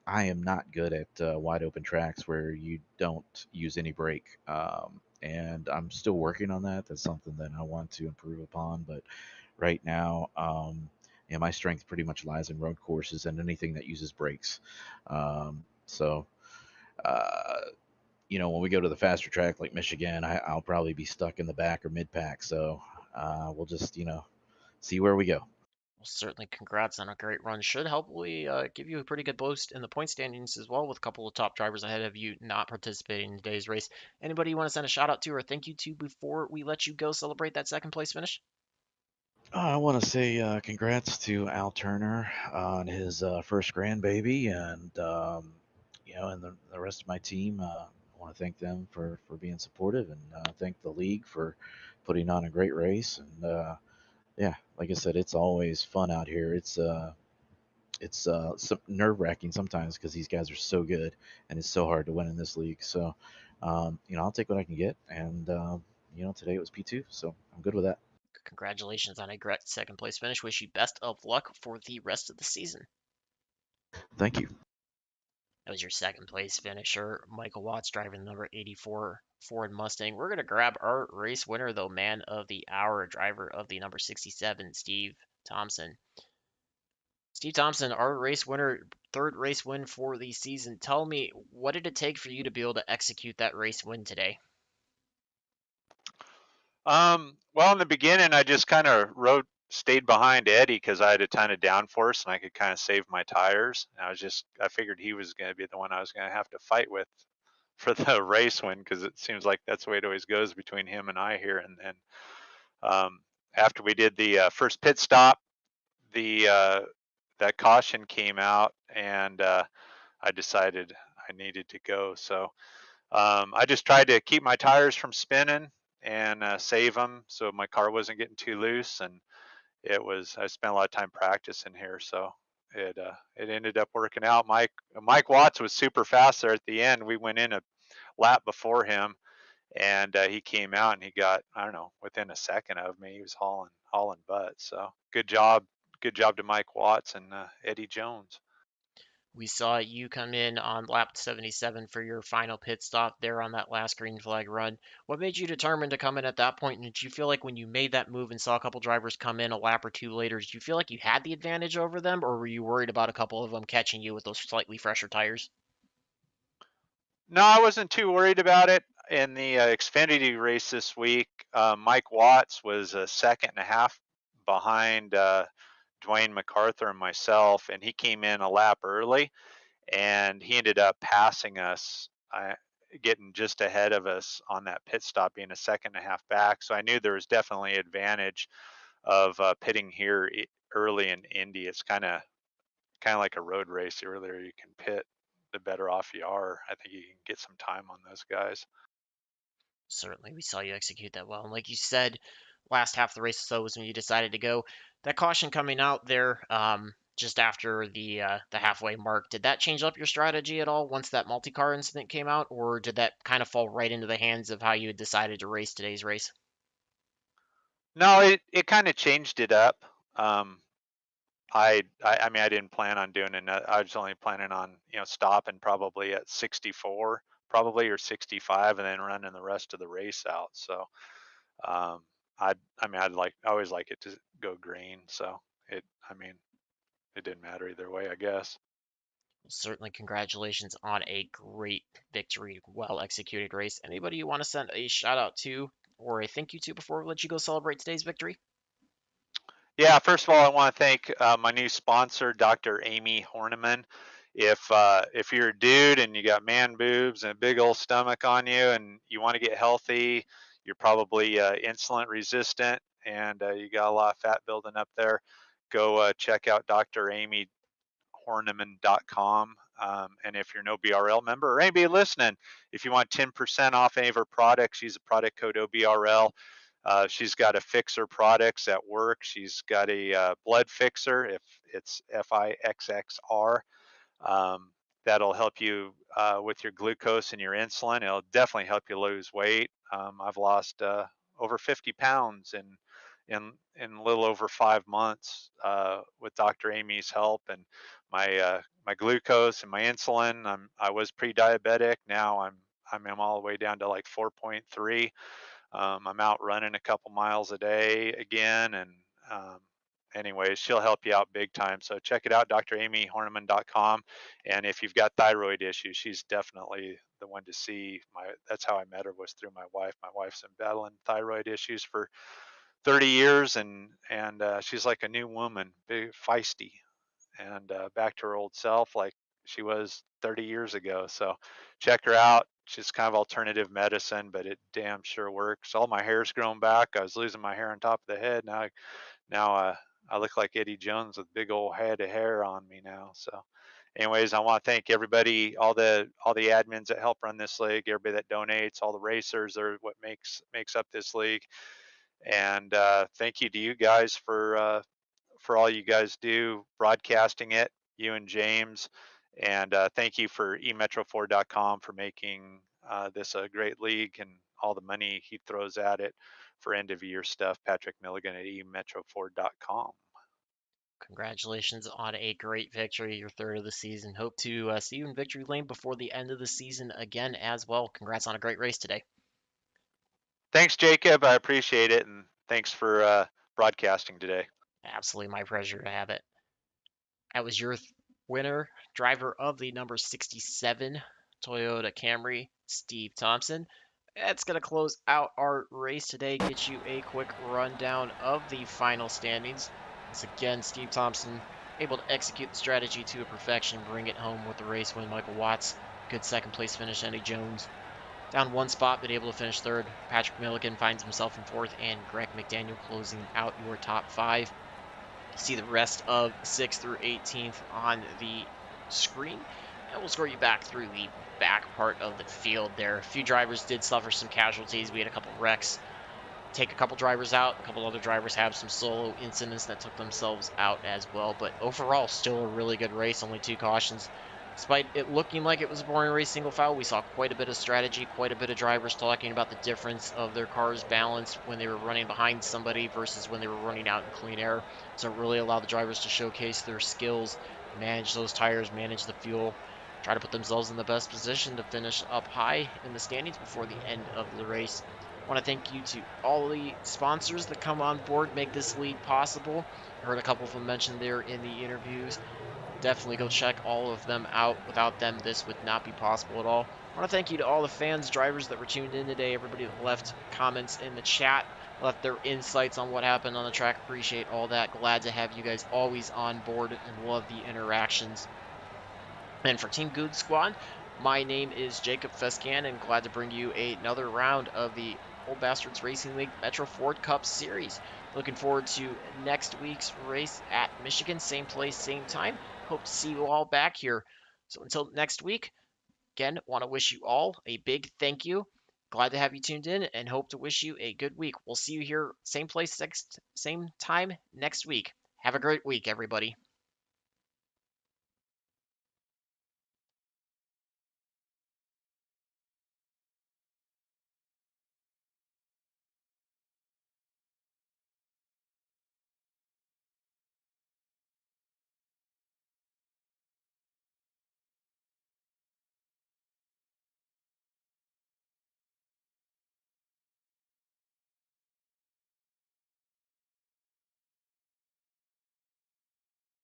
I am not good at wide open tracks where you don't use any brake. And I'm still working on that. That's something that I want to improve upon. But right now, my strength pretty much lies in road courses and anything that uses brakes. So, uh, when we go to the faster track like Michigan, I'll probably be stuck in the back or mid pack. So we'll just, see where we go. Well, certainly, congrats on a great run. Should hopefully give you a pretty good boost in the point standings as well, with a couple of top drivers ahead of you not participating in today's race. Anybody you want to send a shout out to or thank you to before we let you go celebrate that second place finish? I want to say congrats to Al Turner on his first grandbaby, and and the rest of my team. I want to thank them for being supportive, and thank the league for putting on a great race. And yeah, like I said, it's always fun out here. It's some nerve wracking sometimes because these guys are so good, and it's so hard to win in this league. So I'll take what I can get, and today it was P2, so I'm good with that. Congratulations on a great second place finish. Wish you best of luck for the rest of the season. Thank you. That was your second place finisher, Michael Watts, driving the number 84 Ford Mustang. We're going to grab our race winner, though, man of the hour, driver of the number 67, Steve Thompson. Steve Thompson, our race winner, third race win for the season. Tell me, what did it take for you to be able to execute that race win today? Well, in the beginning, I just kind of stayed behind Eddie because I had a ton of downforce and I could kind of save my tires. I figured he was going to be the one I was going to have to fight with for the race win, because it seems like that's the way it always goes between him and I here. And then after we did the first pit stop, that caution came out, and I decided I needed to go. So I just tried to keep my tires from spinning and save them so my car wasn't getting too loose. And I spent a lot of time practicing here, so it ended up working out. Mike Watts was super fast there at the end. We went in a lap before him, and he came out and he got, I don't know, within a second of me. He was hauling butt. So good job to Mike Watts and Eddie Jones. We saw you come in on lap 77 for your final pit stop there on that last green flag run. What made you determined to come in at that point? And did you feel like when you made that move and saw a couple drivers come in a lap or two later, did you feel like you had the advantage over them, or were you worried about a couple of them catching you with those slightly fresher tires? No, I wasn't too worried about it. In the Xfinity race this week, Mike Watts was a second and a half behind Dwayne MacArthur and myself, and he came in a lap early, and he ended up passing us, getting just ahead of us on that pit stop, being a second and a half back. So I knew there was definitely advantage of pitting here early in Indy. It's kind of like a road race. The earlier you can pit, the better off you are. I think you can get some time on those guys. Certainly, we saw you execute that well. And like you said, last half of the race or so was when you decided to go. That caution coming out there just after the halfway mark, did that change up your strategy at all once that multi-car incident came out, or did that kind of fall right into the hands of how you had decided to race today's race? No, it kind of changed it up. I mean, I didn't plan on doing it. I was only planning on stopping probably at 64, probably, or 65, and then running the rest of the race out. So I always like it to go green. So it didn't matter either way, I guess. Certainly, congratulations on a great victory, well executed race. Anybody you want to send a shout out to or a thank you to before we let you go celebrate today's victory? Yeah, first of all, I want to thank my new sponsor, Dr. Amy Horniman. If you're a dude and you got man boobs and a big old stomach on you and you want to get healthy, you're probably insulin resistant, and you got a lot of fat building up there, go check out dramiehorniman.com. And if you're no BRL member or anybody listening, if you want 10% off any of her products, use the product code OBRL. She's got a fixer products at work. She's got a blood fixer, if it's FIXXR. Um, that'll help you with your glucose and your insulin. It'll definitely help you lose weight. I've lost over 50 pounds in a little over 5 months with Dr. Amy's help, and my glucose and my insulin. I was pre-diabetic. Now I'm all the way down to like 4.3. I'm out running a couple miles a day again, and anyways, she'll help you out big time. So check it out, dramyhorneman.com. And if you've got thyroid issues, she's definitely the one to see. That's how I met her, was through my wife. My wife's been battling thyroid issues for 30 years, and she's like a new woman, big feisty, and back to her old self like she was 30 years ago. So check her out. She's kind of alternative medicine, but it damn sure works. All my hair's grown back. I was losing my hair on top of the head. Now I look like Eddie Jones with big old head of hair on me now. So anyways, I want to thank everybody, all the admins that help run this league, everybody that donates, all the racers are what makes up this league. And thank you to you guys for all you guys do broadcasting it, you and James. And thank you for emetro4.com for making this a great league and all the money he throws at it for end of year stuff. Patrick Mulligan at emetro4.com. Congratulations on a great victory, your third of the season. Hope to see you in victory lane before the end of the season again as well. Congrats on a great race today. Thanks, Jacob. I appreciate it. And thanks for broadcasting today. Absolutely my pleasure to have it. That was your winner, driver of the number 67 Toyota Camry, Steve Thompson. That's going to close out our race today, get you a quick rundown of the final standings. Once again, Steve Thompson able to execute the strategy to a perfection, bring it home with the race win. Michael Watts, good second place finish. Eddie Jones down one spot, but able to finish third. Patrick Mulligan finds himself in fourth, and Greg McDaniel closing out your top five. See the rest of 6th through 18th on the screen, and we'll score you back through the back part of the field there. A few drivers did suffer some casualties. We had a couple wrecks take a couple drivers out. A couple other drivers have some solo incidents that took themselves out as well, but overall still a really good race. Only 2 cautions. Despite it looking like it was a boring race single file, we saw quite a bit of strategy, quite a bit of drivers talking about the difference of their car's balance when they were running behind somebody versus when they were running out in clean air. So it really allowed the drivers to showcase their skills, manage those tires, manage the fuel, try to put themselves in the best position to finish up high in the standings before the end of the race. I want to thank you to all the sponsors that come on board, make this league possible. I heard a couple of them mentioned there in the interviews. Definitely go check all of them out. Without them, this would not be possible at all. I want to thank you to all the fans, drivers that were tuned in today, everybody that left comments in the chat, left their insights on what happened on the track. Appreciate all that. Glad to have you guys always on board and love the interactions. And for Team Goon Squad, my name is Jacob Fescan, and glad to bring you another round of the Old Bastards Racing League Metro Ford Cup Series. Looking forward to next week's race at Michigan. Same place, same time. Hope to see you all back here. So until next week, again, want to wish you all a big thank you. Glad to have you tuned in and hope to wish you a good week. We'll see you here, same place, same time next week. Have a great week, everybody.